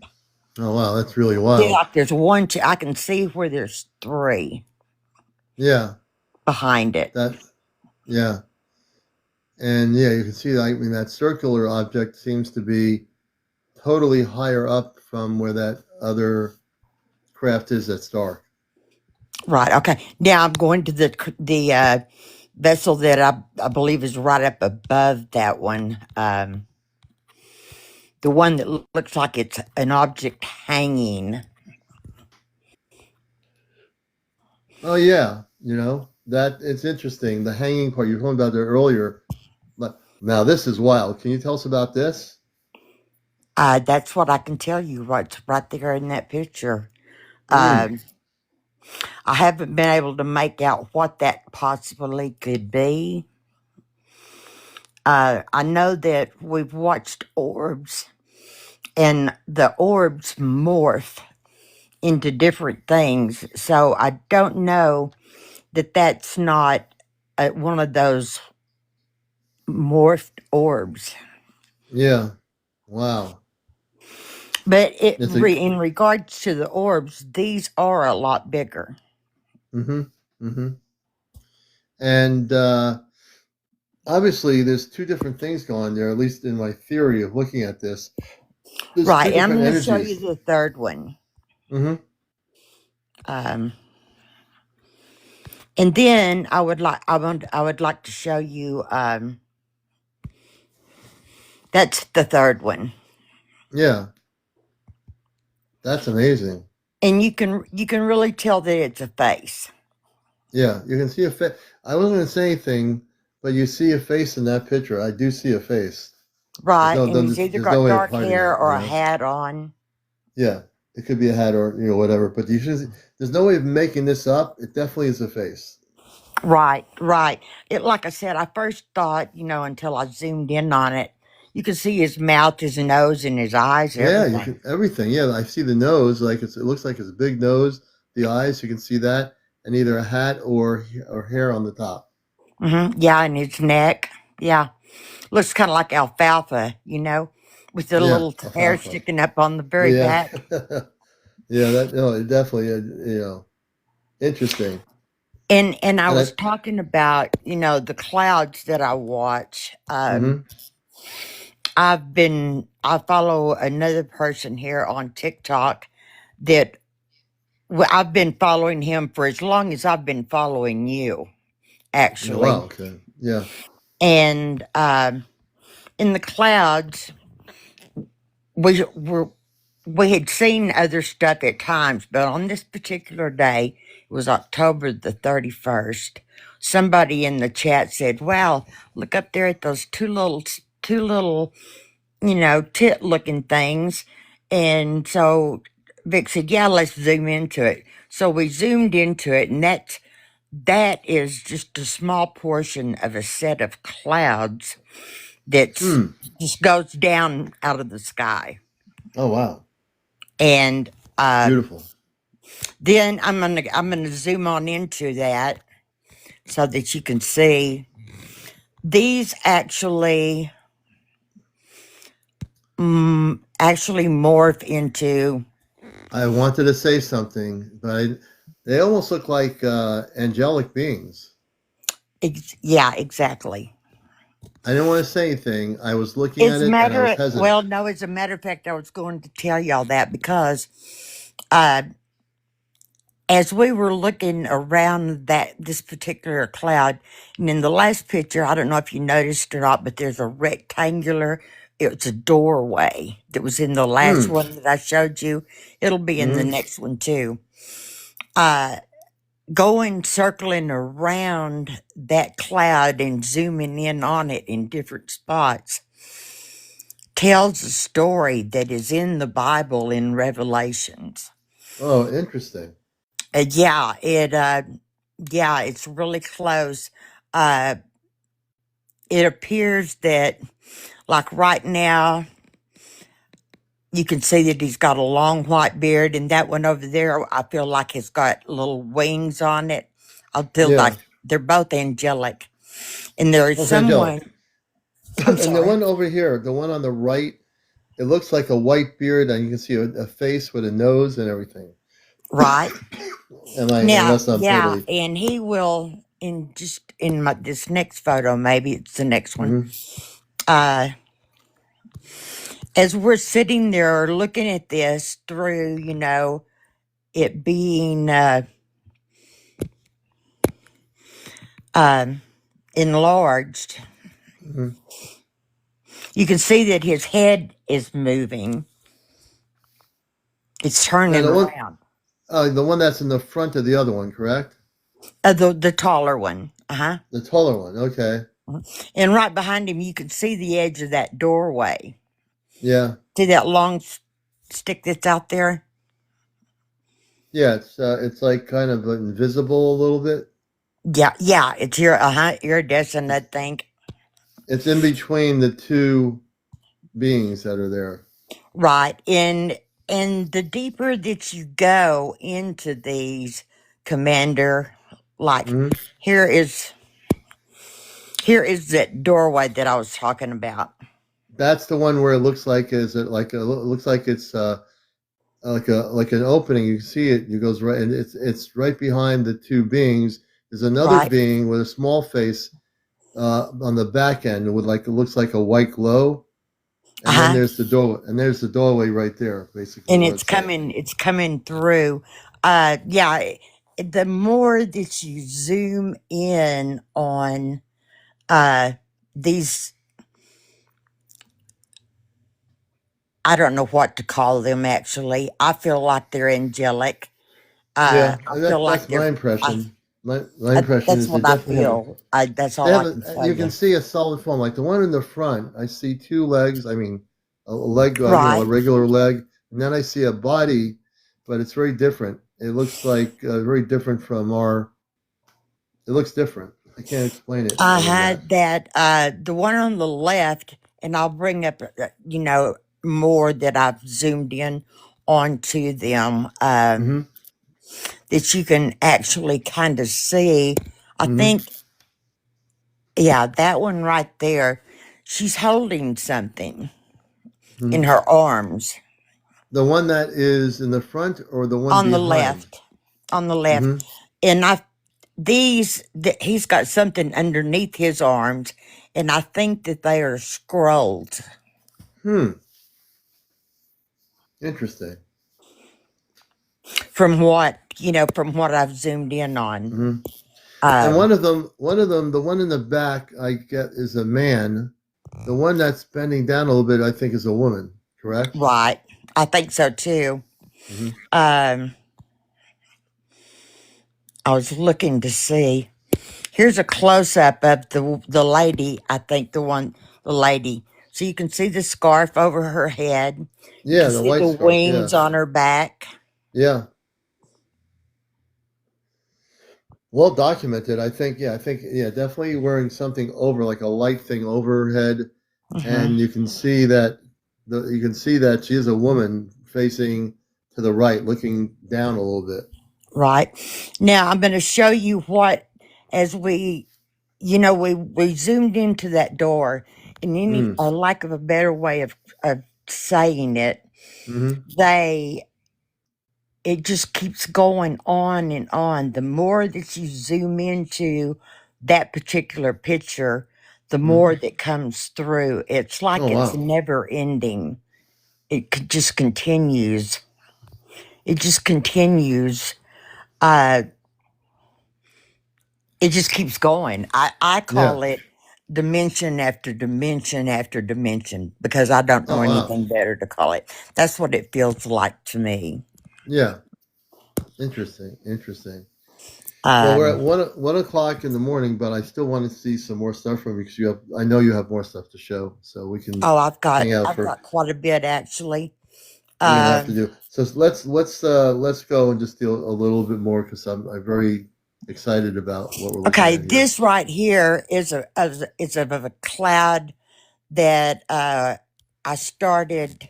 Oh, wow. That's really wild. Yeah, like there's one. I can see where there's 3. Yeah. Behind it. Yeah. And yeah, you can see that circular object seems to be totally higher up from where that other craft is that's dark. Right. Okay. Now I'm going to the vessel that I believe is right up above that one. The one that looks like it's an object hanging. Oh yeah, that it's interesting. The hanging part you were talking about there earlier. But now this is wild. Can you tell us about this? That's what I can tell you. Right there in that picture. I haven't been able to make out what that possibly could be. I know that we've watched orbs, and the orbs morph into different things. So I don't know that that's not one of those morphed orbs. Yeah. Wow. But It's a. in regards to the orbs, these are a lot bigger. Mm-hmm. Mm-hmm. And obviously, there's two different things going there. At least in my theory of looking at this, there's two Right. I'm different going to show you energies. the third one. Mm-hmm. Um, and then I would like to show you. That's the third one, Yeah. That's amazing. and you can really tell that it's a face. Yeah, you can see a face. I wasn't going to say anything, but you see a face in that picture. I do see a face. Right, and he's either There's no got way of dark hiding hair that, or a hat on. Yeah, it could be a hat or whatever, but there's no way of making this up. It definitely is a face. Right, right. It, like I said, I first thought, until I zoomed in on it, you can see his mouth, his nose, and his eyes, Yeah, you everything. can everything. Yeah, I see the nose. It looks like it's a big nose. The eyes, you can see that, and either a hat or hair on the top. Yeah, and his neck. Yeah, looks kind of like alfalfa, with the Yeah, little hair alfalfa. sticking up on the very Yeah, back. yeah. That no, it definitely interesting. And I And was talking about, the clouds that I watch. mm-hmm. I follow another person here on TikTok that I've been following him for as long as I've been following you, Oh, wow. actually. Okay. Yeah. And in the clouds, we were we had seen other stuff at times, but on this particular day, it was October the 31st. Somebody in the chat said, "Wow, look up there at those two little, tit looking things." And so Vic said, "Yeah, let's zoom into it." So we zoomed into it, and that is just a small portion of a set of clouds that's Hmm. just goes down out of the sky. Oh, wow. And Beautiful. then I'm gonna zoom on into that so that you can see these actually morph into. I wanted to say something, but they almost look like angelic beings. Yeah, exactly. I didn't want to say anything. I was looking at it and I was hesitant. Well, no, as a matter of fact, I was going to tell y'all that because uh, as we were looking around this particular cloud, and in the last picture, I don't know if you noticed or not, but there's a rectangular. It's a doorway that was in the last Hmm. one that I showed you. It'll be in the Mm-hmm. next one too. Going circling around that cloud and zooming in on it in different spots tells a story that is in the Bible in Revelations. Oh, interesting. Yeah, it's really close. Uh, it appears that, like right now, you can see that he's got a long white beard, and that one over there, I feel like has got little wings on it. I feel Yeah. like they're both angelic. And there is Oh, it's angelic. someone, I'm And the sorry, one over here, the one on the right, it looks like a white beard, and you can see a face with a nose and everything. right? Now, Unless I'm yeah, totally. and he will, this next photo, maybe it's the next one. Mm-hmm. Uh, as we're sitting there looking at this through, it being enlarged, Mm-hmm. you can see that his head is moving. It's Now turning around. the one that's in the front of the other one, correct? The taller one. The taller one. Okay. And right behind him, you can see the edge of that doorway. Yeah. See that long stick that's out there? Yeah, it's like kind of invisible a little bit. Yeah, it's your iridescent, I think. It's in between the two beings that are there. Right. And the deeper that you go into these, Commander, like Hmm. here is here is that doorway that I was talking about. That's the one where it looks like looks like it's like an opening. You see it. It goes right, and it's right behind the two beings. There's another Right. being with a small face on the back end with like it looks like a white glow, and then Uh-huh. there's the door, and there's the doorway right there. Basically, And what it's saying. it's coming through. Yeah, the more that you zoom in on uh these, I don't know what to call them actually. I feel like they're angelic. Yeah, I feel like that's my they're impression. My impression that's is they what I definitely have a. feel. That's They all have I a. can tell You can you. see a solid form, like the one in the front. I see two legs. I mean, a leg, a Right. regular leg, and then I see a body, but it's very different. It looks like very different from our. It looks different. I can't explain it I other than that. had that the one on the left, and I'll bring up more that I've zoomed in onto them Mm-hmm. that you can actually kind of see. I Mm-hmm. think, yeah, that one right there. She's holding something Mm-hmm. in her arms The one that is in the front or the one on the behind. left, on the left, Mm-hmm. and he's got something underneath his arms, and I think that they are scrolls. Hmm. Interesting. From what I've zoomed in on. Mm-hmm. And Um, the one in the back, I get is a man. The one that's bending down a little bit, I think, is a woman. Correct. right. I think so too. Mm-hmm. Um, I was looking to see. Here's a close up of the lady. I think the lady. So you can see the scarf over her head. You Yeah, can the see white the scarf. Yeah, wings on her back. yeah. Well documented. I think. Yeah, I think. Yeah, definitely wearing something over, like a light thing over her head, Hmm. and you can see that you can see that she is a woman facing to the right, looking down a little bit. Right. Now I'm going to show you what, as we zoomed into that door, and any Mm. a lack of a better way of saying it, Mm-hmm. they it just keeps going on and on. The more that you zoom into that particular picture, the Mm. more that comes through. It's Oh like it's wow. never ending. Just continues. It just continues. Uh, it just keeps going. I Yeah. call it dimension after dimension after dimension because I don't know Oh wow. anything better to call it. That's what it feels like to me. Yeah. Interesting. Interesting. Well, we're at Um, one o'clock in the morning, but I still want to see some more stuff from you because you have. I know you have more stuff to show, so we can oh, I've got hang out I've for. got quite a bit actually. We're gonna have to Um, do. So let's go and just deal a little bit more because I'm very excited about what we're looking okay, at here. this right here is of a cloud that I started.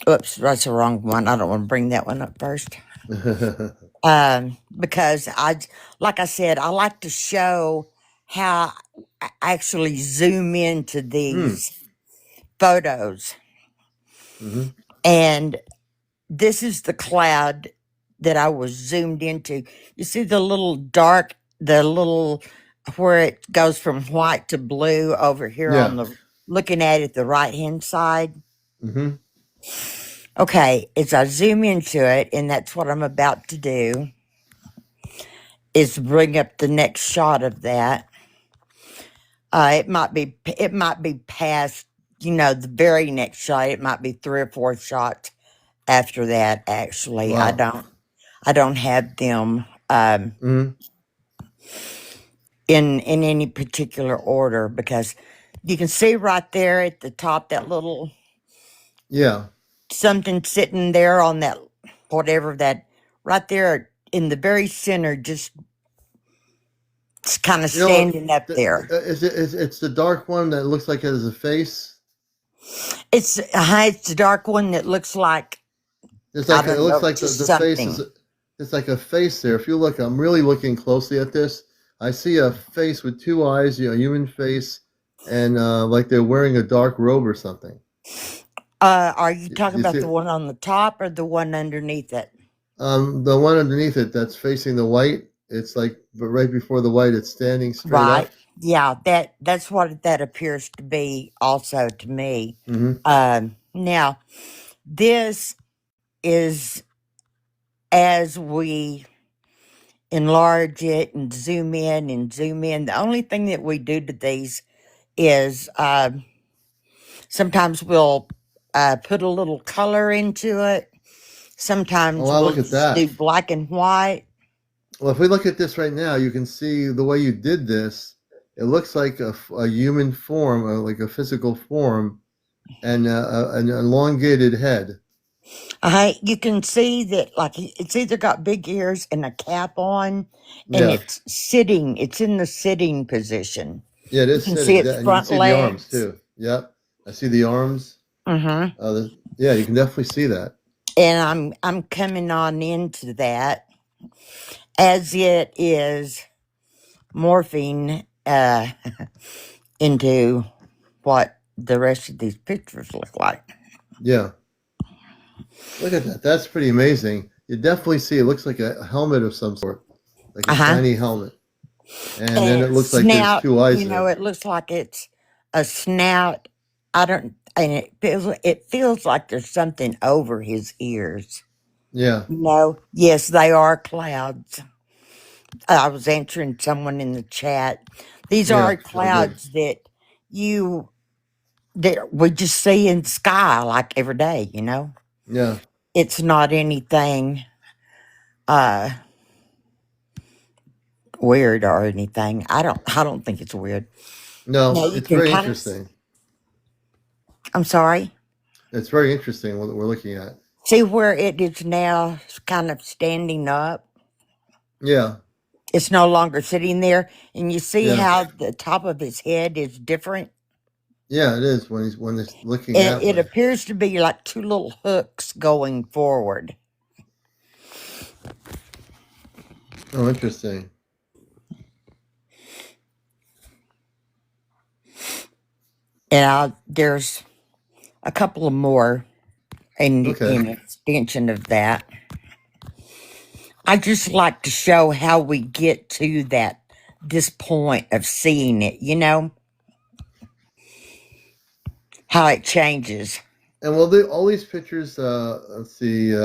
Oops, that's the wrong one. I don't want to bring that one up first. Because like I said, I like to show how I actually zoom into Hmm. these photos. Mm-hmm. And this is the cloud that I was zoomed into. You see the little, where it goes from white to blue over here on Yeah. looking at it, the right hand side. Mm-hmm. Okay, as I zoom into it, and that's what I'm about to do, is bring up the next shot of that. It might be past, the very next shot. It might be three or four shots after that. Actually, I Wow. don't have them Mm-hmm. in any particular order because you can see right there at the top that little Yeah. something sitting there on that. whatever that right there in the very center, just kind of You know, standing up there. it's the dark one that looks like it has a face. It's the dark one that looks like, It's I like it don't looks know, like just the face is. something. It's like a face there. If you look, I'm really looking closely at this. I see a face with two eyes, a human face, and like they're wearing a dark robe or something. Are you Do talking you see about the it? one on the top or the one underneath it? The one underneath it that's facing the white. It's like, but right before the white, it's standing straight Right. up. Yeah, that's what that appears to be also to me. Mm-hmm. Now this is, as we enlarge it and zoom in and zoom in, the only thing that we do to these is sometimes we'll put a little color into it. Oh, Sometimes wow, we'll look at just do that. black and white. Well, if we look at this right now, you can see the way you did this. It looks like a human form, like a physical form, and an elongated head. You can see that, like, it's either got big ears and a cap on, and Yeah, it's in the sitting position. yeah, it You is can see sitting, its and you can front see the arms legs. too. Yep, I see the arms. Mm-hmm. Yeah, you can definitely see that. And I'm coming on into that as it is morphing into what the rest of these pictures look like. Yeah, look at that. That's pretty amazing. You definitely see it looks like a helmet of some sort, like a Uh-huh. shiny helmet, and then And it its looks like there's snout, two eyes there. it looks like it's a snout. I don't, and it feels like there's something over his ears. Yeah, Yes, they are clouds. I was answering someone in the chat. These yeah, are sure did. clouds you that we just see in the sky like every day. Yeah, It's not anything uh weird or anything. I don't think it's weird. no, Now you it's can very kind of, interesting. I'm sorry. It's very interesting what we're looking at. See where it is now kind of standing up? Yeah, It's no longer sitting there. And you see yeah, how the top of his head is different? yeah. It is when it's looking And that it way. appears to be like two little hooks going forward. Oh, interesting. And there's a couple of more Okay. in extension of that. I just like to show how we get to this point of seeing it, how it changes. And all these pictures, let's see,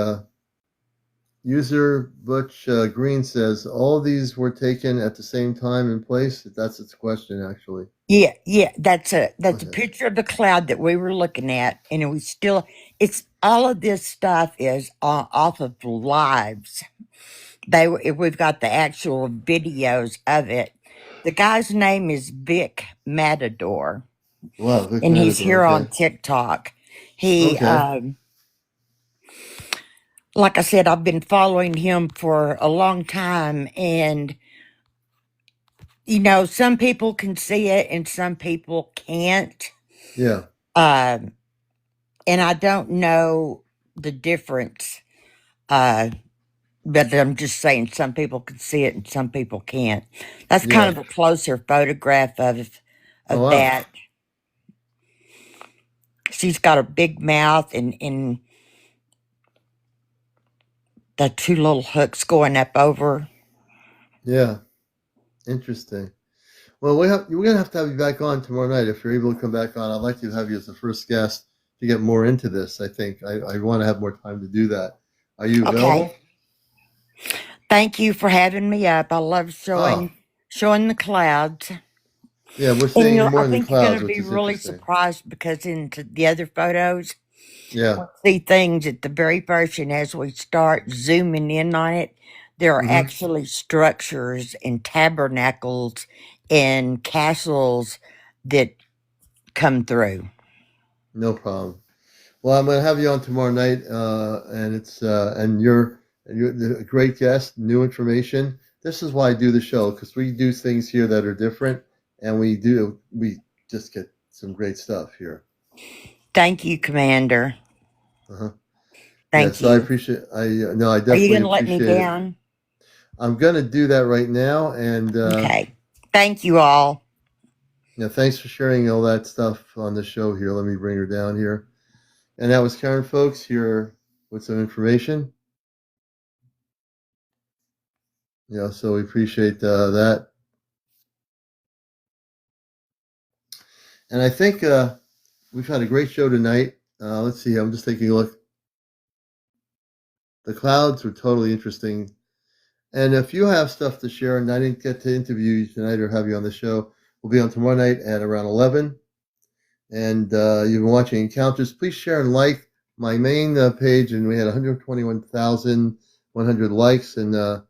user Butch Green says all these were taken at the same time and place. That's its question, actually. Yeah, that's a Okay. picture of the cloud that we were looking at, and it's all of this stuff is off of lives. We've got the actual videos of it. The guy's name is Vic Matador, Wow, Vic and he's Matador. here on Okay. TikTok. He, Okay. like I said, I've been following him for a long time, and some people can see it and some people can't. Yeah. And I don't know the difference. But I'm just saying some people can see it and some people can't. That's kind Yeah. of a closer photograph Oh, of wow. that. She's got a big mouth and the two little hooks going up over. Yeah. Interesting. Well, we're gonna have to have you back on tomorrow night if you're able to come back on. I'd like to have you as the first guest to get more into this. I think I want to have more time to do that. Are you Okay. available? Thank you for having me up. I love Oh, showing the clouds. yeah, we're And seeing more I in the think you're going clouds, to which be is really interesting. surprised because in the other photos, Yeah. we'll see things at the very first, and as we start zooming in on it, there are Mm-hmm. actually structures and tabernacles and castles that come through. No problem. Well, I'm going to have you on tomorrow night, and you're a great guest, new information. This is why I do the show, because we do things here that are different, and we just get some great stuff here. Thank you, Commander. Uh-huh. Thank So I you. appreciate. I Are you definitely going to let me appreciate it. down? I'm going to do that right now, and Okay. Thank you all. thanks for sharing all that stuff on the show here. Let me bring her down here. And that was Karen, folks, here with some information. So we appreciate that. And I think we've had a great show tonight. Let's see. I'm just taking a look. The clouds were totally interesting. And if you have stuff to share, and I didn't get to interview you tonight or have you on the show, we'll be on tomorrow night at around 11. And you've been watching Encounters. Please share and like my main page. And we had 121,100 likes. And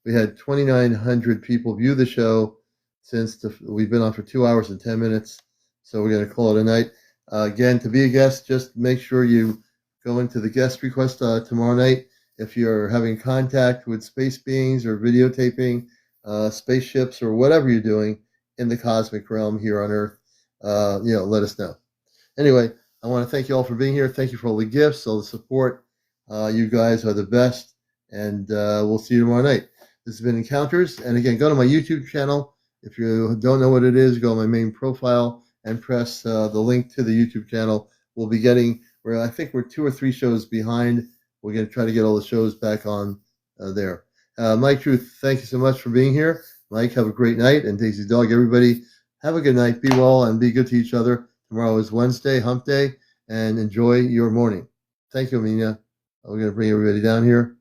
we had 2,900 people view the show since we've been on for 2 hours and 10 minutes. So we're going to call it a night. Again, to be a guest, just make sure you go into the guest request tomorrow night. If you're having contact with space beings or videotaping spaceships or whatever you're doing in the cosmic realm here on Earth, let us know. Anyway, I want to thank you all for being here. Thank you for all the gifts, all the support. You guys are the best. And we'll see you tomorrow night. This has been Encounters. And again, go to my YouTube channel. If you don't know what it is, go to my main profile and press the link to the YouTube channel. We'll be I think we're 2 or 3 shows behind. We're going to try to get all the shows back on there. Mike Truth, thank you so much for being here. Mike, have a great night. And Daisy Dog, everybody, have a good night. Be well and be good to each other. Tomorrow is Wednesday, hump day, and enjoy your morning. Thank you, Amina. We're going to bring everybody down here.